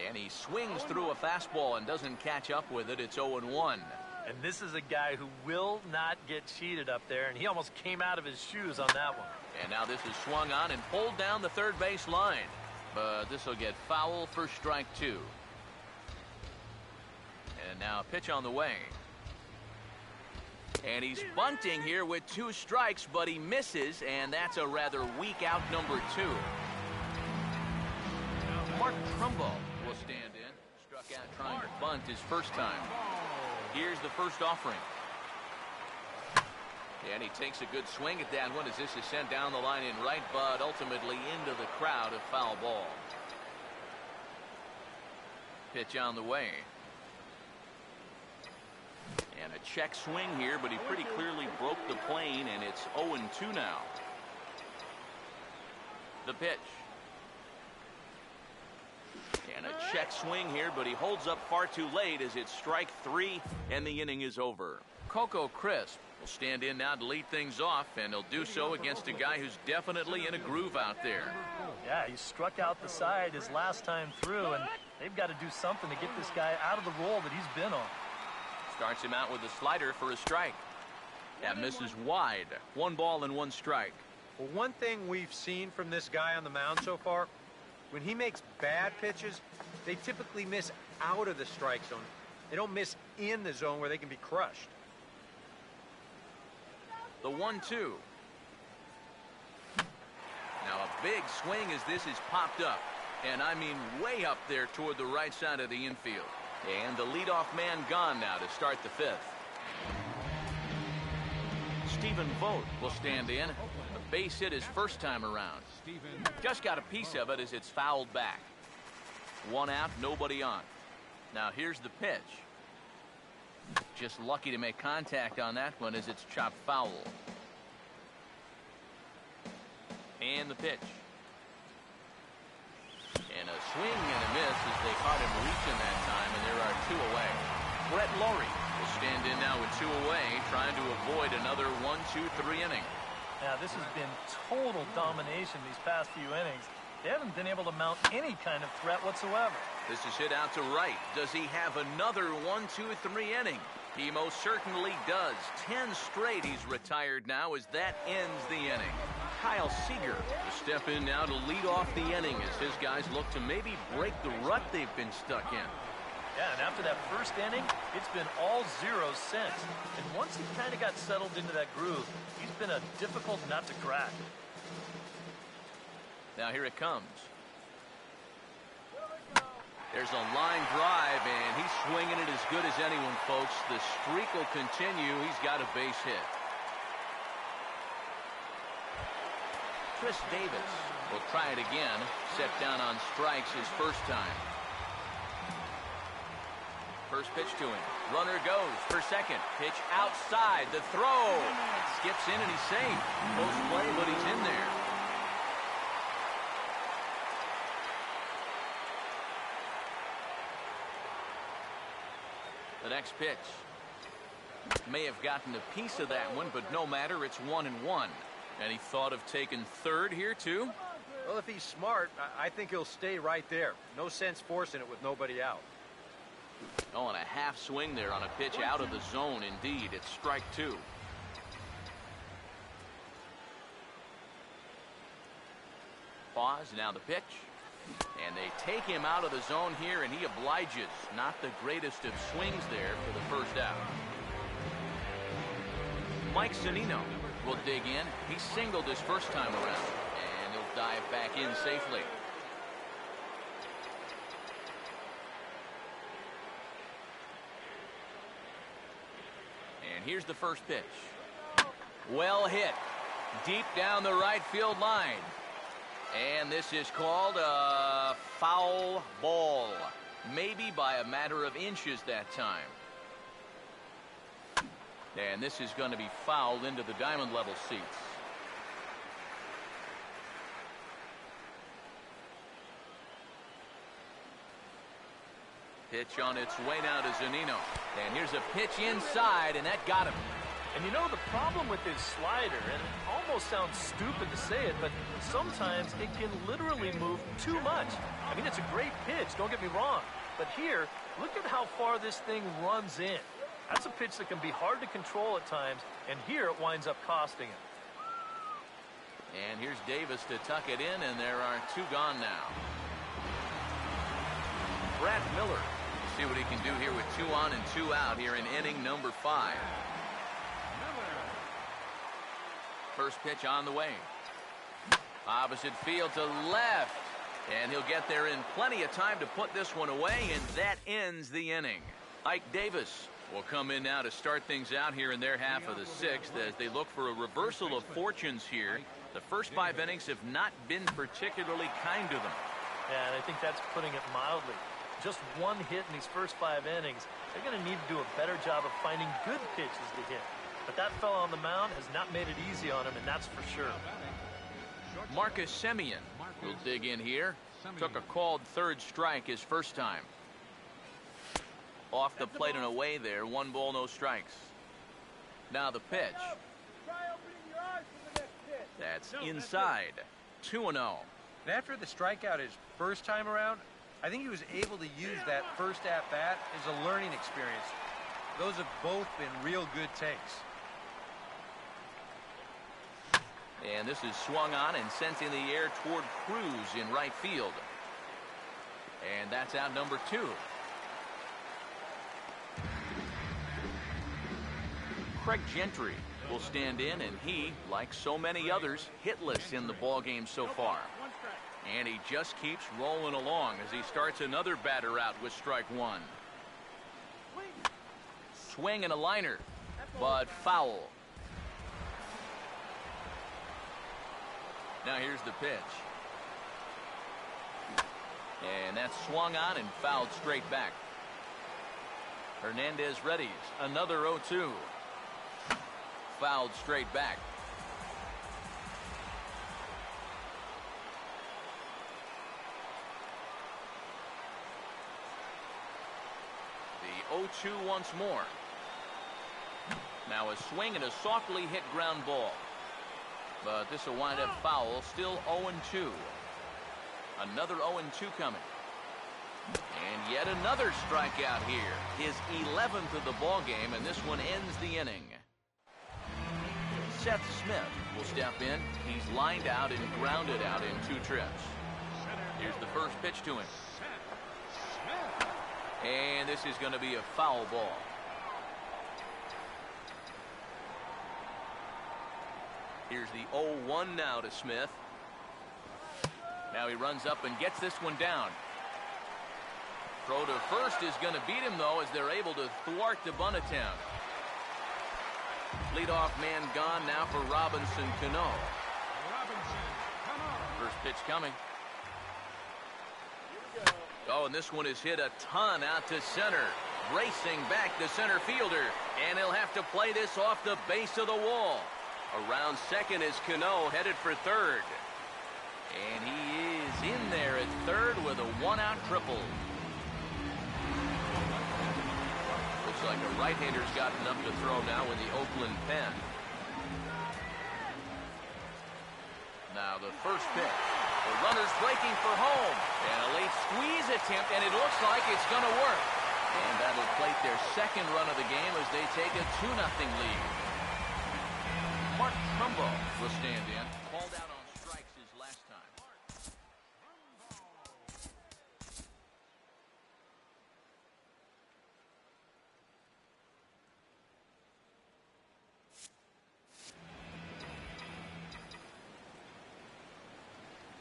And he swings through a fastball and doesn't catch up with it. It's 0-1. And this is a guy who will not get cheated up there, and he almost came out of his shoes on that one. And now this is swung on and pulled down the third base line. But this will get foul for strike 2. And now a pitch on the way. And he's bunting here with 2 strikes, but he misses, and that's a rather weak out number 2. Mark Trumbo will stand in. Struck out trying to bunt his first time. Here's the first offering. And he takes a good swing at that one as this is sent down the line in right, but ultimately into the crowd, a foul ball. Pitch on the way. And a check swing here, but he pretty clearly broke the plane, and it's 0-2 now. The pitch. And a check swing here, but he holds up far too late as it's strike 3, and the inning is over. Coco Crisp will stand in now to lead things off, and he'll do so against a guy who's definitely in a groove out there. Yeah, he struck out the side his last time through, and they've got to do something to get this guy out of the role that he's been on. Starts him out with a slider for a strike. That misses wide. 1 ball and 1 strike. Well, one thing we've seen from this guy on the mound so far, when he makes bad pitches, they typically miss out of the strike zone. They don't miss in the zone where they can be crushed. The 1-2. Now a big swing as this is popped up. And I mean way up there toward the right side of the infield. And the leadoff man gone now to start the 5th. Stephen Vogt will stand in. A base hit his first time around. Just got a piece of it as it's fouled back. 1 out, nobody on. Now here's the pitch. Just lucky to make contact on that one as it's chopped foul. And the pitch. And a swing and a miss as they caught him reaching that time, and there are 2 away. Brett Laurie will stand in now with 2 away, trying to avoid another 1-2-3 inning. Now, this has been total domination these past few innings. They haven't been able to mount any kind of threat whatsoever. This is hit out to right. Does he have another 1-2-3 inning? He most certainly does. 10 straight he's retired now as that ends the inning. Kyle Seager will step in now to lead off the inning as his guys look to maybe break the rut they've been stuck in. Yeah, and after that first inning, it's been all zeros since. And once he kind of got settled into that groove, he's been a difficult nut to crack. Now here it comes. There's a line drive, and he's swinging it as good as anyone, folks. The streak will continue. He's got a base hit. Chris Davis will try it again. Set down on strikes his first time. First pitch to him. Runner goes for second. Pitch outside. The throw. Skips in, and he's safe. Close play, but he's in there. The next pitch may have gotten a piece of that one, but no matter, it's 1-1. And he thought of taking third here too? Well, if he's smart, I think he'll stay right there. No sense forcing it with nobody out. Oh, and a half swing there on a pitch out of the zone indeed. It's strike 2. Pause, now the pitch. And they take him out of the zone here, and he obliges. Not the greatest of swings there for the first out. Mike Zunino will dig in. He singled his first time around, and he'll dive back in safely. here's the first pitch. Well hit. Deep down the right field line. And this is called a foul ball. Maybe by a matter of inches that time. And this is going to be fouled into the diamond level seats. Pitch on its way now to Zunino. And here's a pitch inside, and that got him. And you know the problem with his slider, and it almost sounds stupid to say it, but sometimes it can literally move too much. I mean, it's a great pitch, don't get me wrong. But here, look at how far this thing runs in. That's a pitch that can be hard to control at times, and here it winds up costing him. And here's Davis to tuck it in, and there are two gone now. Brad Miller. See what he can do here with 2 on and 2 out here in inning number 5. First pitch on the way. Opposite field to left. And he'll get there in plenty of time to put this one away, and that ends the inning. Ike Davis will come in now to start things out here in their half of the 6th as they look for a reversal of fortunes here. The first 5 innings have not been particularly kind to them. Yeah, and I think that's putting it mildly. Just one hit in these first 5 innings. They're going to need to do a better job of finding good pitches to hit. But that fellow on the mound has not made it easy on him, and that's for sure. Marcus Semien will dig in here. Took a called third strike his first time. Off the plate and away there. 1 ball, no strikes. Now the pitch. That's inside. 2-0. And after the strikeout his first time around, I think he was able to use that first at-bat as a learning experience. Those have both been real good takes. And this is swung on and sent in the air toward Cruz in right field. And that's out number 2. Craig Gentry will stand in, and he, like so many others, hitless in the ballgame so far. And he just keeps rolling along as he starts another batter out with strike 1. Swing and a liner, but foul. Now here's the pitch. And that's swung on and fouled straight back. Hernandez readies. Another 0-2. Fouled straight back. The 0-2 once more. Now a swing and a softly hit ground ball. But this will wind up foul. Still 0-2. Another 0-2 coming. And yet another strikeout here. His 11th of the ball game, and this one ends the inning. Seth Smith will step in. He's lined out and grounded out in 2 trips. Here's the first pitch to him. And this is going to be a foul ball. Here's the 0-1 now to Smith. Now he runs up and gets this one down. Throw to first is going to beat him, though, as they're able to thwart the bunt attempt. Leadoff man gone now for Robinson Cano. First pitch coming. Oh, and this one is hit a ton out to center. Racing back the center fielder. And he'll have to play this off the base of the wall. Around second is Cano, headed for third. And he is in there at third with a 1-out triple. Looks like a right-hander's got enough to throw now with the Oakland pen. Now the first pitch. The runner's breaking for home. And a late squeeze attempt, and it looks like it's going to work. And that'll plate their second run of the game as they take a 2-0 lead. Mark Trumbo will stand in. Called out on strikes his last time.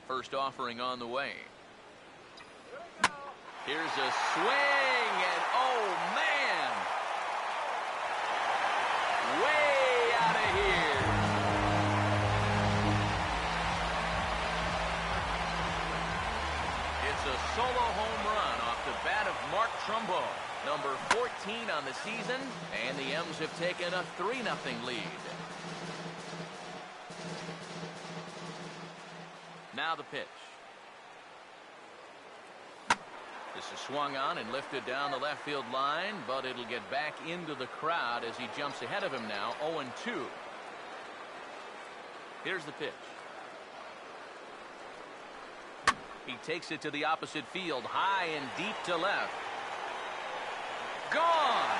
First offering on the way. Here's a swing, and oh man! way out of here. It's a solo home run off the bat of Mark Trumbo, number 14 on the season, and the M's have taken a 3-0 lead. Now the pitch. This is swung on and lifted down the left field line, but it'll get back into the crowd as he jumps ahead of him now, 0-2. Here's the pitch. He takes it to the opposite field, high and deep to left. Gone!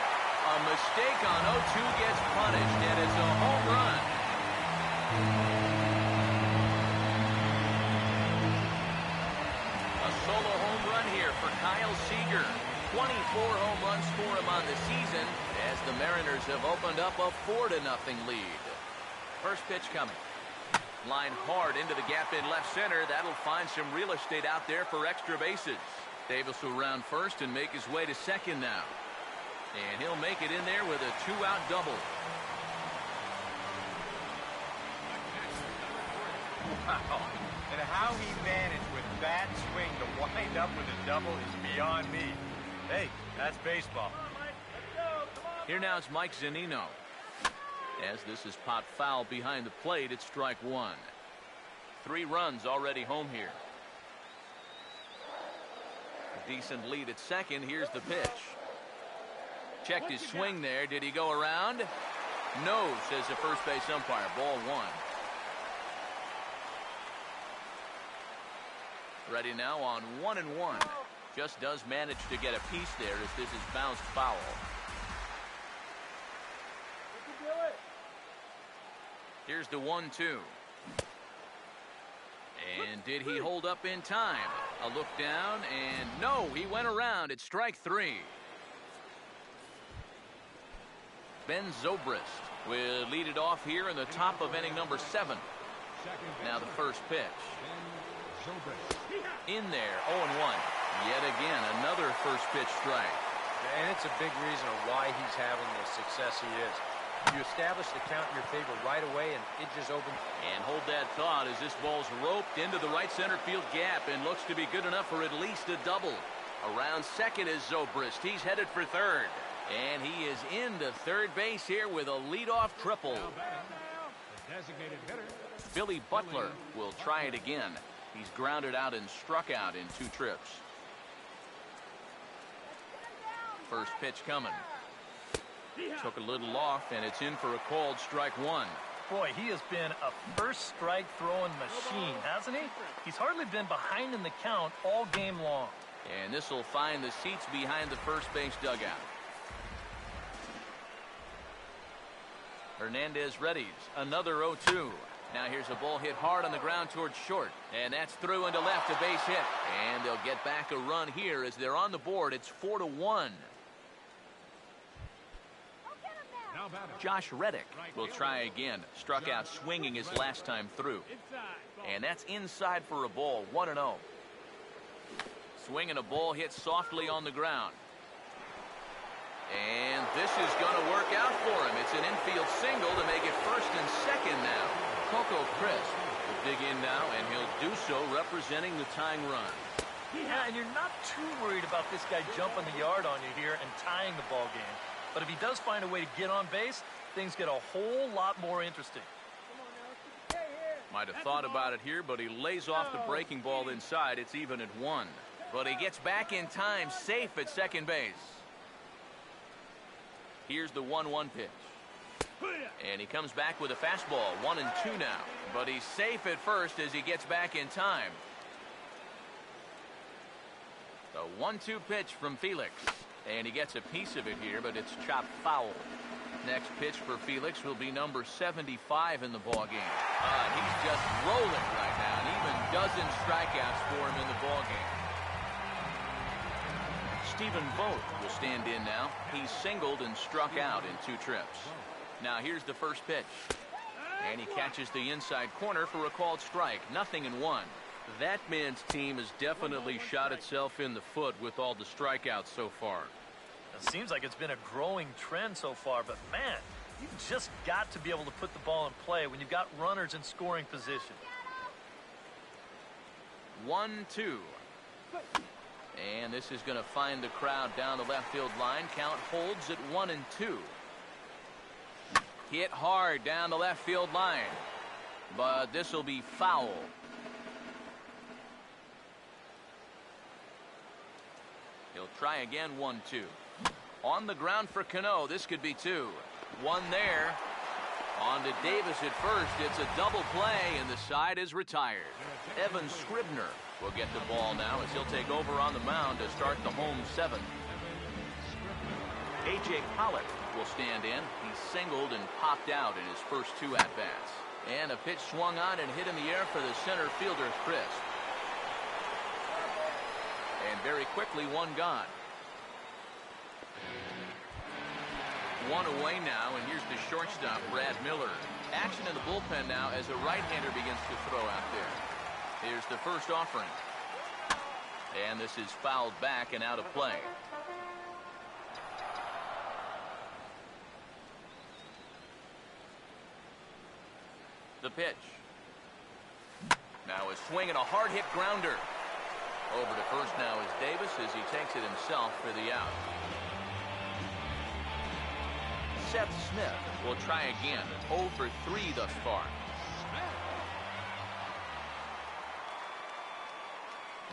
A mistake on 0-2 gets punished, and it's a home run. A solo home run here for Kyle Seager. 24 home runs for him on the season as the Mariners have opened up a 4-0 lead. First pitch coming. Line hard into the gap in left center. That'll find some real estate out there for extra bases. Davis will round first and make his way to second now. And he'll make it in there with a 2-out double. Wow. And how he managed with that swing to wind up with a double is beyond me. Hey, that's baseball. Here now is Mike Zunino. As this is popped foul behind the plate, it's strike one. 3 runs already home here. A decent lead at second. Here's the pitch. Checked his swing there. Did he go around? No, says the first base umpire. Ball 1. Ready now on 1-1. Just does manage to get a piece there as this is bounced foul. Here's the 1-2. And did he hold up in time? A look down, and no, he went around. It's strike 3. Ben Zobrist will lead it off here in the top of inning number 7. Now the first pitch. In there, 0-1. Yet again, another first pitch strike. And it's a big reason why he's having the success he is. You establish the count in your favor right away, and it just opens. And hold that thought as this ball's roped into the right center field gap and looks to be good enough for at least a double. Around second is Zobrist. He's headed for third. And he is into third base here with a leadoff triple. Billy Butler will try it again. He's grounded out and struck out in 2 trips. First pitch coming. Took a little off, and it's in for a called strike 1. Boy, he has been a first strike throwing machine, hasn't he? He's hardly been behind in the count all game long. And this will find the seats behind the first base dugout. Hernandez readies. Another 0-2. Now here's a ball hit hard on the ground towards short. And that's through into left, a base hit. And they'll get back a run here as they're on the board. It's 4-1. Josh Reddick will try again. Struck out swinging his last time through. And that's inside for a ball, 1-0. Swinging a ball hit softly on the ground. And this is going to work out for him. It's an infield single to make it first and second now. Coco Crisp will dig in now, and he'll do so representing the tying run. Yeah, and you're not too worried about this guy jumping the yard on you here and tying the ball game. But if he does find a way to get on base, things get a whole lot more interesting. Might have thought about it here, but he lays off the breaking ball inside. It's even at 1. But he gets back in time, safe at second base. Here's the 1-1 pitch. And he comes back with a fastball, 1-2 now. But he's safe at first as he gets back in time. The 1-2 pitch from Felix. And he gets a piece of it here, but it's chopped foul. Next pitch for Felix will be number 75 in the ballgame. He's just rolling right now, and even dozen strikeouts for him in the ballgame. Stephen Vogt will stand in now. He's singled and struck out in 2 trips. Now here's the first pitch. And he catches the inside corner for a called strike. 0-1. That man's team has definitely shot itself in the foot with all the strikeouts so far. It seems like it's been a growing trend so far, but man, You've just got to be able to put the ball in play when you've got runners in scoring position. 1-2. And this is going to find the crowd down the left field line. Count holds at 1-2. Hit hard down the left field line. But this will be foul. He'll try again. 1-2. On the ground for Cano. This could be 2. 1 there. On to Davis at first. It's a double play, and the side is retired. Evan Scribner will get the ball now as he'll take over on the mound to start the home 7th. A.J. Pollock will stand in. He singled and popped out in his first 2 at-bats. And a pitch swung on and hit in the air for the center fielder, Chris. And very quickly, 1 gone. 1 away now, and here's the shortstop, Brad Miller. Action in the bullpen now as a right-hander begins to throw out there. Here's the first offering. And this is fouled back and out of play. The pitch. Now a swing and a hard hit grounder. Over to first now is Davis as he takes it himself for the out. Seth Smith will try again. 0 for 3 thus far.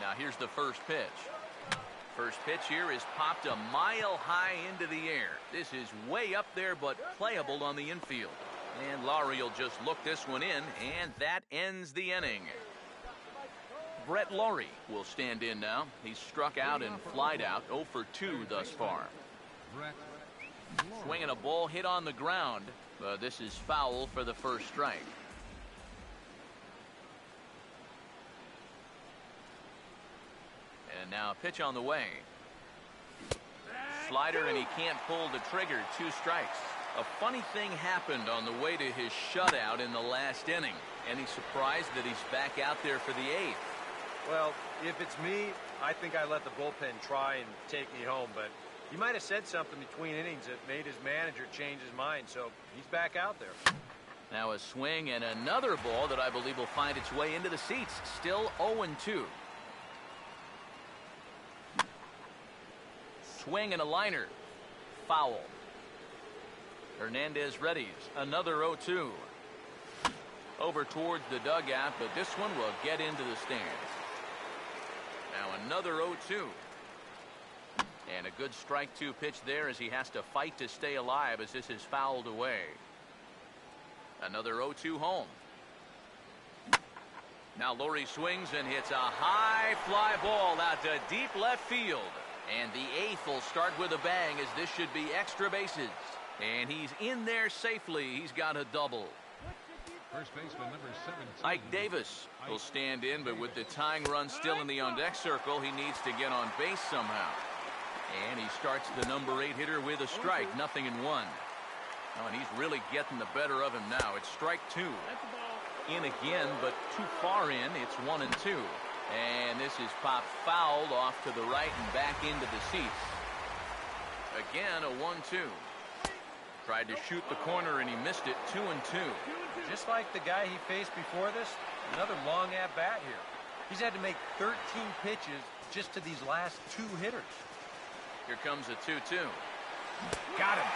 Now here's the first pitch. First pitch here is popped a mile high into the air. This is way up there but playable on the infield. And Lowry will just look this one in, and that ends the inning. Brett Lowry will stand in now. He's struck out and flied out. 0 for 2 thus far. Swinging a ball hit on the ground, but this is foul for the first strike. And now a pitch on the way. Slider, and he can't pull the trigger. 2 strikes. A funny thing happened on the way to his shutout in the last inning. Any surprise that he's back out there for the 8th? Well, if it's me, I think I let the bullpen try and take me home, but he might have said something between innings that made his manager change his mind, so he's back out there. Now a swing and another ball that I believe will find its way into the seats. Still 0-2. Swing and a liner. Foul. Hernandez readies. Another 0-2. Over towards the dugout, but this one will get into the stands. Now another 0-2. And a good strike 2 pitch there as he has to fight to stay alive as this is fouled away. Another 0-2 home. Now Lowry swings and hits a high fly ball out to deep left field. And the 8th will start with a bang as this should be extra bases. And he's in there safely. He's got a double. First baseman number 17. Ike Davis will stand in, but with the tying run still in the on-deck circle, he needs to get on base somehow. And he starts the number 8 hitter with a strike, 0-1. Oh, and he's really getting the better of him now. It's strike 2. In again, but too far in. It's 1-2. And this is popped fouled off to the right and back into the seats. Again, a 1-2. Tried to shoot the corner and he missed it. 2-2. Just like the guy he faced before this, another long at-bat here. He's had to make 13 pitches just to these last 2 hitters. Here comes a 2-2. Got him.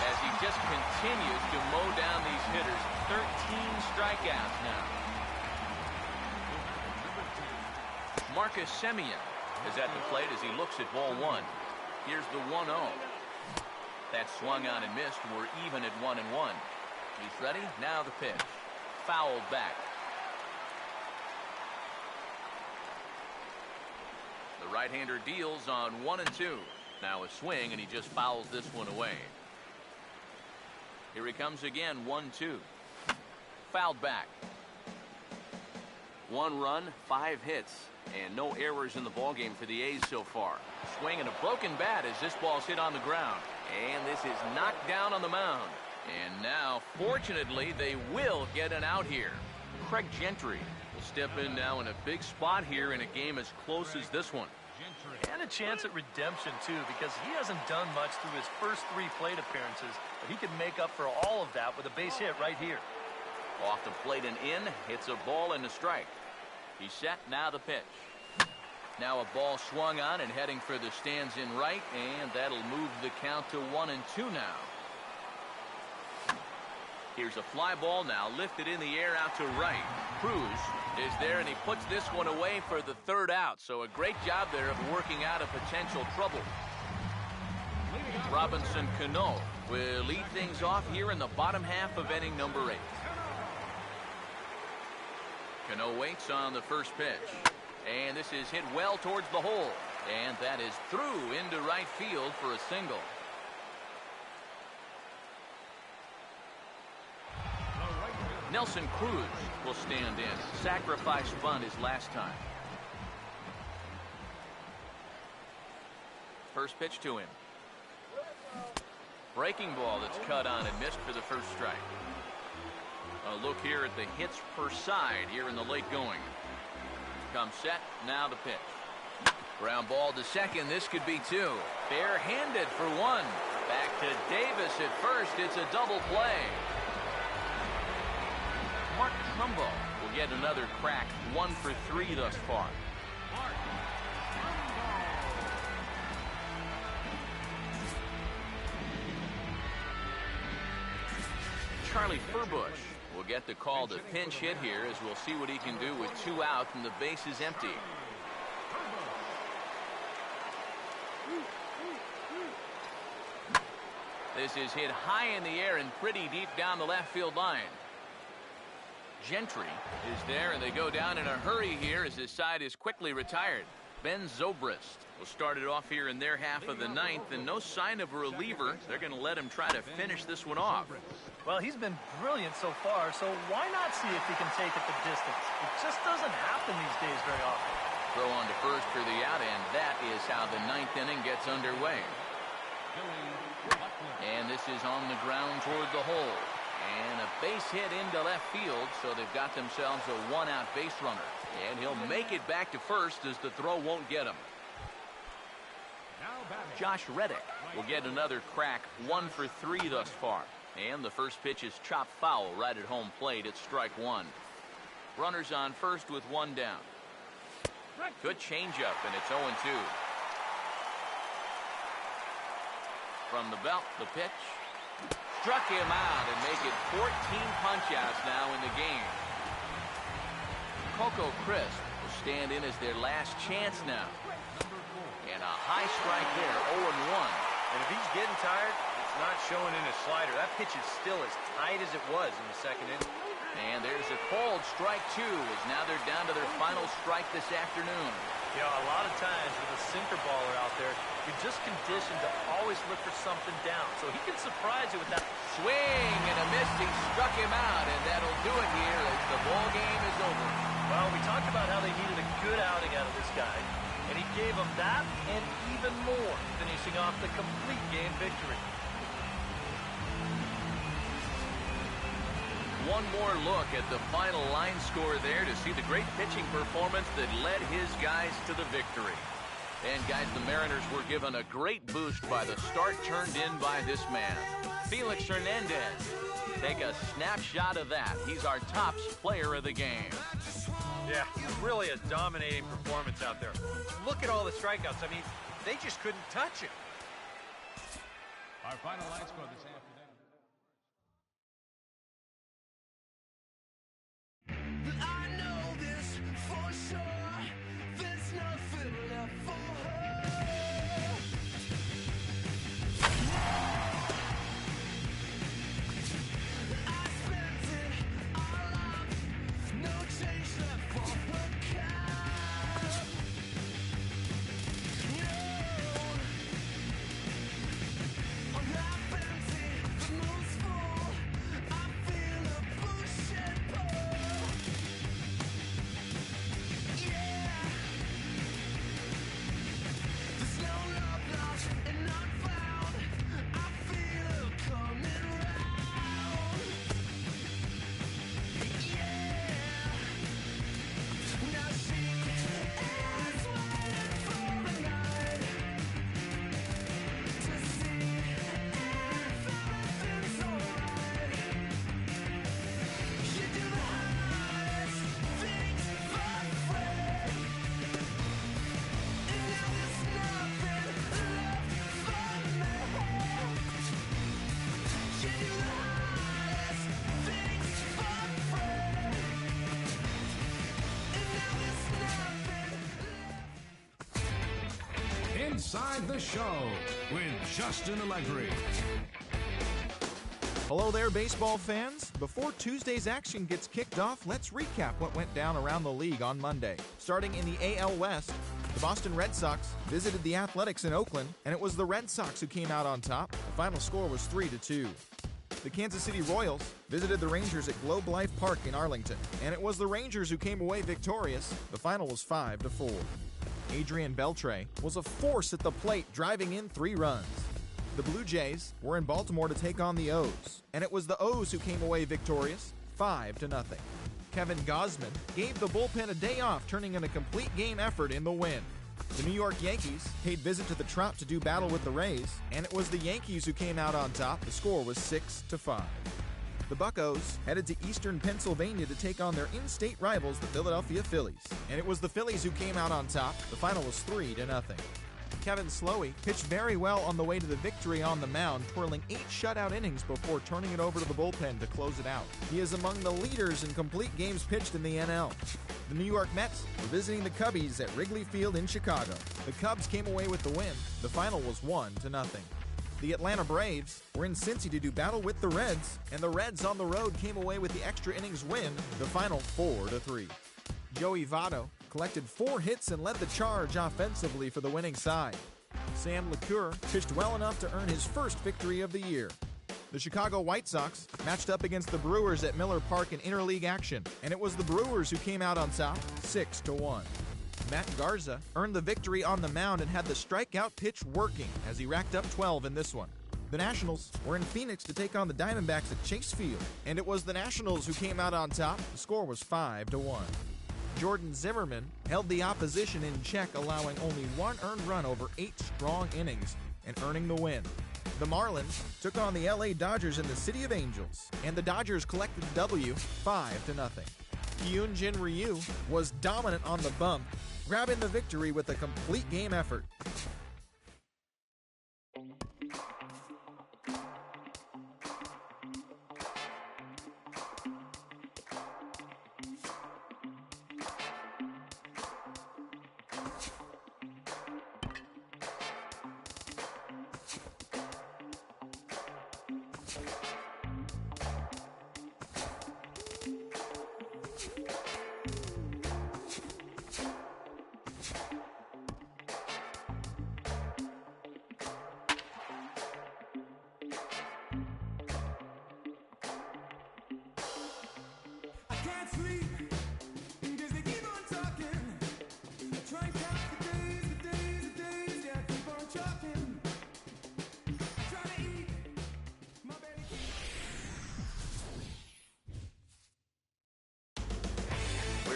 As he just continues to mow down these hitters. 13 strikeouts now. Marcus Semien is at the plate as he looks at ball 1. Here's the 1-0. That swung on and missed. We're even at 1-1. He's ready. Now the pitch. Fouled back. The right-hander deals on 1-2. Now a swing, and he just fouls this one away. Here he comes again. 1-2. Fouled back. 1 run, 5 hits, and no errors in the ballgame for the A's so far. Swing and a broken bat as this ball's hit on the ground. And this is knocked down on the mound. And now, fortunately, they will get an out here. Craig Gentry will step in now in a big spot here in a game as close as this one. And a chance at redemption, too, because he hasn't done much through his first 3 plate appearances, but he can make up for all of that with a base hit right here. Off the plate and in, hits a ball and a strike. He's set, now the pitch. Now a ball swung on and heading for the stands in right, and that'll move the count to 1-2 now. Here's a fly ball now lifted in the air out to right. Cruz is there, and he puts this one away for the 3rd out. So a great job there of working out a potential trouble. Robinson Cano will lead things off here in the bottom half of inning number 8. Cano waits on the first pitch. And this is hit well towards the hole. And that is through into right field for a single. Nelson Cruz will stand in. Sacrifice bunt his last time. First pitch to him. Breaking ball that's cut on and missed for the first strike. A look here at the hits per side here in the late going. Comes set, now the pitch. Ground ball to second, this could be 2. Bare-handed for 1. Back to Davis at first, it's a double play. Mark Trumbo will get another crack, 1 for 3 thus far. Charlie Furbush will get the call to pinch hit here, as we'll see what he can do with 2 out and the base is empty. This is hit high in the air and pretty deep down the left field line. Gentry is there, and they go down in a hurry here as his side is quickly retired. Ben Zobrist will start it off here in their half of the 9th, and no sign of a reliever. They're going to let him try to finish this one off. Well, he's been brilliant so far, so why not see if he can take it the distance? It just doesn't happen these days very often. Throw on to first for the out, and that is how the 9th inning gets underway. And this is on the ground toward the hole. And a base hit into left field, so they've got themselves a 1-out base runner. And he'll make it back to first as the throw won't get him. Josh Reddick will get another crack, 1 for 3 thus far. And the first pitch is chopped foul right at home plate. It's strike 1. Runners on first with 1 down. Good changeup, and it's 0-2. From the belt, the pitch. Struck him out and make it 14 punch-outs now in the game. Coco Crisp will stand in as their last chance now. And a high strike there, 0-1. And if he's getting tired, it's not showing in his slider. That pitch is still as tight as it was in the 2nd inning. And there's a called strike 2, as now they're down to their final strike this afternoon. You know, a lot of times with a sinker baller out there, you're just conditioned to always look for something down. So he can surprise you with that swing and a miss. He struck him out, and that'll do it here as the ball game is over. Well, we talked about how they needed a good outing out of this guy, and he gave them that and even more, finishing off the complete game victory. One more look at the final line score there to see the great pitching performance that led his guys to the victory. And guys, the Mariners were given a great boost by the start turned in by this man, Felix Hernandez. Take a snapshot of that. He's our tops player of the game. Yeah, really a dominating performance out there. Look at all the strikeouts. I mean, they just couldn't touch him. Our final line score this afternoon. I know this for sure. There's nothing left for her. I spent it all up. No change left for her cap. No, I'm half empty. The moon's full. I feel a push and pull. Yeah. Inside the Show with Justin Allegri. Hello there, baseball fans. Before Tuesday's action gets kicked off, let's recap what went down around the league on Monday. Starting in the AL West, the Boston Red Sox visited the Athletics in Oakland, and it was the Red Sox who came out on top. The final score was 3-2. The Kansas City Royals visited the Rangers at Globe Life Park in Arlington, and it was the Rangers who came away victorious. The final was 5-4. Adrian Beltre was a force at the plate, driving in 3 runs. The Blue Jays were in Baltimore to take on the O's, and it was the O's who came away victorious, 5-0. Kevin Gausman gave the bullpen a day off, turning in a complete game effort in the win. The New York Yankees paid visit to the Trop to do battle with the Rays, and it was the Yankees who came out on top. The score was 6-5. The Buccos headed to eastern Pennsylvania to take on their in-state rivals, the Philadelphia Phillies, and it was the Phillies who came out on top. The final was 3-0. Kevin Slowey pitched very well on the way to the victory on the mound, twirling 8 shutout innings before turning it over to the bullpen to close it out. He is among the leaders in complete games pitched in the NL. The New York Mets were visiting the Cubbies at Wrigley Field in Chicago. The Cubs came away with the win. The final was 1-0. The Atlanta Braves were in Cincy to do battle with the Reds, and the Reds on the road came away with the extra innings win. The final 4-3. Joey Votto collected 4 hits and led the charge offensively for the winning side. Sam LeCure pitched well enough to earn his first victory of the year. The Chicago White Sox matched up against the Brewers at Miller Park in interleague action, and it was the Brewers who came out on top, 6-1. Matt Garza earned the victory on the mound and had the strikeout pitch working as he racked up 12 in this one. The Nationals were in Phoenix to take on the Diamondbacks at Chase Field, and it was the Nationals who came out on top. The score was 5-1. Jordan Zimmerman held the opposition in check, allowing only 1 earned run over 8 strong innings and earning the win. The Marlins took on the LA Dodgers in the City of Angels, and the Dodgers collected the W 5-0. Hyunjin Ryu was dominant on the bump, grabbing the victory with a complete game effort.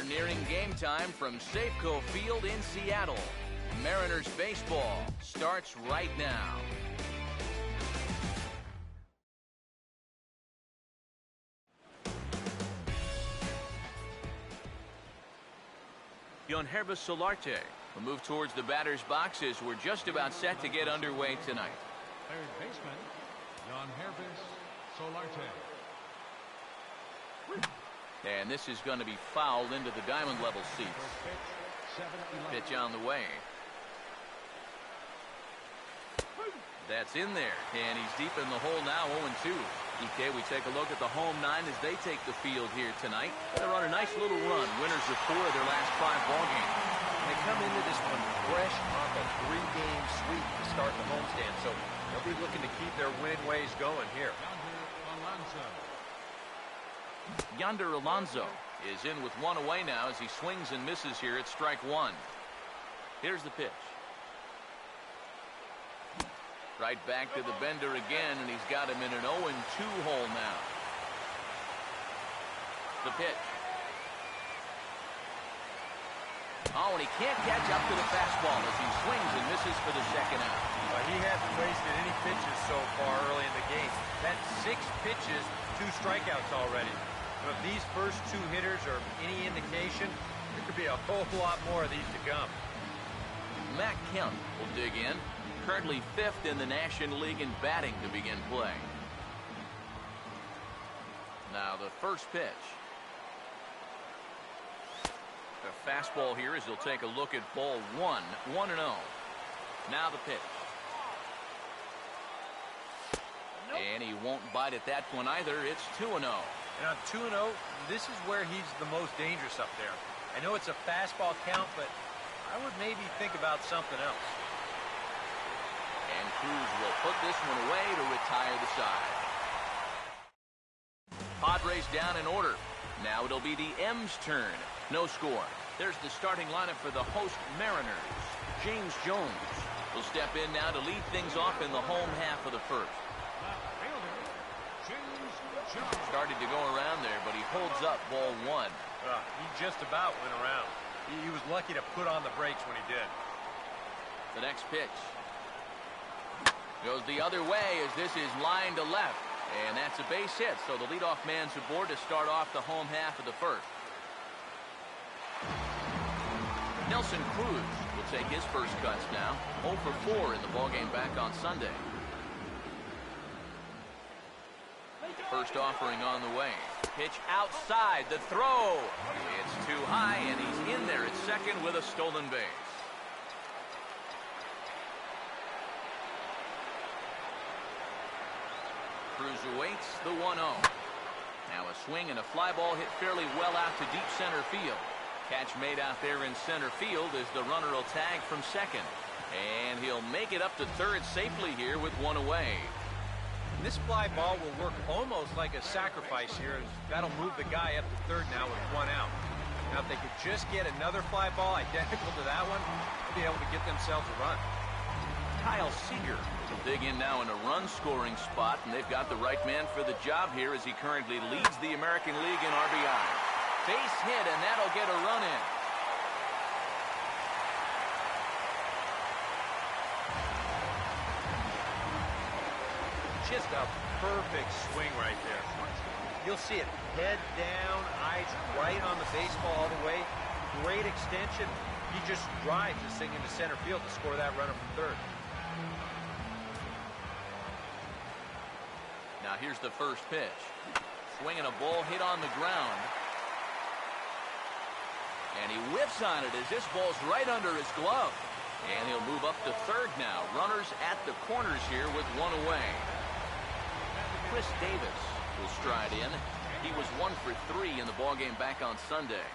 Nearing game time from Safeco Field in Seattle. Mariners baseball starts right now. Herbis Solarte will move towards the batter's boxes. We're just about set to get underway tonight. Third baseman, Herbis Solarte. And this is going to be fouled into the diamond level seats. Pitch on the way. That's in there, and he's deep in the hole now, 0-2. EK, we take a look at the home 9 as they take the field here tonight. They're on a nice little run, winners of 4 of their last 5 ball games. They come into this one fresh off a 3-game sweep to start the homestand, so they'll be looking to keep their winning ways going here. Yonder Alonso is in with 1 away now as he swings and misses here at strike 1. Here's the pitch. Right back to the bender again, and he's got him in an 0-2 hole now. The pitch. Oh, and he can't catch up to the fastball as he swings and misses for the second out. He hasn't wasted any pitches so far early in the game. That's 6 pitches, 2 strikeouts already. If these first 2 hitters are any indication, there could be a whole lot more of these to come. Matt Kemp will dig in. Currently 5th in the National League in batting to begin play. Now the first pitch. A fastball here as he'll take a look at ball 1. 1-0. Now the pitch. And he won't bite at that one either. It's 2-0. And on 2-0, this is where he's the most dangerous up there. I know it's a fastball count, but I would maybe think about something else. And Cruz will put this one away to retire the side. Padres down in order. Now it'll be the M's turn. No score. There's the starting lineup for the host Mariners. James Jones will step in now to lead things off in the home half of the first. Started to go around there, but he holds up ball one. He just about went around. He was lucky to put on the brakes when he did. The next pitch goes the other way as this is line to left. And that's a base hit, so the leadoff man's aboard to start off the home half of the first. Nelson Cruz will take his first cuts now. 0 for 4 in the ballgame back on Sunday. First offering on the way. Pitch outside, the throw. It's too high, and he's in there at second with a stolen base. Cruz awaits the 1-0. Now a swing and a fly ball hit fairly well out to deep center field. Catch made out there in center field as the runner will tag from second. And he'll make it up to third safely here with one away. This fly ball will work almost like a sacrifice here. That'll move the guy up to third now with one out. Now, if they could just get another fly ball identical to that one, they'll be able to get themselves a run. Kyle Seager will dig in now in a run-scoring spot, and they've got the right man for the job here as he currently leads the American League in RBI. Base hit, and that'll get a run in. Just a perfect swing right there. You'll see it head down, eyes right on the baseball all the way. Great extension. He just drives this thing into center field to score that runner from third. Now here's the first pitch. Swinging a ball hit on the ground. And he whiffs on it as this ball's right under his glove. And he'll move up to third now. Runners at the corners here with one away. Chris Davis will stride in. He was 1 for 3 in the ballgame back on Sunday.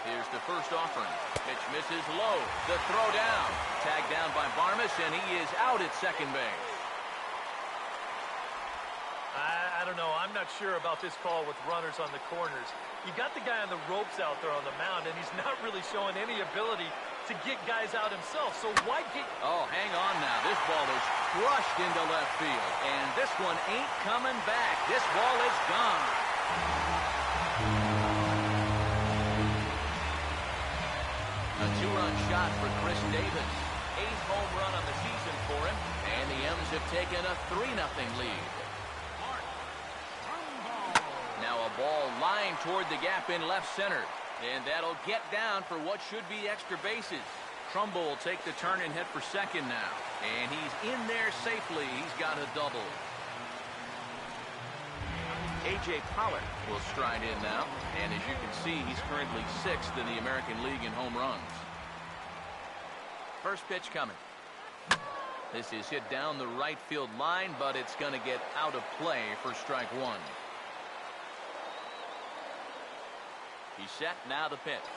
Here's the first offering. Pitch misses low. The throw down. Tagged down by Barmes, and he is out at second base. I don't know. I'm not sure about this call with runners on the corners. You got the guy on the ropes out there on the mound, and he's not really showing any ability to get guys out himself. So why get... Oh, hang on now. This ball is crushed into left field. And this one ain't coming back. This ball is gone. A two-run shot for Chris Davis. 8th home run on the season for him. And the M's have taken a 3-0 lead. Now a ball lined toward the gap in left center. And that'll get down for what should be extra bases. Trumbull will take the turn and head for second now. And he's in there safely. He's got a double. A.J. Pollock will stride in now. And as you can see, he's currently 6th in the American League in home runs. First pitch coming. This is hit down the right field line, but it's going to get out of play for strike one. He's set, now the pitch.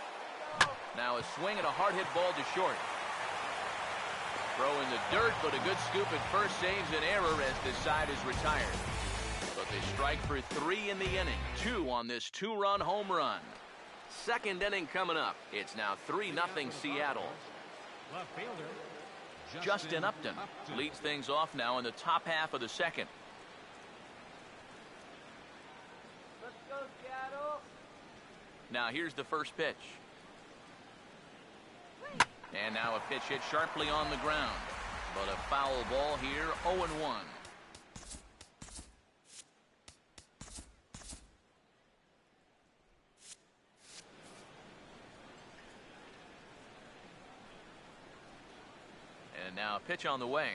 Now a swing and a hard hit ball to short. Throw in the dirt, but a good scoop at first saves an error as this side is retired. But they strike for 3 in the inning. 2 on this 2-run home run. Second inning coming up. It's now 3-0 Seattle. Left fielder Justin Upton leads things off now in the top half of the second. Let's go, Seattle. Now here's the first pitch. And now a pitch hit sharply on the ground. But a foul ball here, 0-1. And now a pitch on the way.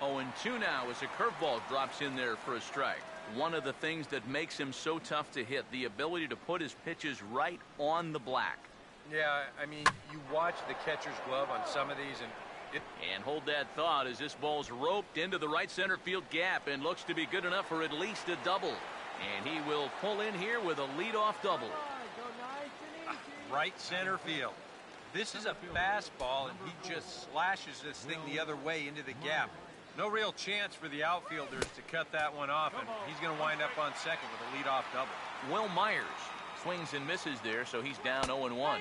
0-2 now as a curveball drops in there for a strike. One of the things that makes him so tough to hit, the ability to put his pitches right on the black. Yeah, I mean, you watch the catcher's glove on some of these, and And hold that thought as this ball's roped into the right center field gap and looks to be good enough for at least a double. And he will pull in here with a leadoff double. Right center field. This is a fastball, and he just slashes this thing the other way into the gap. No real chance for the outfielders to cut that one off, and he's going to wind up on second with a leadoff double. Will Myers swings and misses there, so he's down 0-1.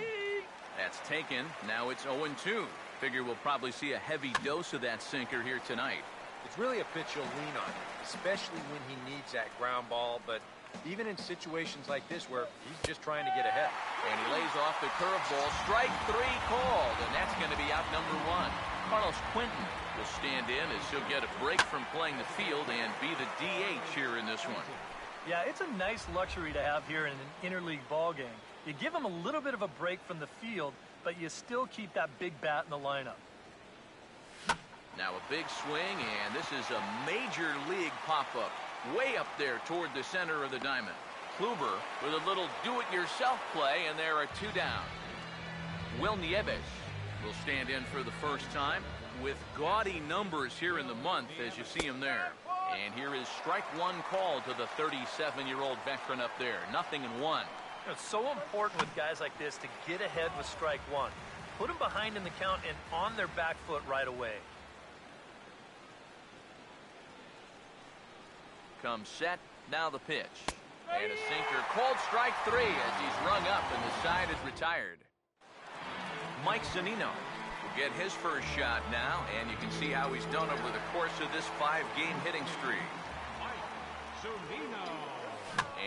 That's taken. Now it's 0-2. Figure we'll probably see a heavy dose of that sinker here tonight. It's really a pitch you'll lean on, especially when he needs that ground ball, but even in situations like this where he's just trying to get ahead. And he lays off the curveball. Strike 3 called, and that's going to be out number 1. Carlos Quentin will stand in as he'll get a break from playing the field and be the DH here in this one. Yeah, it's a nice luxury to have here in an interleague ball game. You give him a little bit of a break from the field, but you still keep that big bat in the lineup. Now a big swing, and this is a major league pop-up. Way up there toward the center of the diamond. Kluber with a little do-it-yourself play, and there are 2 down. Will Nieves will stand in for the first time with gaudy numbers here in the month as you see him there. And here is strike 1 called to the 37-year-old veteran up there. 0-1. It's so important with guys like this to get ahead with strike 1. Put them behind in the count and on their back foot right away. Comes set, now the pitch. And a sinker called strike 3 as he's rung up and the side is retired. Mike Zunino will get his first shot now, and you can see how he's done over the course of this 5-game hitting streak.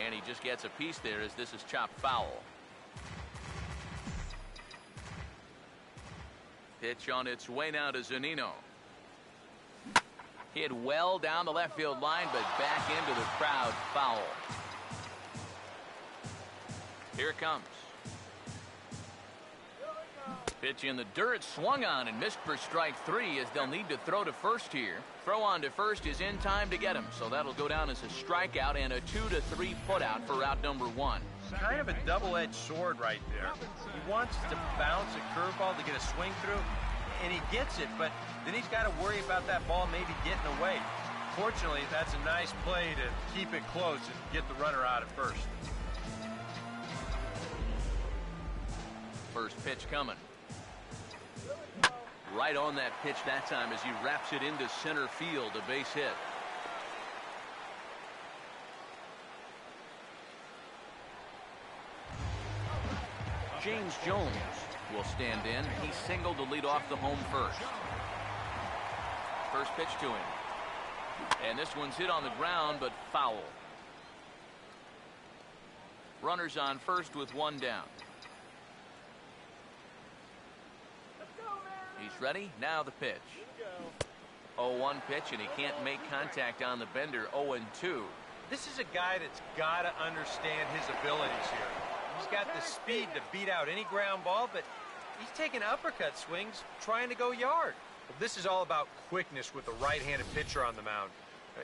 And he just gets a piece there as this is chopped foul. Pitch on its way now to Zunino. Hit well down the left field line, but back into the crowd, foul. Here it comes. Pitch in the dirt, swung on and missed for strike 3 as they'll need to throw to first here. Throw on to first is in time to get him, so that'll go down as a strikeout and a 2-3 putout for out number 1. Kind of a double-edged sword right there. He wants to bounce a curveball to get a swing through, and he gets it, but then he's got to worry about that ball maybe getting away. Fortunately, that's a nice play to keep it close and get the runner out at first. First pitch coming. Right on that pitch that time as he wraps it into center field, a base hit. James Jones will stand in. He singled to lead off the home first. First pitch to him. And this one's hit on the ground, but foul. Runners on first with 1 down. He's ready. Now the pitch. 0-1 pitch, and he can't make contact on the bender. 0-2. This is a guy that's got to understand his abilities here. He's got the speed to beat out any ground ball, but he's taking uppercut swings trying to go yard. Well, this is all about quickness with the right-handed pitcher on the mound.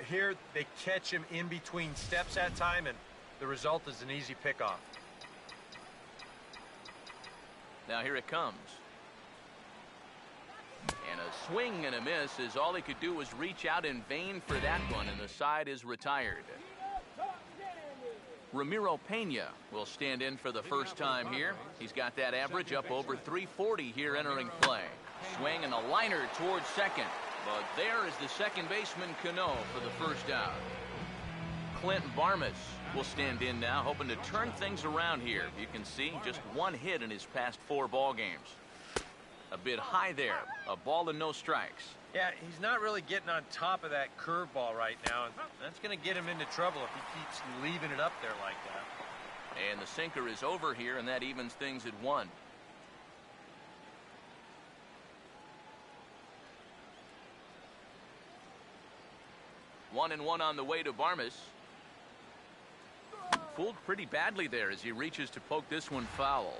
Here, they catch him in between steps at time, and the result is an easy pickoff. Now here it comes. And a swing and a miss as all he could do was reach out in vain for that one, and the side is retired. Ramiro Pena will stand in for the first time here. He's got that average up over 340 here entering play. Swing and a liner towards second. But there is the second baseman Cano for the first out. Clint Barmes will stand in now, hoping to turn things around here. You can see just 1 hit in his past 4 ball games. A bit high there. A ball and no strikes. Yeah, he's not really getting on top of that curveball right now, and that's going to get him into trouble if he keeps leaving it up there like that. And the sinker is over here, and that evens things at 1. One and 1 on the way to Barmes. Fooled pretty badly there as he reaches to poke this one foul.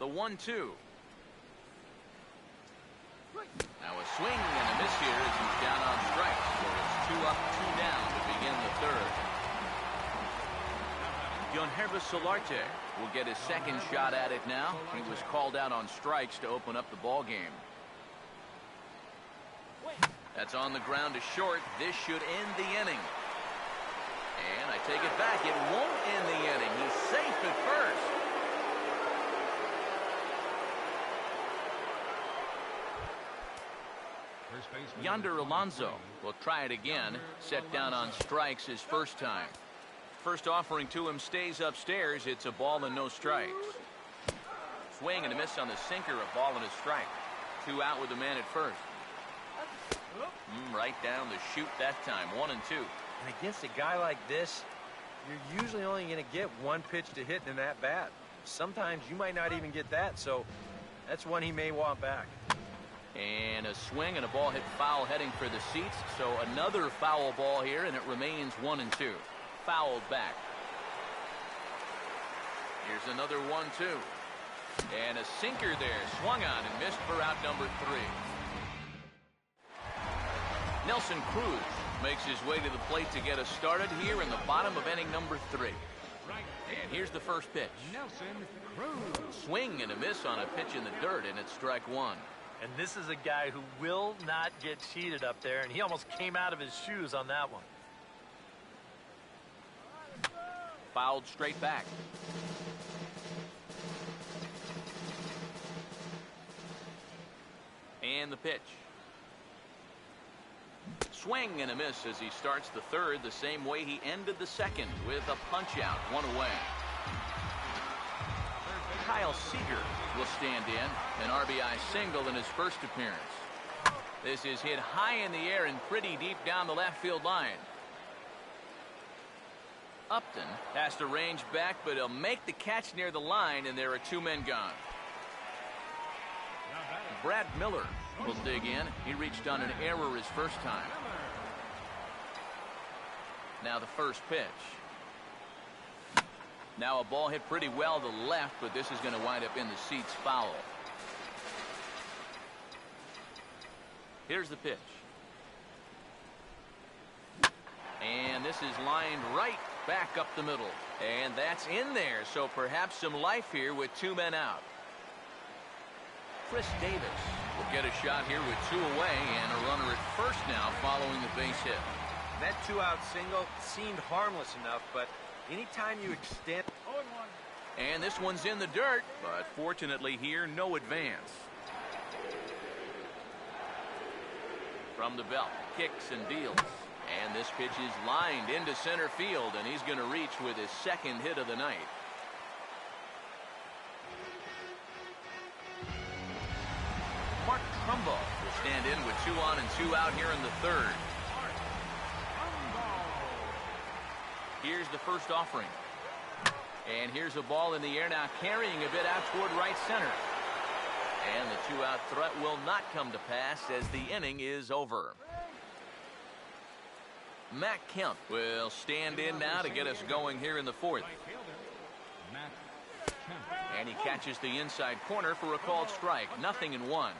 The 1-2. Now a swing and a miss here as he's down on strikes. So it's 2 up, 2 down to begin the third. Yonhervis Solarte will get his second shot at it now. He was called out on strikes to open up the ball game. That's on the ground to short. This should end the inning. And I take it back. It won't end the inning. He's safe at first. Yonder Alonso will try it again. Set down on strikes his first time. First offering to him stays upstairs. It's a ball and no strikes. Swing and a miss on the sinker. A ball and a strike. 2 out with the man at first. Right down the chute that time. 1-2. And against a guy like this, you're usually only going to get one pitch to hit in that bat. Sometimes you might not even get that, so that's one he may want back. And a swing and a ball hit foul heading for the seats. So another foul ball here, and it remains 1-2. Fouled back. Here's another 1-2. And a sinker there. Swung on and missed for out number 3. Nelson Cruz makes his way to the plate to get us started here in the bottom of inning number 3. And here's the first pitch. Nelson Cruz. Swing and a miss on a pitch in the dirt, and it's strike 1. And this is a guy who will not get cheated up there, and he almost came out of his shoes on that one. Fouled straight back. And the pitch. Swing and a miss as he starts the third the same way he ended the second with a punch out, 1 away. Kyle Seager will stand in, an RBI single in his first appearance. This is hit high in the air and pretty deep down the left field line. Upton has to range back, but he'll make the catch near the line, and there are 2 men gone. Brad Miller will dig in. He reached on an error his first time. Now the first pitch. Now a ball hit pretty well to the left, but this is going to wind up in the seats foul. Here's the pitch. And this is lined right back up the middle. And that's in there, so perhaps some life here with 2 men out. Chris Davis will get a shot here with 2 away and a runner at first now following the base hit. That 2-out single seemed harmless enough, but anytime you extend... And this one's in the dirt, but fortunately here, no advance. From the belt, kicks and deals. And this pitch is lined into center field, and he's going to reach with his second hit of the night. Mark Trumbo will stand in with 2 on and 2 out here in the third. Here's the first offering. And here's a ball in the air now, carrying a bit out toward right center. And the 2-out threat will not come to pass as the inning is over. Matt Kemp will stand in now to get us going here in the fourth. And he catches the inside corner for a called strike. 0-1.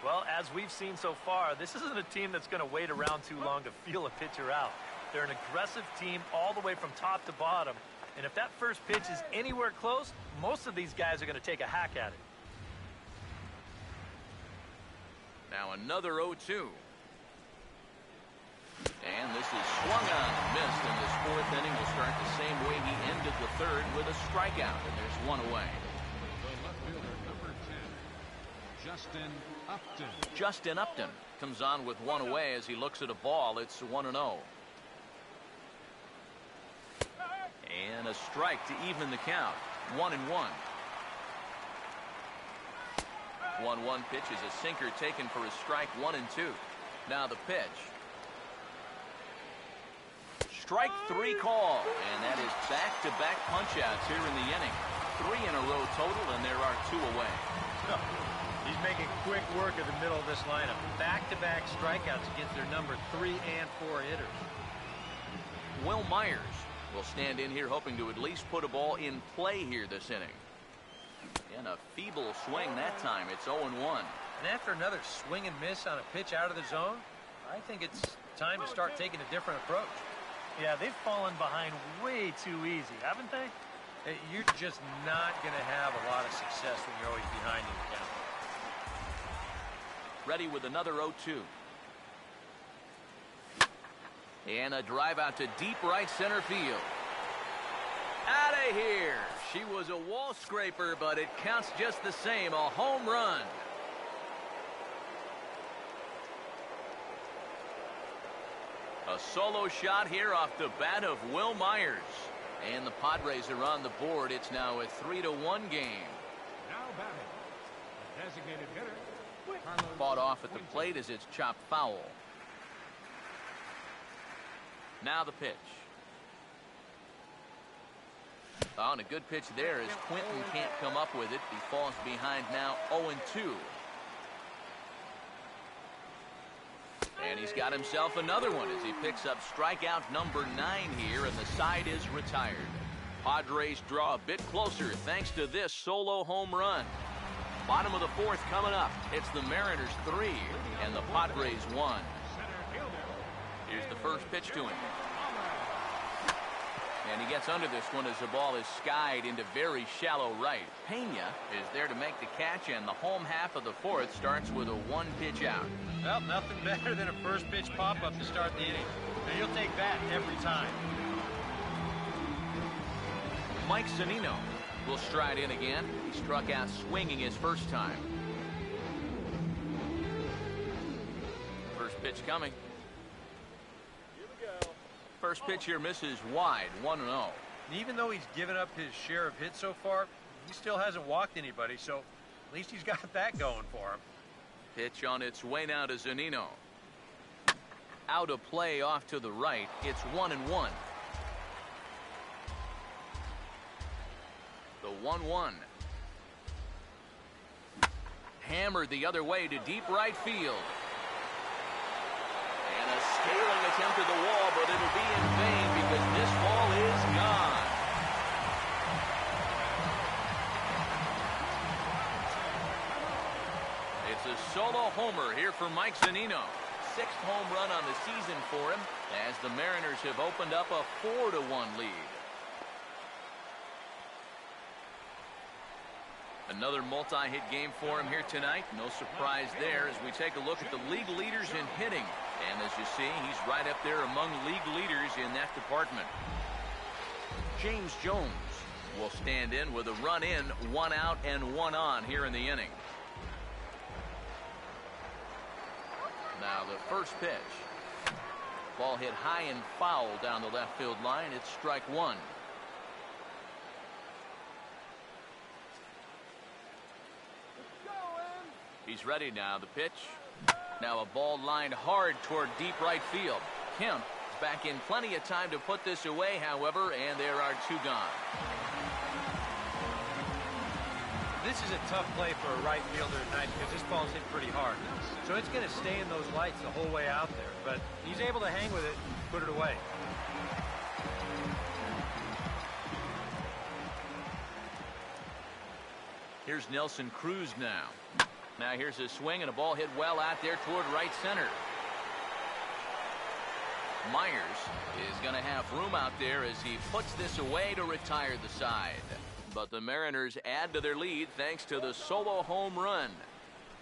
Well, as we've seen so far, this isn't a team that's going to wait around too long to feel a pitcher out. They're an aggressive team all the way from top to bottom. And if that first pitch is anywhere close, most of these guys are going to take a hack at it. Now another 0-2. And this is swung on and missed, and this fourth inning will start the same way he ended the third with a strikeout, and there's 1 away. The left fielder, number 10, Justin Upton. Justin Upton comes on with 1 away as he looks at a ball. It's 1-0. And a strike to even the count. 1-1. 1-1 pitch is a sinker taken for a strike. 1-2. Now the pitch. Strike 3 call, and that is back-to-back punch-outs here in the inning. 3 in a row total, and there are 2 away. He's making quick work of the middle of this lineup. Back-to-back strikeouts against their number 3 and 4 hitters. Will Myers will stand in here hoping to at least put a ball in play here this inning. And a feeble swing that time. It's 0-1. And after another swing and miss on a pitch out of the zone, I think it's time to start taking a different approach. Yeah, they've fallen behind way too easy, haven't they? You're just not going to have a lot of success when you're always behind in the count. Ready with another 0-2. And a drive out to deep right center field. Out of here. She was a wall scraper, but it counts just the same. A home run. A solo shot here off the bat of Will Myers. And the Padres are on the board. It's now a 3-1 game. Now batting, the designated hitter. Fought off at the plate as it's chopped foul. Now the pitch. Oh, and a good pitch there as Quinton can't come up with it. He falls behind now 0-2. And he's got himself another one as he picks up strikeout number 9 here, and the side is retired. Padres draw a bit closer thanks to this solo home run. Bottom of the fourth coming up. It's the Mariners 3 and the Padres 1. Here's the first pitch to him. And he gets under this one as the ball is skied into very shallow right. Pena is there to make the catch, and the home half of the fourth starts with a 1-pitch out. Well, nothing better than a first pitch pop-up to start the inning. So you'll take that every time. Mike Zunino will stride in again. He struck out swinging his first time. First pitch coming. First pitch here misses wide, 1-0. Even though he's given up his share of hits so far, he still hasn't walked anybody, so at least he's got that going for him. Pitch on its way now to Zunino. Out of play off to the right. It's 1-1. The 1-1. Hammered the other way to deep right field. And a scaling attempt at the wall, but it'll be in vain because this ball is gone. It's a solo homer here for Mike Zunino. 6th home run on the season for him as the Mariners have opened up a 4-1 lead. Another multi-hit game for him here tonight. No surprise there as we take a look at the league leaders in hitting. And as you see, he's right up there among league leaders in that department. James Jones will stand in with a run in, 1 out and 1 on here in the inning. Now the first pitch. Ball hit high and foul down the left field line. It's strike 1. He's ready now. The pitch. Now a ball lined hard toward deep right field. Kemp is back in plenty of time to put this away, however, and there are 2 gone. This is a tough play for a right fielder tonight because this ball's hit pretty hard. So it's going to stay in those lights the whole way out there. But he's able to hang with it and put it away. Here's Nelson Cruz now. Now here's a swing and a ball hit well out there toward right center. Myers is going to have room out there as he puts this away to retire the side. But the Mariners add to their lead thanks to the solo home run.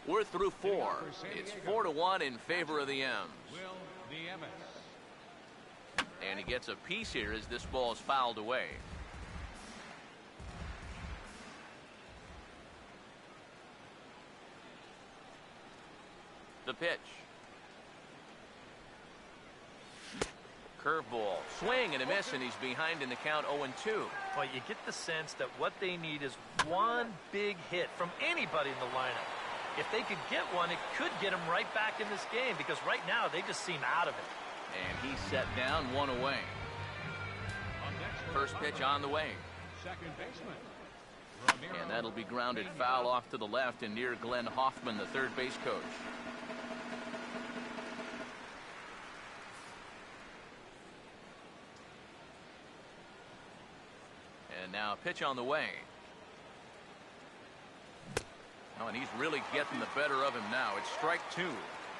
We're through 4. It's 4-1 in favor of the M's. And he gets a piece here as this ball is fouled away. The pitch. Curveball. Swing and a miss, and he's behind in the count 0-2. Well, you get the sense that what they need is one big hit from anybody in the lineup. If they could get one, it could get them right back in this game because right now they just seem out of it. And he's set down, 1 away. First pitch on the way. Second baseman. And that'll be grounded foul off to the left and near Glenn Hoffman, the third base coach. And now a pitch on the way. Oh, and he's really getting the better of him now. It's strike 2.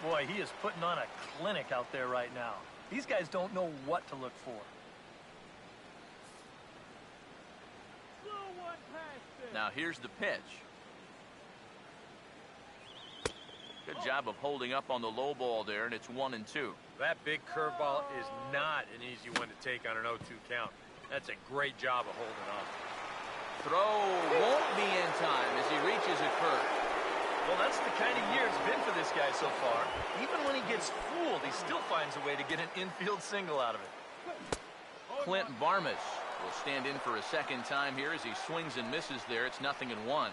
Boy, he is putting on a clinic out there right now. These guys don't know what to look for. Now here's the pitch. Good job of holding up on the low ball there, and it's 1-2. That big curveball is not an easy one to take on an 0-2 count. That's a great job of holding on. Throw won't be in time as he reaches it first. Well, that's the kind of year it's been for this guy so far. Even when he gets fooled, he still finds a way to get an infield single out of it. Clint Barmas will stand in for a second time here as he swings and misses there. It's 0-1.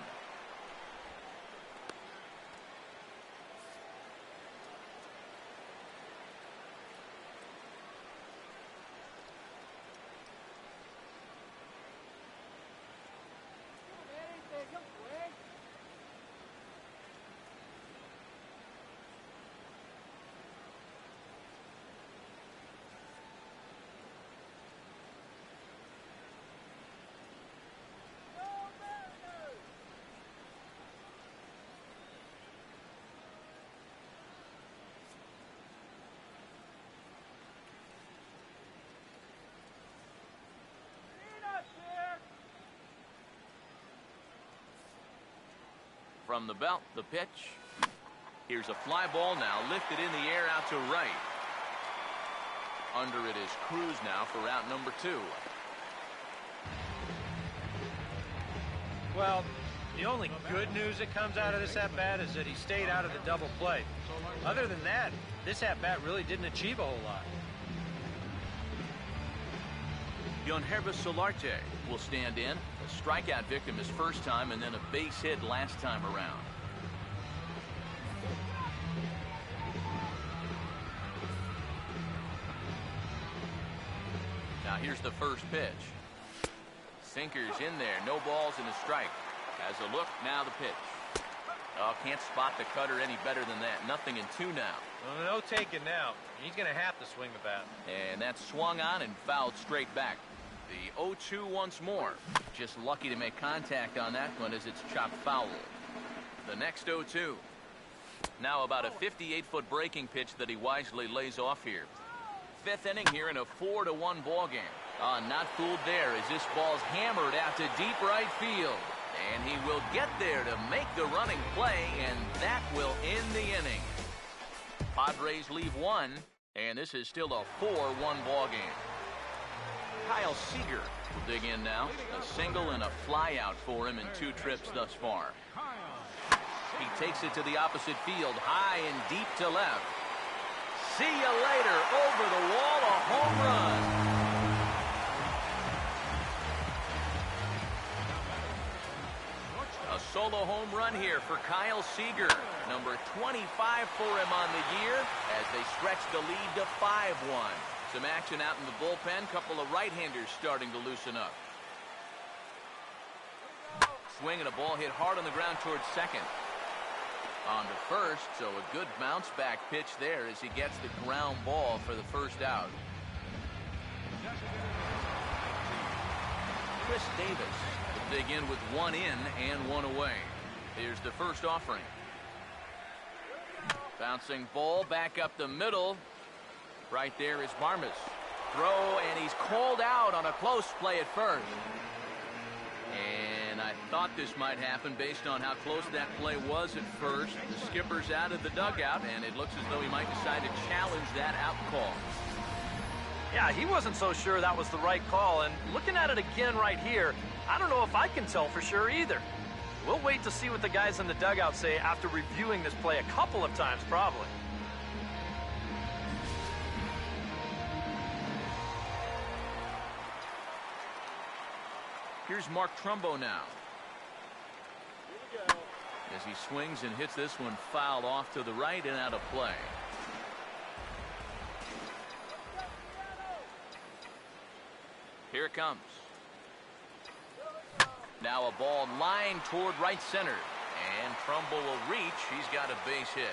From the belt, the pitch. Here's a fly ball now, lifted in the air out to right. Under it is Cruz now for out number 2. Well, the only good news that comes out of this at-bat is that he stayed out of the double play. Other than that, this at-bat really didn't achieve a whole lot. Yonhervis Solarte will stand in. A strikeout victim his first time, and then a base hit last time around. Now here's the first pitch. Sinkers in there. No balls and a strike. Has a look. Now the pitch. Oh, can't spot the cutter any better than that. 0-2 now. Well, no taking now. He's going to have to swing the bat. And that's swung on and fouled straight back. The 0-2 once more. Just lucky to make contact on that one as it's chopped foul. The next 0-2. Now about a 58-foot breaking pitch that he wisely lays off here. 5th inning here in a 4-1 ball game. Not fooled there as this ball's hammered out to deep right field. And he will get there to make the running play, and that will end the inning. Padres leave 1, and this is still a 4-1 ball game. Kyle Seager will dig in now. A single and a fly out for him in 2 trips thus far. He takes it to the opposite field, high and deep to left. See you later. Over the wall, a home run. A solo home run here for Kyle Seager. Number 25 for him on the year as they stretch the lead to 5-1. Some action out in the bullpen. Couple of right-handers starting to loosen up. Swing and a ball hit hard on the ground towards second. On to first, so a good bounce back pitch there as he gets the ground ball for the first out. Chris Davis will dig in with 1 in and 1 away. Here's the first offering. Bouncing ball back up the middle. Right there is Barmas. Throw, and he's called out on a close play at first. And I thought this might happen based on how close that play was at first. The skipper's out of the dugout, and it looks as though he might decide to challenge that out call. Yeah, he wasn't so sure that was the right call, and looking at it again right here, I don't know if I can tell for sure either. We'll wait to see what the guys in the dugout say after reviewing this play a couple of times, probably. Here's Mark Trumbo now. As he swings and hits this one foul off to the right and out of play. Here it comes. Now a ball lined toward right center. And Trumbo will reach. He's got a base hit.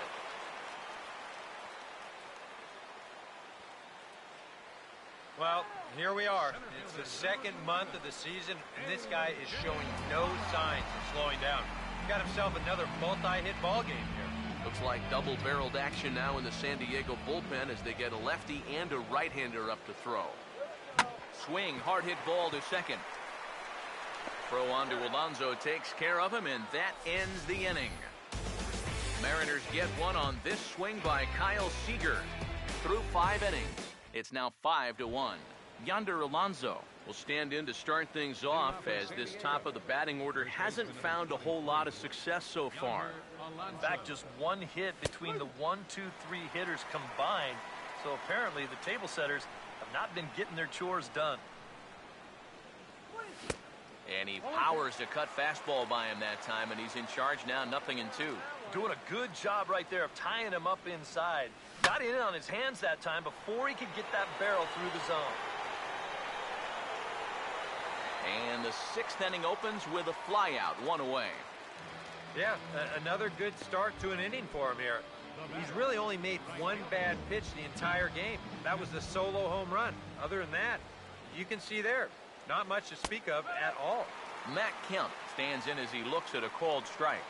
Well, here we are. It's the 2nd month of the season, and this guy is showing no signs of slowing down. Got himself another multi-hit ball game here. Looks like double-barreled action now in the San Diego bullpen as they get a lefty and a right-hander up to throw. Swing, hard hit ball to second. Throw on to Alonso takes care of him, and that ends the inning. Mariners get one on this swing by Kyle Seager. Through 5 innings, it's now 5-1. Yonder Alonso will stand in to start things off as this top of the batting order hasn't found a whole lot of success so far. In fact, just one hit between the 1, 2, 3 hitters combined. So apparently the table setters have not been getting their chores done. And he powers a cut fastball by him that time, and he's in charge now, 0-2. Doing a good job right there of tying him up inside. Got in on his hands that time before he could get that barrel through the zone. And the 6th inning opens with a flyout, 1 away. Yeah, another good start to an inning for him here. He's really only made one bad pitch the entire game. That was the solo home run. Other than that, you can see there, not much to speak of at all. Matt Kemp stands in as he looks at a called strike.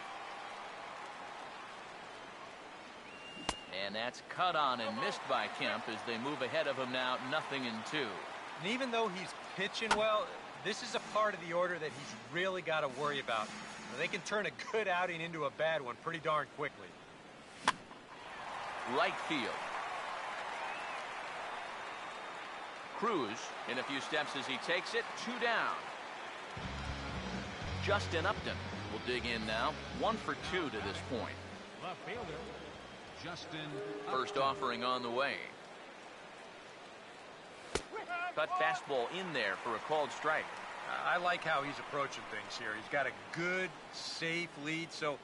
And that's cut on and missed by Kemp as they move ahead of him now, 0-2. And even though he's pitching well, this is a part of the order that he's really got to worry about. They can turn a good outing into a bad one pretty darn quickly. Right field. Cruz in a few steps as he takes it, 2 down. Justin Upton will dig in now, 1 for 2 to this point. Left fielder, Justin First offering on the way. Cut fastball in there for a called strike. I like how he's approaching things here. He's got a good, safe lead, so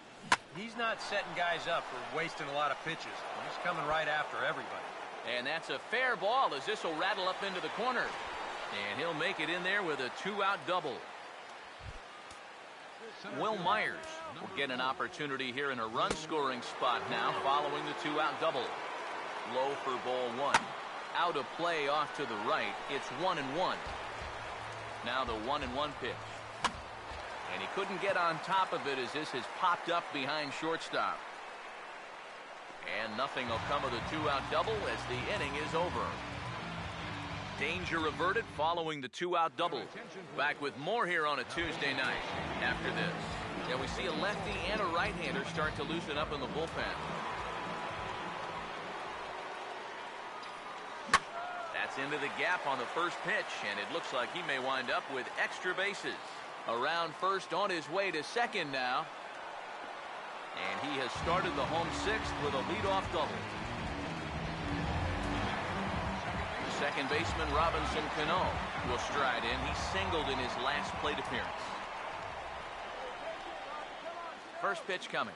he's not setting guys up for wasting a lot of pitches. He's coming right after everybody. And that's a fair ball as this will rattle up into the corner. And he'll make it in there with a 2-out double. Will Myers will get an opportunity here in a run-scoring spot now following the 2-out double. Low for ball 1. Out of play off to the right. It's 1-1. Now the 1-1 pitch. And he couldn't get on top of it as this has popped up behind shortstop. And nothing will come of the 2-out double as the inning is over. Danger averted following the 2-out double. Back with more here on a Tuesday night after this. Yeah, we see a lefty and a right-hander start to loosen up in the bullpen. That's into the gap on the first pitch, and it looks like he may wind up with extra bases. Around first on his way to second now. And he has started the home 6th with a leadoff double. Second baseman Robinson Cano will stride in. He singled in his last plate appearance. First pitch coming.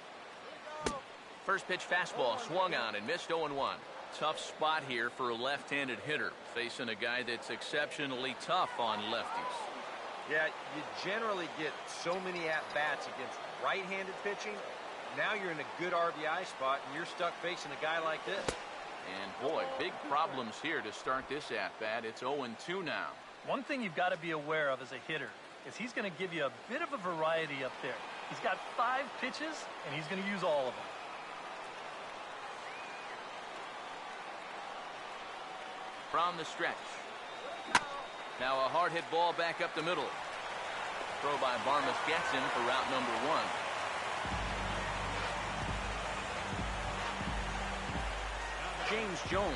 First pitch fastball swung on and missed 0-1. Tough spot here for a left-handed hitter facing a guy that's exceptionally tough on lefties. Yeah, you generally get so many at-bats against right-handed pitching. Now you're in a good RBI spot and you're stuck facing a guy like this. And boy, big problems here to start this at-bat. It's 0-2 now. One thing you've got to be aware of as a hitter is he's going to give you a bit of a variety up there. He's got 5 pitches, and he's going to use all of them. From the stretch. Now a hard hit ball back up the middle. Throw by Barmas gets him for route number 1. James Jones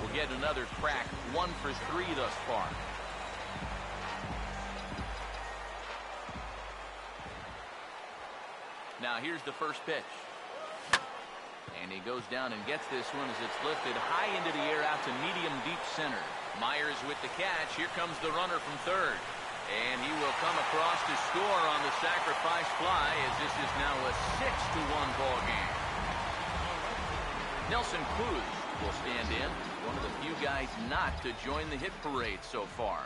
will get another crack, 1 for 3 thus far. Now here's the first pitch. And he goes down and gets this one as it's lifted high into the air out to medium deep center. Myers with the catch. Here comes the runner from third. And he will come across to score on the sacrifice fly as this is now a 6-1 ball game. Nelson Cruz will stand in. One of the few guys not to join the hit parade so far.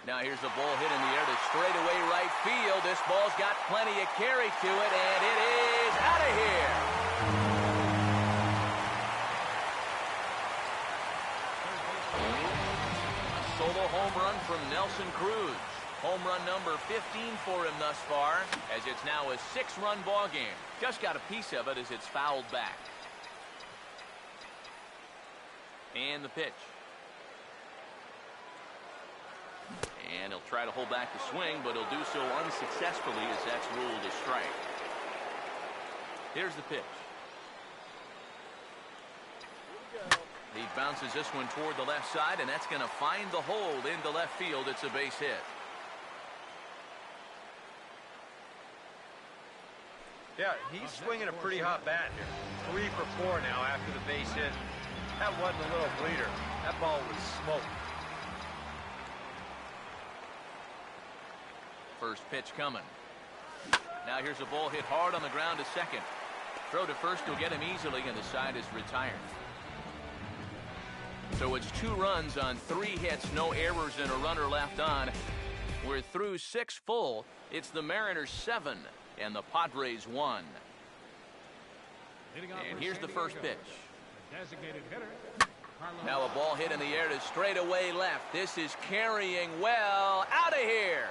Now here's the ball hit in the air to straightaway right field. This ball's got plenty of carry to it, and it is out of here. A solo home run from Nelson Cruz. Home run number 15 for him thus far, as it's now a 6-run ball game. Just got a piece of it as it's fouled back. And the pitch. And he'll try to hold back the swing, but he'll do so unsuccessfully as that's ruled a strike. Here's the pitch. He bounces this one toward the left side, and that's going to find the hole into left field. It's a base hit. Yeah, he's swinging a pretty hot bat here. 3 for 4 now after the base hit. That wasn't a little bleeder. That ball was smoked. First pitch coming. Now here's a ball hit hard on the ground to second. Throw to first will get him easily, and the side is retired. So it's 2 runs on 3 hits, no errors, and a runner left on. We're through 6 full. It's the Mariners 7 and the Padres 1. And here's the first pitch. Designated hitter. Now a ball hit in the air to straightaway left. This is carrying well. Out of here.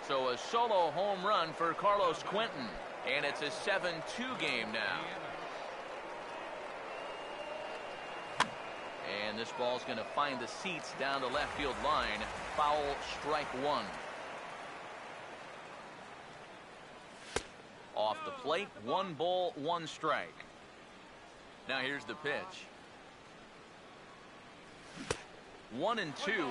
So a solo home run for Carlos Quentin. And it's a 7-2 game now. And this ball's going to find the seats down the left field line. Foul, strike 1. Off the plate, 1 ball, 1 strike. Now here's the pitch. 1-2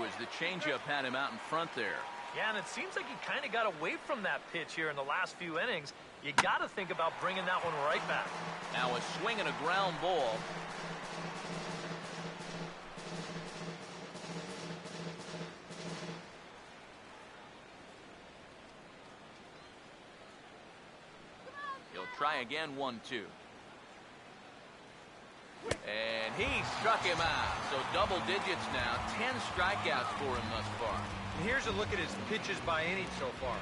as the changeup had him out in front there. Yeah, and it seems like he kind of got away from that pitch here in the last few innings. You got to think about bringing that one right back. Now a swing and a ground ball. He'll try again, 1-2. And he struck him out. So double digits now. 10 strikeouts for him thus far. And here's a look at his pitches by inning so far.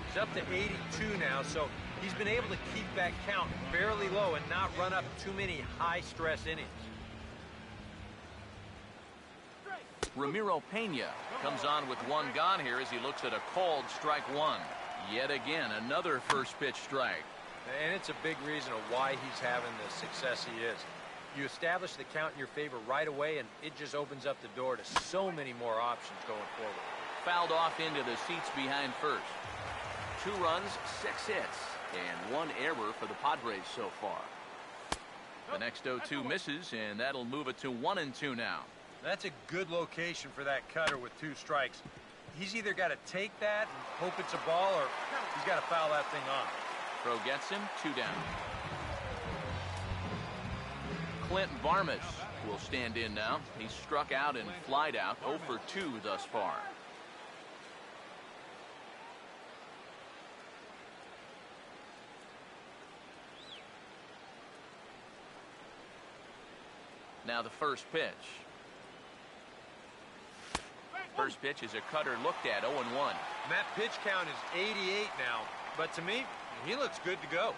He's up to 82 now, so he's been able to keep that count fairly low and not run up too many high-stress innings. Ramiro Pena comes on with 1 gone here as he looks at a called strike 1. Yet again, another first pitch strike. And it's a big reason of why he's having the success he is. You establish the count in your favor right away, and it just opens up the door to so many more options going forward. Fouled off into the seats behind first. 2 runs, 6 hits, and 1 error for the Padres so far. The next 0-2 misses, and that'll move it to 1-2 now. That's a good location for that cutter with 2 strikes. He's either got to take that and hope it's a ball, or he's got to foul that thing off. Throw gets him, 2 down. Clint Varmus will stand in now. He's struck out and flied out, 0 for 2 thus far. Now the first pitch. First pitch is a cutter looked at, 0-1. And that pitch count is 88 now, but to me, he looks good to go.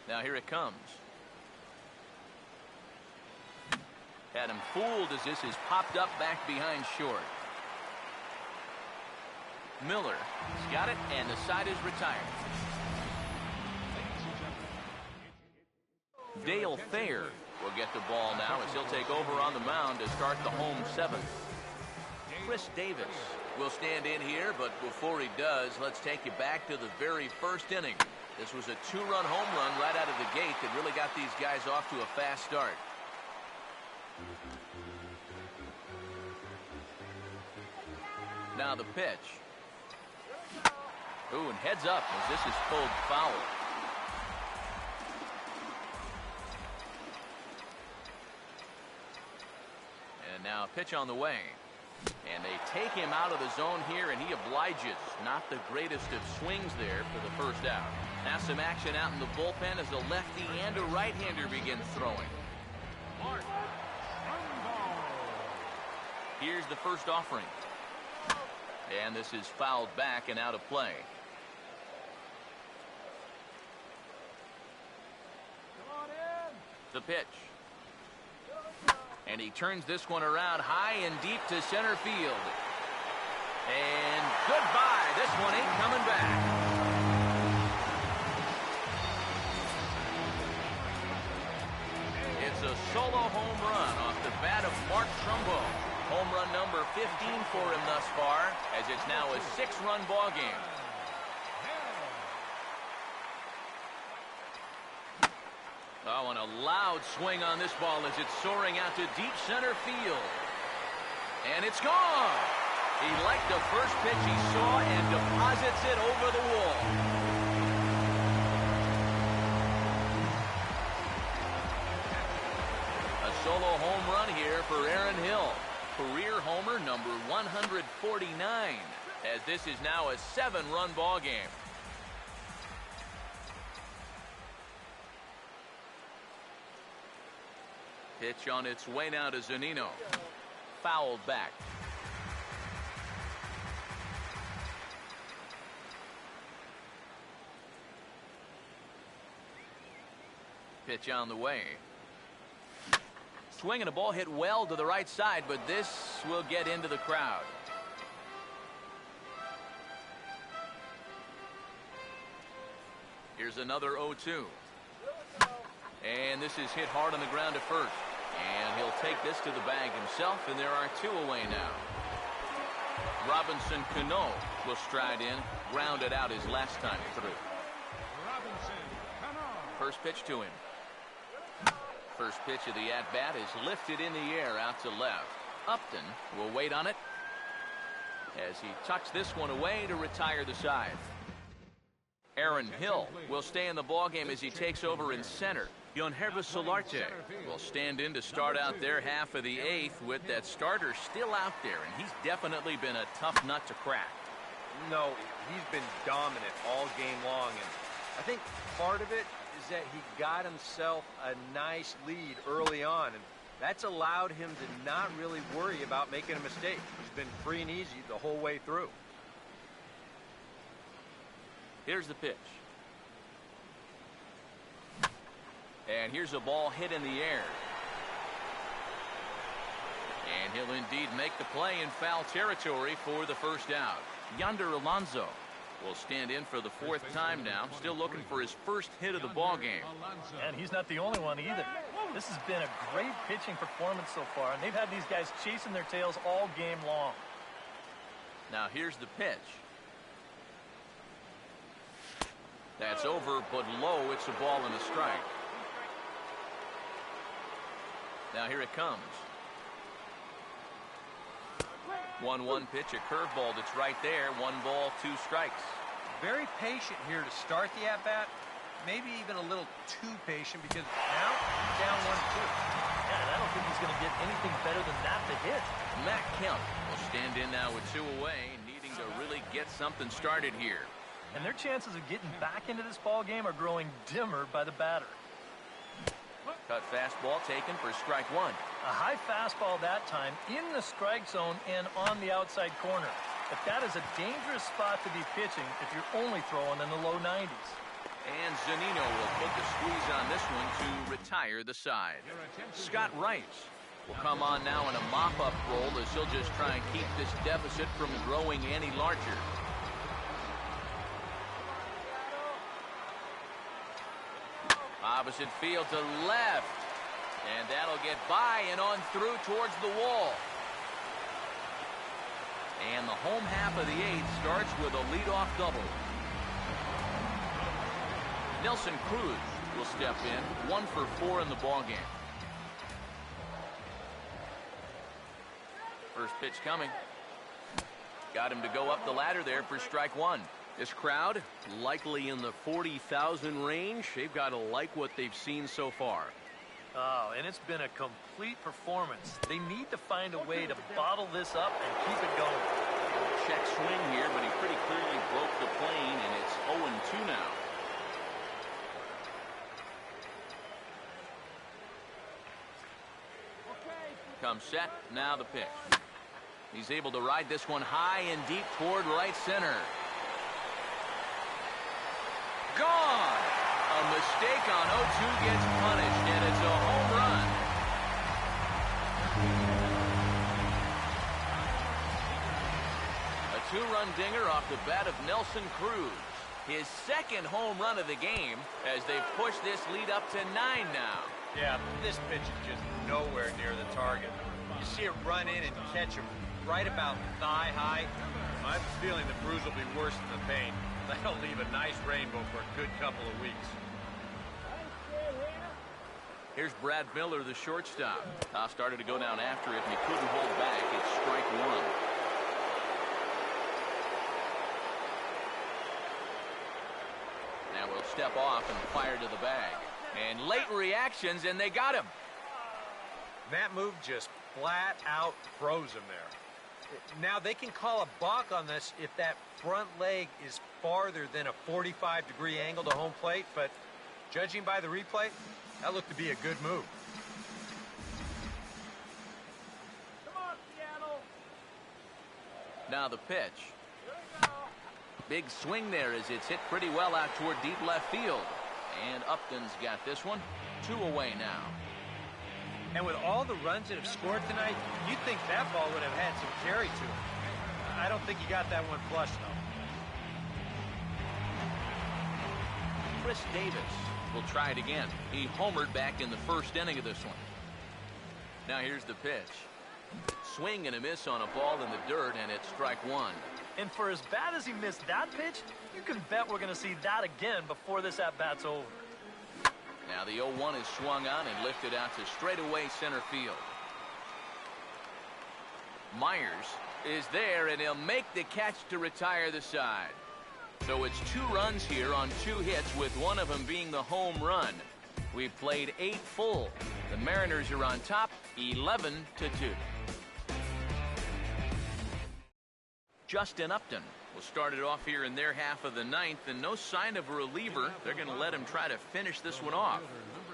Now here it comes. Had him fooled as this is popped up back behind short. Miller has got it, and the side is retired. Dale Thayer will get the ball now as he'll take over on the mound to start the home 7th. Chris Davis will stand in here, but before he does, let's take you back to the very first inning. This was a 2-run home run right out of the gate that really got these guys off to a fast start. Now the pitch. Ooh, and heads up as this is pulled foul. And now a pitch on the way. And they take him out of the zone here, and he obliges. Not the greatest of swings there for the first out. Now some action out in the bullpen as a lefty and a right-hander begin throwing. Here's the first offering. And this is fouled back and out of play. Come on in. The pitch. And he turns this one around high and deep to center field. And goodbye. This one ain't coming back. It's a solo home run off the bat of Mark Trumbo. Home run number 15 for him thus far, as it's now a 6-run ball game. Oh, and a loud swing on this ball as it's soaring out to deep center field. And it's gone. He liked the first pitch he saw and deposits it over the wall. A solo home run here for Aaron Hill. Career homer number 149, as this is now a 7-run ball game. Pitch on its way now to Zunino. Fouled back. Pitch on the way. Swing and a ball hit well to the right side, but this will get into the crowd. Here's another 0-2. And this is hit hard on the ground to first. And he'll take this to the bag himself, and there are 2 away now. Robinson Cano will stride in, ground it out his last time through. Robinson Cano. First pitch to him. First pitch of the at-bat is lifted in the air out to left. Upton will wait on it as he tucks this one away to retire the side. Aaron Hill will stay in the ballgame as he takes over in center. Yonhervis Solarte will stand in to start out their half of the 8th with that starter still out there, and he's definitely been a tough nut to crack. No, he's been dominant all game long, and I think part of it is that he got himself a nice lead early on, and that's allowed him to not really worry about making a mistake. He's been free and easy the whole way through. Here's the pitch. And here's a ball hit in the air. And he'll indeed make the play in foul territory for the first out. Yonder Alonso will stand in for the 4th time now, still looking for his first hit of the ball game. And he's not the only one either. This has been a great pitching performance so far, and they've had these guys chasing their tails all game long. Now here's the pitch. That's over, but low. It's a ball and a strike. Now here it comes. 1-1 pitch, a curveball that's right there. 1 ball, 2 strikes. Very patient here to start the at-bat. Maybe even a little too patient because now he's down 1-2. Yeah, and I don't think he's going to get anything better than that to hit. Matt Kemp will stand in now with 2 away, needing to really get something started here. And their chances of getting back into this ball game are growing dimmer by the batter. Cut fastball taken for strike 1. A high fastball that time in the strike zone and on the outside corner. But that is a dangerous spot to be pitching if you're only throwing in the low 90s. And Zunino will put the squeeze on this one to retire the side. Scott Rice will come on now in a mop-up role as he'll just try and keep this deficit from growing any larger. Opposite field to left. And that'll get by and on through towards the wall. And the home half of the 8th starts with a leadoff double. Nelson Cruz will step in, 1 for 4 in the ballgame. First pitch coming. Got him to go up the ladder there for strike 1. This crowd, likely in the 40,000 range. They've got to like what they've seen so far. Oh, and it's been a complete performance. They need to find a way to bottle this up and keep it going. Check swing here, but he pretty clearly broke the plane, and it's 0-2 now. Comes set, now the pitch. He's able to ride this one high and deep toward right center. Gone! A mistake on 0-2 gets punished, and it's a home run. A two-run dinger off the bat of Nelson Cruz. His second home run of the game as they've pushed this lead up to 9 now. Yeah, this pitch is just nowhere near the target. You see it run in and catch him right about thigh high. I have a feeling the bruise will be worse than the pain. That'll leave a nice rainbow for a good couple of weeks. Here's Brad Miller, the shortstop. Toss started to go down after it, and he couldn't hold back. It's strike one. Now we'll step off and fire to the bag. And late reactions, and they got him. That move just flat out froze him there. Now they can call a balk on this if that front leg is farther than a 45-degree angle to home plate, but judging by the replay, that looked to be a good move. Come on, Seattle. Now the pitch. Big swing there as it's hit pretty well out toward deep left field. And Upton's got this one. 2 away now. And with all the runs that have scored tonight, you'd think that ball would have had some carry to it. I don't think he got that one flush, though. Chris Davis will try it again. He homered back in the first inning of this one. Now here's the pitch. Swing and a miss on a ball in the dirt, and it's strike one. And for as bad as he missed that pitch, you can bet we're going to see that again before this at-bat's over. Now the 0-1 is swung on and lifted out to straightaway center field. Myers is there, and he'll make the catch to retire the side. So it's 2 runs here on 2 hits, with one of them being the home run. We've played 8 full. The Mariners are on top, 11-2. Justin Upton will start it off here in their half of the 9th, and no sign of a reliever. They're going to let him try to finish this one off.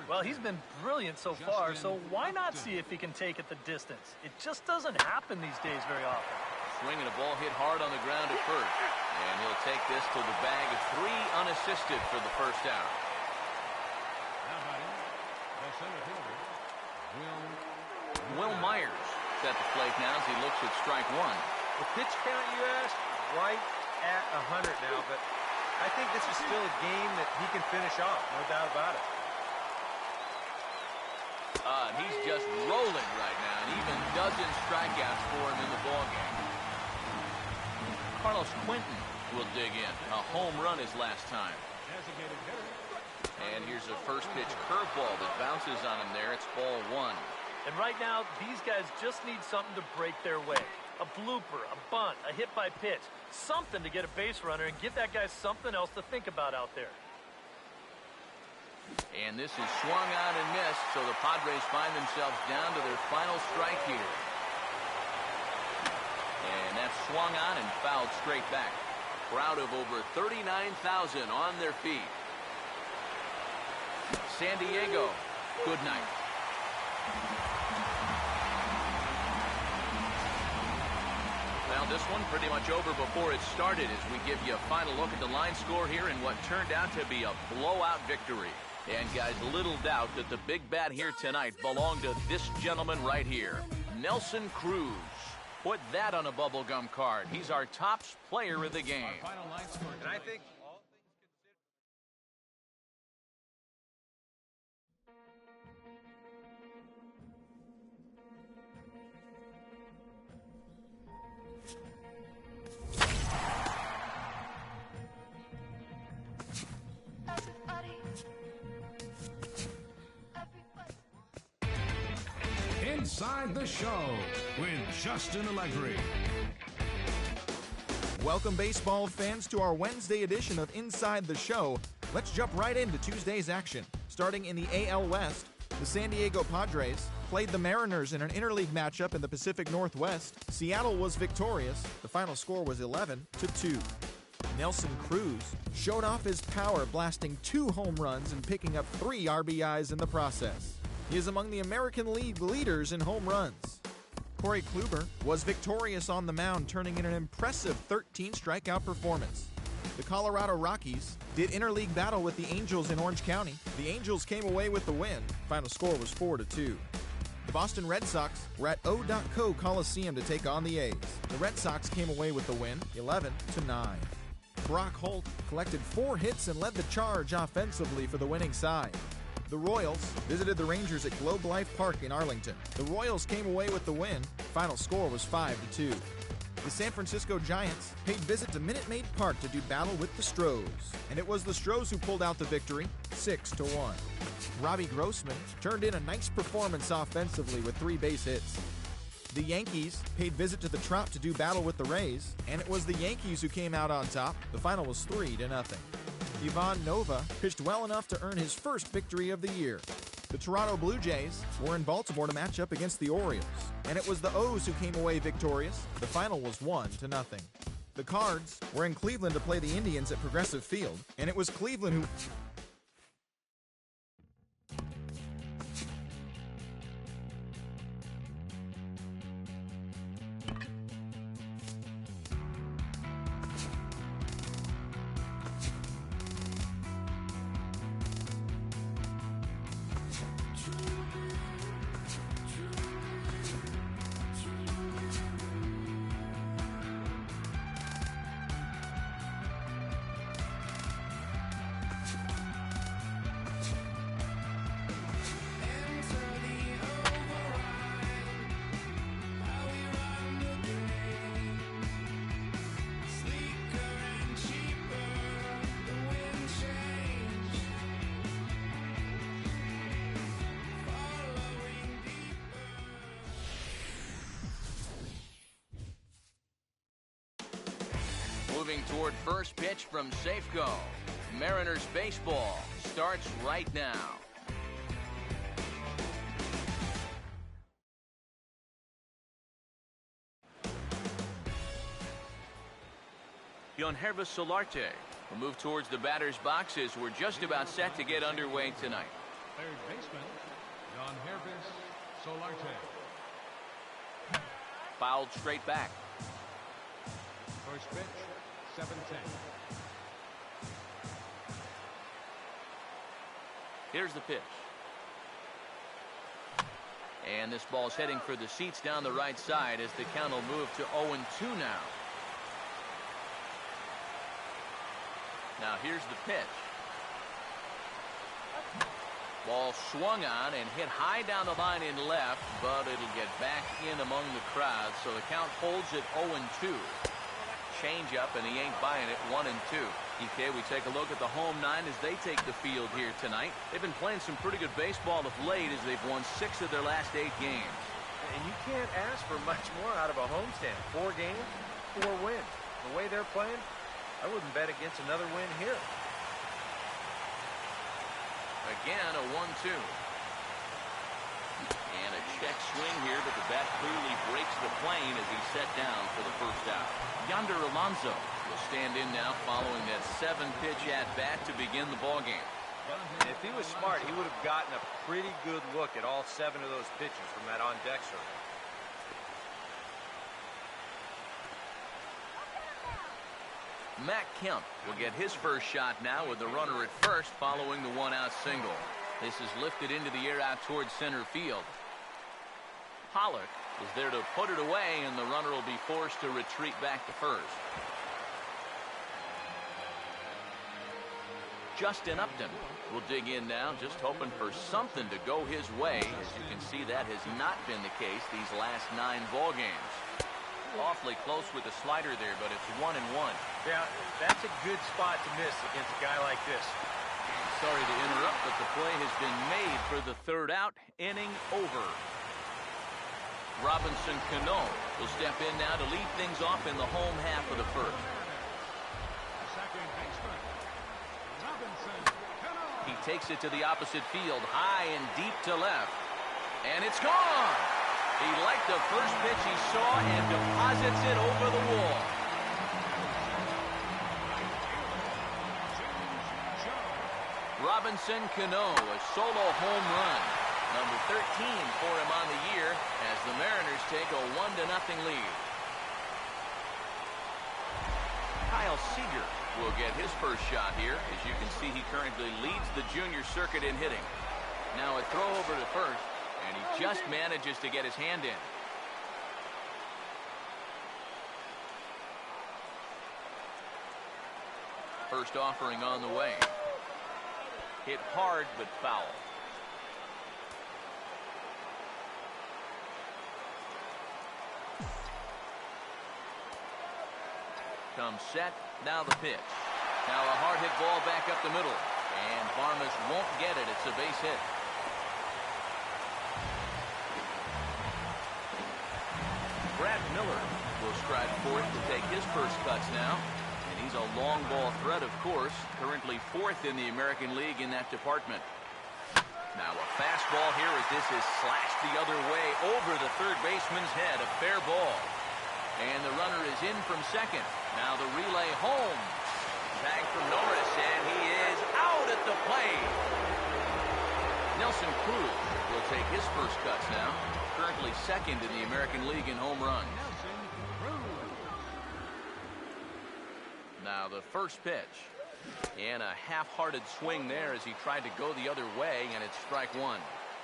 Well, he's been brilliant so far, so why not see if he can take it the distance? It just doesn't happen these days very often. Swinging a ball hit hard on the ground at first, and he'll take this to the bag of 3 unassisted for the first out. Will Myers is at the plate now as he looks at strike one. The pitch count, you asked, right at 100 now, but I think this is still a game that he can finish off, no doubt about it. He's just rolling right now, and even dozens strikeouts for him in the ballgame. Carlos Quentin will dig in. A home run his last time. And here's a first pitch curveball that bounces on him there. It's ball 1. And right now, these guys just need something to break their way. A blooper, a bunt, a hit by pitch. Something to get a base runner and give that guy something else to think about out there. And this is swung on and missed, so the Padres find themselves down to their final strike here. And that's swung on and fouled straight back. Crowd of over 39,000 on their feet. San Diego, good night. Well, this one pretty much over before it started as we give you a final look at the line score here in what turned out to be a blowout victory. And guys, little doubt that the big bat here tonight belonged to this gentleman right here, Nelson Cruz. Put that on a bubblegum card. He's our top player of the game. And I think all Inside the Show with Justin Allegri. Welcome, baseball fans, to our Wednesday edition of Inside the Show. Let's jump right into Tuesday's action. Starting in the AL West, the San Diego Padres played the Mariners in an interleague matchup in the Pacific Northwest. Seattle was victorious. The final score was 11-2. Nelson Cruz showed off his power, blasting 2 home runs and picking up 3 RBIs in the process. He is among the American League leaders in home runs. Corey Kluber was victorious on the mound, turning in an impressive 13 strikeout performance. The Colorado Rockies did interleague battle with the Angels in Orange County. The Angels came away with the win. Final score was 4-2. The Boston Red Sox were at O.Co Coliseum to take on the A's. The Red Sox came away with the win, 11-9. Brock Holt collected 4 hits and led the charge offensively for the winning side. The Royals visited the Rangers at Globe Life Park in Arlington. The Royals came away with the win. Final score was 5-2. The San Francisco Giants paid visit to Minute Maid Park to do battle with the Stros, and it was the Stros who pulled out the victory, 6-1. Robbie Grossman turned in a nice performance offensively with 3 base hits. The Yankees paid visit to the Trop to do battle with the Rays, and it was the Yankees who came out on top. The final was 3-0. Ivan Nova pitched well enough to earn his first victory of the year. The Toronto Blue Jays were in Baltimore to match up against the Orioles, and it was the O's who came away victorious. The final was 1-0. The Cards were in Cleveland to play the Indians at Progressive Field, and it was Cleveland who... Moving toward first pitch from Safeco. Mariners baseball starts right now. Hervis Solarte will move towards the batter's boxes. We're just about set to get underway tonight. Third baseman, Hervis Solarte. Fouled straight back. First pitch, 7-10. Here's the pitch. And this ball's heading for the seats down the right side as the count will move to 0-2 now. Now here's the pitch. Ball swung on and hit high down the line in left, but it'll get back in among the crowd, so the count holds at 0-2. Change up, and he ain't buying it. 1-2. EK, we take a look at the home 9 as they take the field here tonight. They've been playing some pretty good baseball of late as they've won 6 of their last 8 games. And you can't ask for much more out of a homestand. 4 games, 4 wins. The way they're playing, I wouldn't bet against another win here. Again, a 1-2. And a check swing here, but the bat clearly breaks the plane as he's set down for the first out. Yonder Alonso will stand in now following that 7-pitch at-bat to begin the ballgame. And if he was smart, he would have gotten a pretty good look at all 7 of those pitches from that on-deck circle. Matt Kemp will get his first shot now with the runner at first following the one-out single. This is lifted into the air out towards center field. Pollock is there to put it away, and the runner will be forced to retreat back to first. Justin Upton will dig in now, just hoping for something to go his way. As you can see, that has not been the case these last 9 ball games. Awfully close with the slider there, but it's 1-1. Yeah, that's a good spot to miss against a guy like this. Sorry to interrupt, but the play has been made for the 3rd out. Inning over. Robinson Cano will step in now to lead things off in the home half of the 1st. Second baseman, Robinson Cano. He takes it to the opposite field, high and deep to left. And it's gone! He liked the first pitch he saw and deposits it over the wall. Robinson Cano, a solo home run. Number 13 for him on the year as the Mariners take a 1-0 lead. Kyle Seager will get his first shot here. As you can see, he currently leads the junior circuit in hitting. Now a throw over to first, and he just manages to get his hand in. First offering on the way. Hit hard but foul. Comes set. Now the pitch. Now a hard hit ball back up the middle. And Varmus won't get it. It's a base hit. Brad Miller will stride forth to take his first cuts now. And he's a long ball threat, of course. Currently 4th in the American League in that department. Now a fastball here as this is slashed the other way over the third baseman's head. A fair ball. And the runner is in from second. Now the relay home. Tag from Norris, and he is out at the plate. Nelson Cruz will take his first cuts now. Currently 2nd in the American League in home runs. Now the first pitch. And a half-hearted swing there as he tried to go the other way, and it's strike one.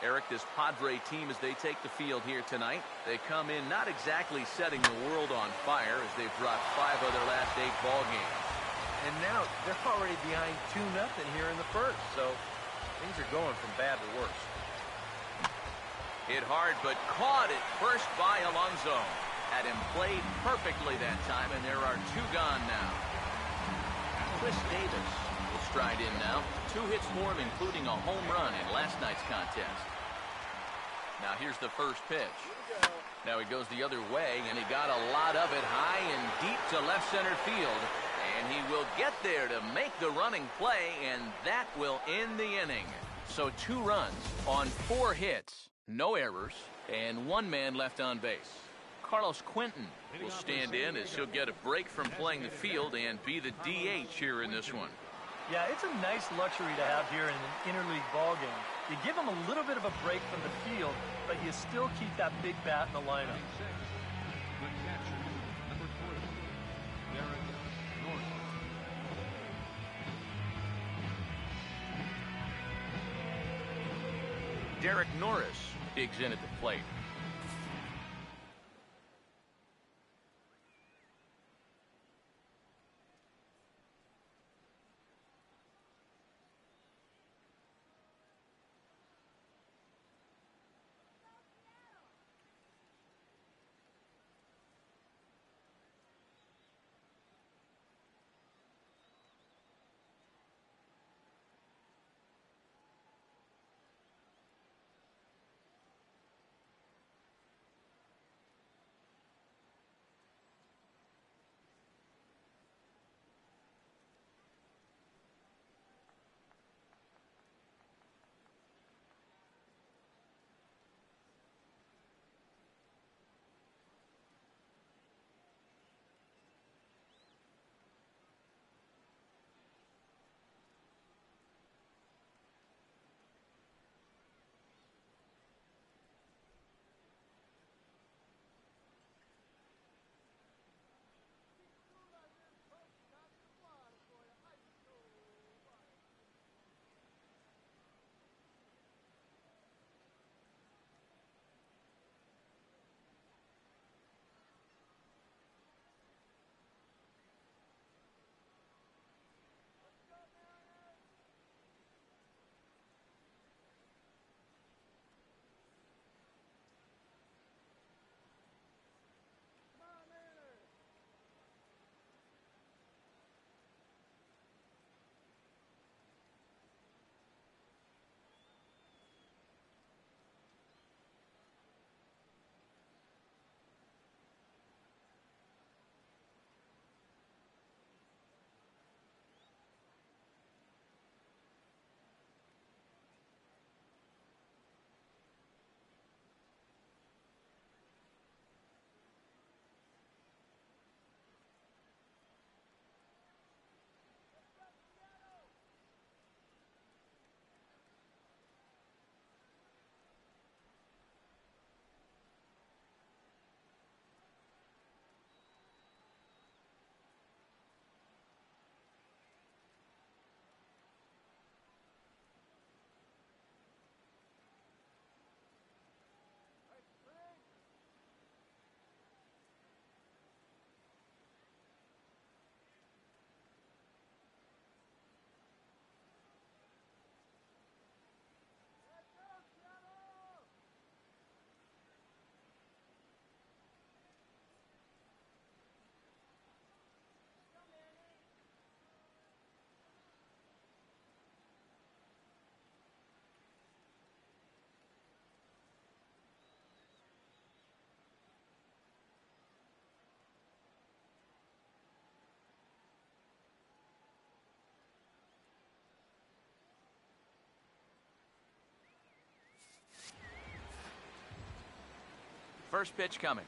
Eric, this Padre team, as they take the field here tonight, they come in not exactly setting the world on fire as they've dropped 5 of their last 8 ball games. And now they're already behind 2-0 here in the first, so things are going from bad to worse. Hit hard, but caught at first by Alonso. Had him played perfectly that time, and there are 2 gone now. Chris Davis will stride in now. 2 hits for him, including a home run in last night's contest. Now here's the first pitch. Now he goes the other way, and he got a lot of it high and deep to left center field. And he will get there to make the running play, and that will end the inning. So 2 runs on 4 hits, no errors, and 1 man left on base. Carlos Quentin will stand in as he'll get a break from playing the field and be the DH here in this one. Yeah, it's a nice luxury to have here in an interleague ball game. You give him a little bit of a break from the field, but you still keep that big bat in the lineup. The catcher, number 20, Derek Norris. Derek Norris digs in at the plate. First pitch coming.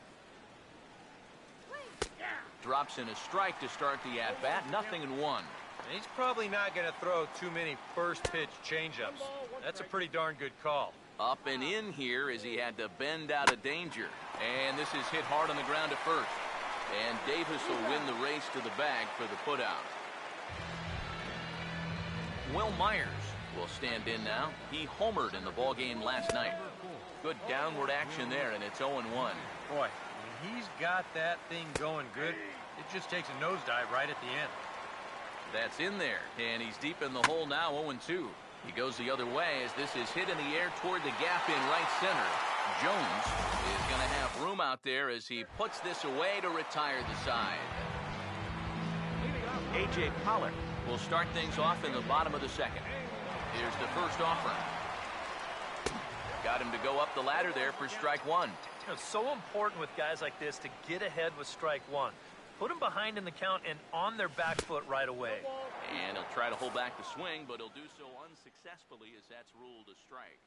Drops in a strike to start the at-bat. 0-1. He's probably not going to throw too many first pitch changeups. That's a pretty darn good call. Up and in here as he had to bend out of danger. And this is hit hard on the ground at first. And Davis will win the race to the bag for the putout. Will Myers will stand in now. He homered in the ballgame last night. Good downward action there, and it's 0-1. Boy, when he's got that thing going good, it just takes a nosedive right at the end. That's in there, and he's deep in the hole now, 0-2. He goes the other way as this is hit in the air toward the gap in right center. Jones is going to have room out there as he puts this away to retire the side. A.J. Pollard will start things off in the bottom of the second. Here's the first offering. Got him to go up the ladder there for strike one. It's so important with guys like this to get ahead with strike one. Put them behind in the count and on their back foot right away. And he'll try to hold back the swing, but he'll do so unsuccessfully as that's ruled a strike.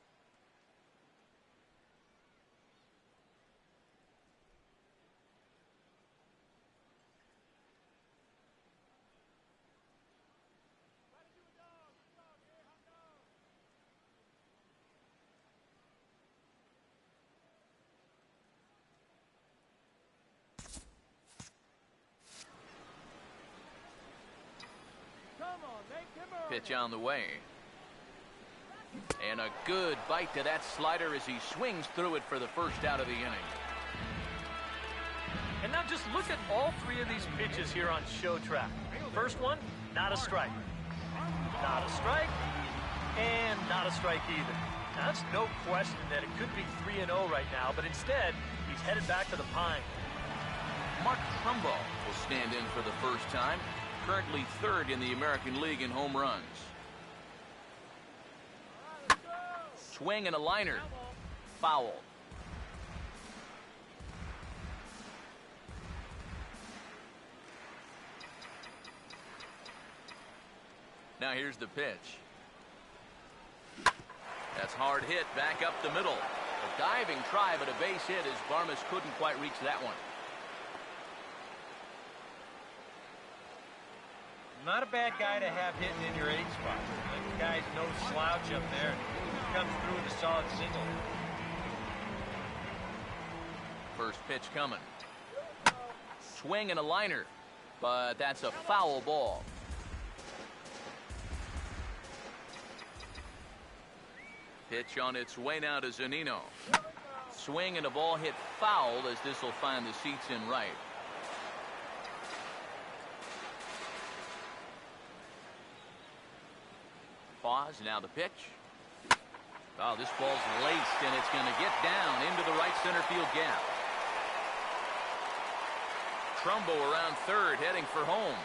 Pitch on the way. And a good bite to that slider as he swings through it for the first out of the inning. And now just look at all three of these pitches here on show track. First one, not a strike. Not a strike. And not a strike either. Now, that's no question that it could be 3-0 right now, but instead, he's headed back to the pine. Mark Trumbo will stand in for the first time. Currently third in the American League in home runs. Swing and a liner. Foul. Now here's the pitch. That's hard hit back up the middle. A diving try, but a base hit as Barmas couldn't quite reach that one. Not a bad guy to have hitting in your 8 spot. The guy's no slouch up there. He comes through with a solid single. First pitch coming. Swing and a liner, but that's a foul ball. Pitch on its way now to Zunino. Swing and a ball hit foul as this will find the seats in right. Pause, now the pitch. Oh, this ball's laced, and it's going to get down into the right center field gap. Trumbo around third, heading for home.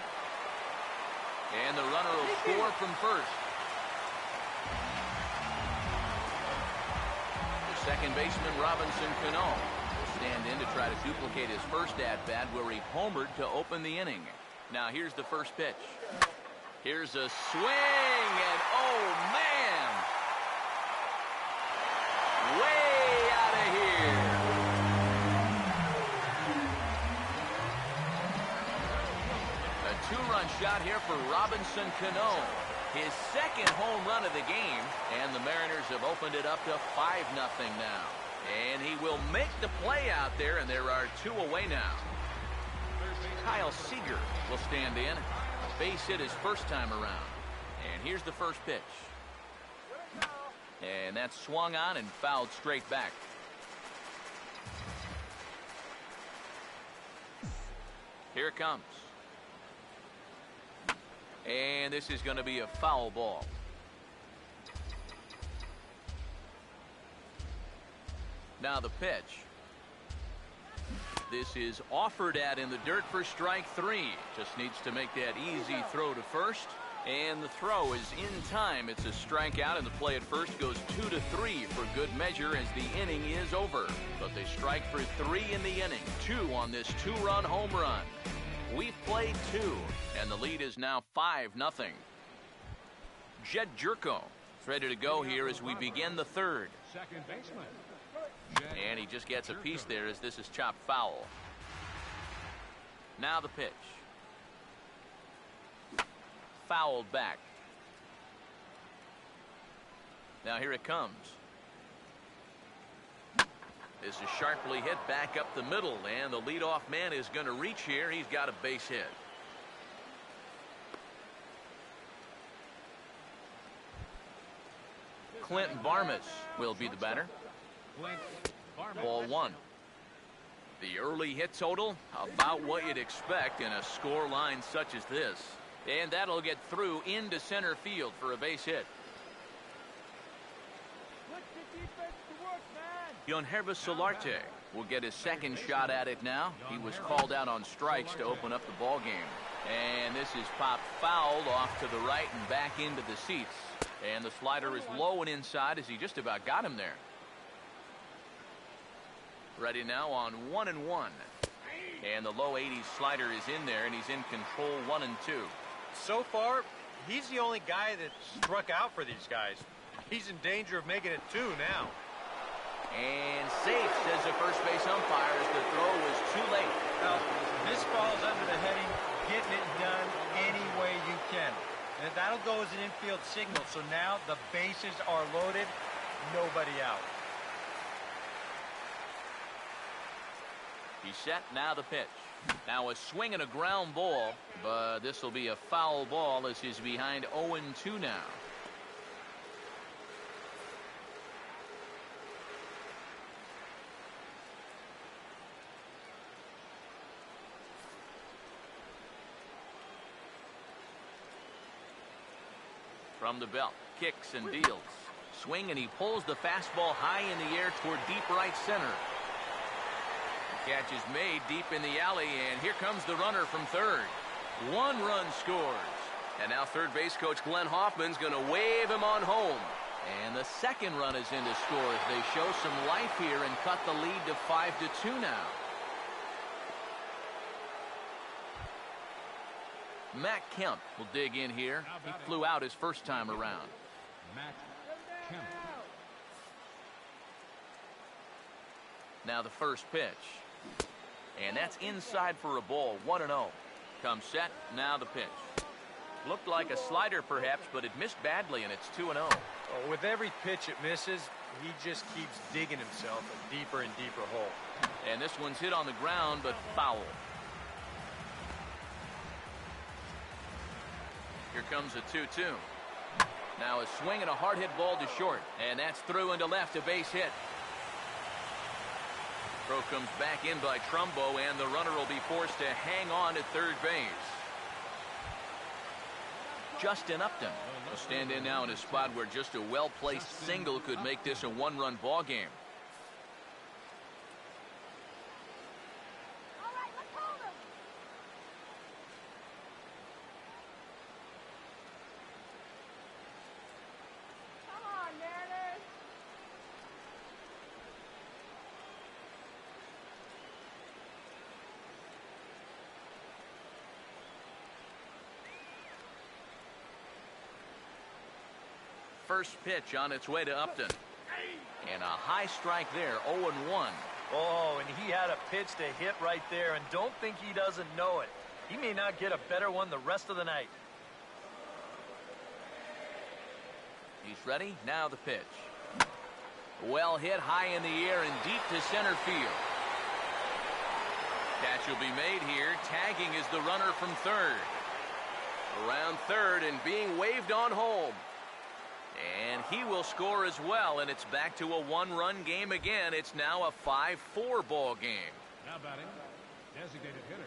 And the runner will score from first. The second baseman, Robinson Cano, will stand in to try to duplicate his first at-bat where he homered to open the inning. Now here's the first pitch. Here's a swing, and oh, man! Way out of here. A two-run shot here for Robinson Cano. His second home run of the game, and the Mariners have opened it up to 5-0 now. And he will make the play out there, and there are 2 away now. Kyle Seager will stand in. Base hit his first time around. And here's the first pitch. And that's swung on and fouled straight back. Here it comes. And this is going to be a foul ball. Now the pitch. This is offered at in the dirt for strike 3. Just needs to make that easy throw to first. And the throw is in time. It's a strikeout, and the play at first goes 2-3 for good measure as the inning is over. But they strike for 3 in the inning. 2 on this 2-run home run. We've played 2, and the lead is now 5-0. Jed Jerko is ready to go here as we begin the third. Second baseman. And he just gets a piece there as this is chopped foul. Now the pitch. Fouled back. Now here it comes. This is sharply hit back up the middle, and the leadoff man is going to reach here. He's got a base hit. Clint Barmas will be the batter. Ball one. The early hit total, about what you'd expect in a score line such as this. And that'll get through into center field for a base hit. Yonhervis Solarte will get his second shot at it now. He was called out on strikes to open up the ball game. And this is popped fouled off to the right and back into the seats. And the slider is low and inside as he just about got him there. Ready now on 1-1. And the low 80s slider is in there, and he's in control 1-2. So far, he's the only guy that struck out for these guys. He's in danger of making it 2 now. And safe, says the first base umpire, as the throw was too late. Now, this falls under the heading, getting it done any way you can. And that'll go as an infield signal. So now the bases are loaded, nobody out. He's set, now the pitch. Now a swing and a ground ball, but this will be a foul ball as he's behind 0-2 now. From the belt, kicks and deals. Swing, and he pulls the fastball high in the air toward deep right center. The catch is made deep in the alley, and here comes the runner from third. 1 run scores. And now third base coach Glenn Hoffman's going to wave him on home. And the second run is in to score as they show some life here and cut the lead to 5-2 now. Matt Kemp will dig in here. He flew out his first time around. Matt Kemp. Now the first pitch. And that's inside for a ball. 1-0. Comes set. Now the pitch. Looked like a slider perhaps, but it missed badly, and it's 2-0. Oh, with every pitch it misses, he just keeps digging himself a deeper and deeper hole. And this one's hit on the ground, but foul. Here comes a 2-2. Now a swing and a hard hit ball to short, and that's through into left, a base hit. Throw comes back in by Trumbo, and the runner will be forced to hang on at third base. Justin Upton will stand in now in a spot where just a well-placed single could make this a 1-run ball game. First pitch on its way to Upton. And a high strike there, 0-1. Oh, and he had a pitch to hit right there, and don't think he doesn't know it. He may not get a better one the rest of the night. He's ready, now the pitch. Well hit high in the air and deep to center field. Catch will be made here. Tagging is the runner from third. Around third and being waved on home. And he will score as well, and it's back to a 1-run game again. It's now a 5-4 ball game. Now batting, designated hitter,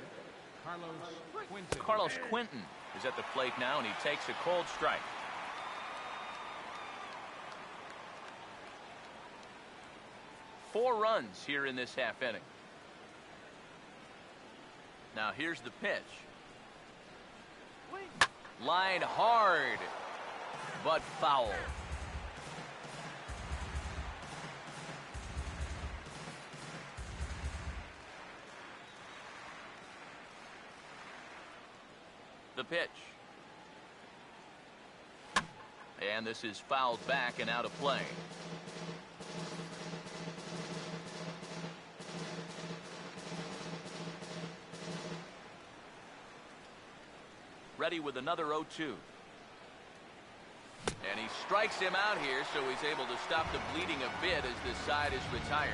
Carlos Quinton is at the plate now, and he takes a cold strike. Four runs here in this half inning. Now here's the pitch. Line hard, but foul. The pitch. And this is fouled back and out of play. ready with another 0-2. And he strikes him out here, so he's able to stop the bleeding a bit as this side is retired.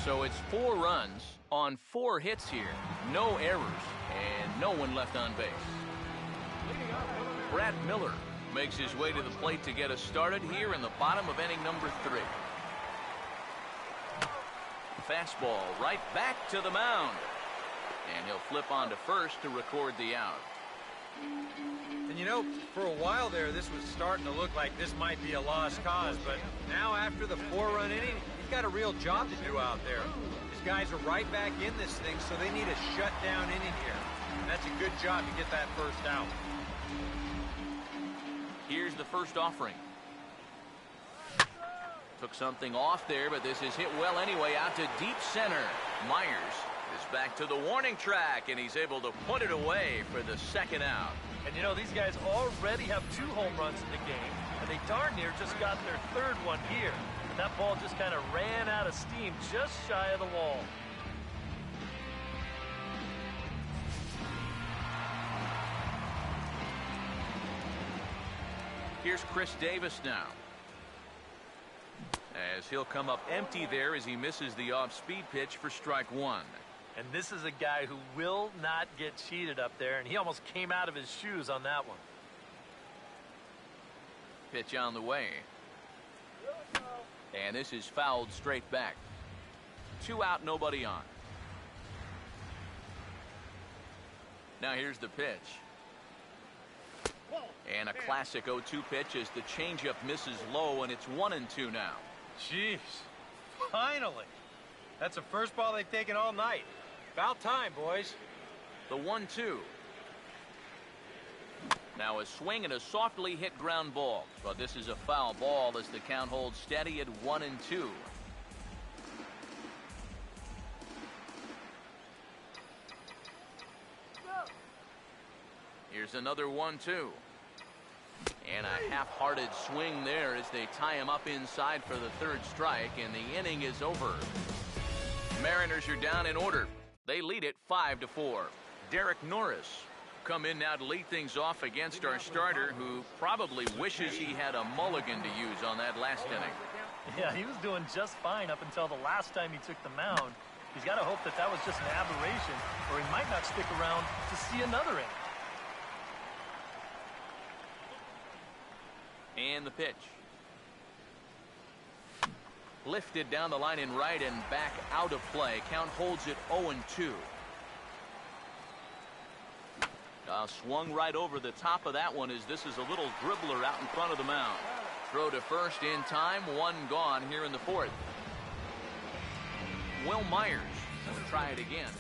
So it's 4 runs on 4 hits here. No errors and no one left on base. Brad Miller makes his way to the plate to get us started here in the bottom of inning number 3. Fastball right back to the mound. And he'll flip on to first to record the out. And you know, for a while there, this was starting to look like this might be a lost cause, but now after the 4-run inning, he's got a real job to do out there. These guys are right back in this thing, so they need a shutdown inning here. And that's a good job to get that first out. Here's the first offering. Took something off there, but this is hit well anyway, out to deep center. Myers is back to the warning track, and he's able to put it away for the second out. And you know, these guys already have 2 home runs in the game, and they darn near just got their 3rd one here. And that ball just kind of ran out of steam just shy of the wall. Here's Chris Davis now, as he'll come up empty there as he misses the off-speed pitch for strike 1. And this is a guy who will not get cheated up there, and he almost came out of his shoes on that one. Pitch on the way. And this is fouled straight back. 2 out, nobody on. Now here's the pitch. And a classic 0-2 pitch as the changeup misses low, and it's 1-2 now. Jeez. Finally. That's the first ball they've taken all night. About time, boys. The 1-2. Now a swing and a softly hit ground ball. But this is a foul ball as the count holds steady at 1-2. Here's another 1-2. And a half-hearted swing there as they tie him up inside for the 3rd strike, and the inning is over. Mariners are down in order. They lead it 5-4. Derek Norris come in now to lead things off against our starter, who probably wishes he had a mulligan to use on that last inning. Yeah, he was doing just fine up until the last time he took the mound. He's got to hope that that was just an aberration, or he might not stick around to see another inning. And the pitch. Lifted down the line in right and back out of play. Count holds it 0-2. Swung right over the top of that one as this is a little dribbler out in front of the mound. Throw to first in time. 1 gone here in the 4th. Will Myers will try it again.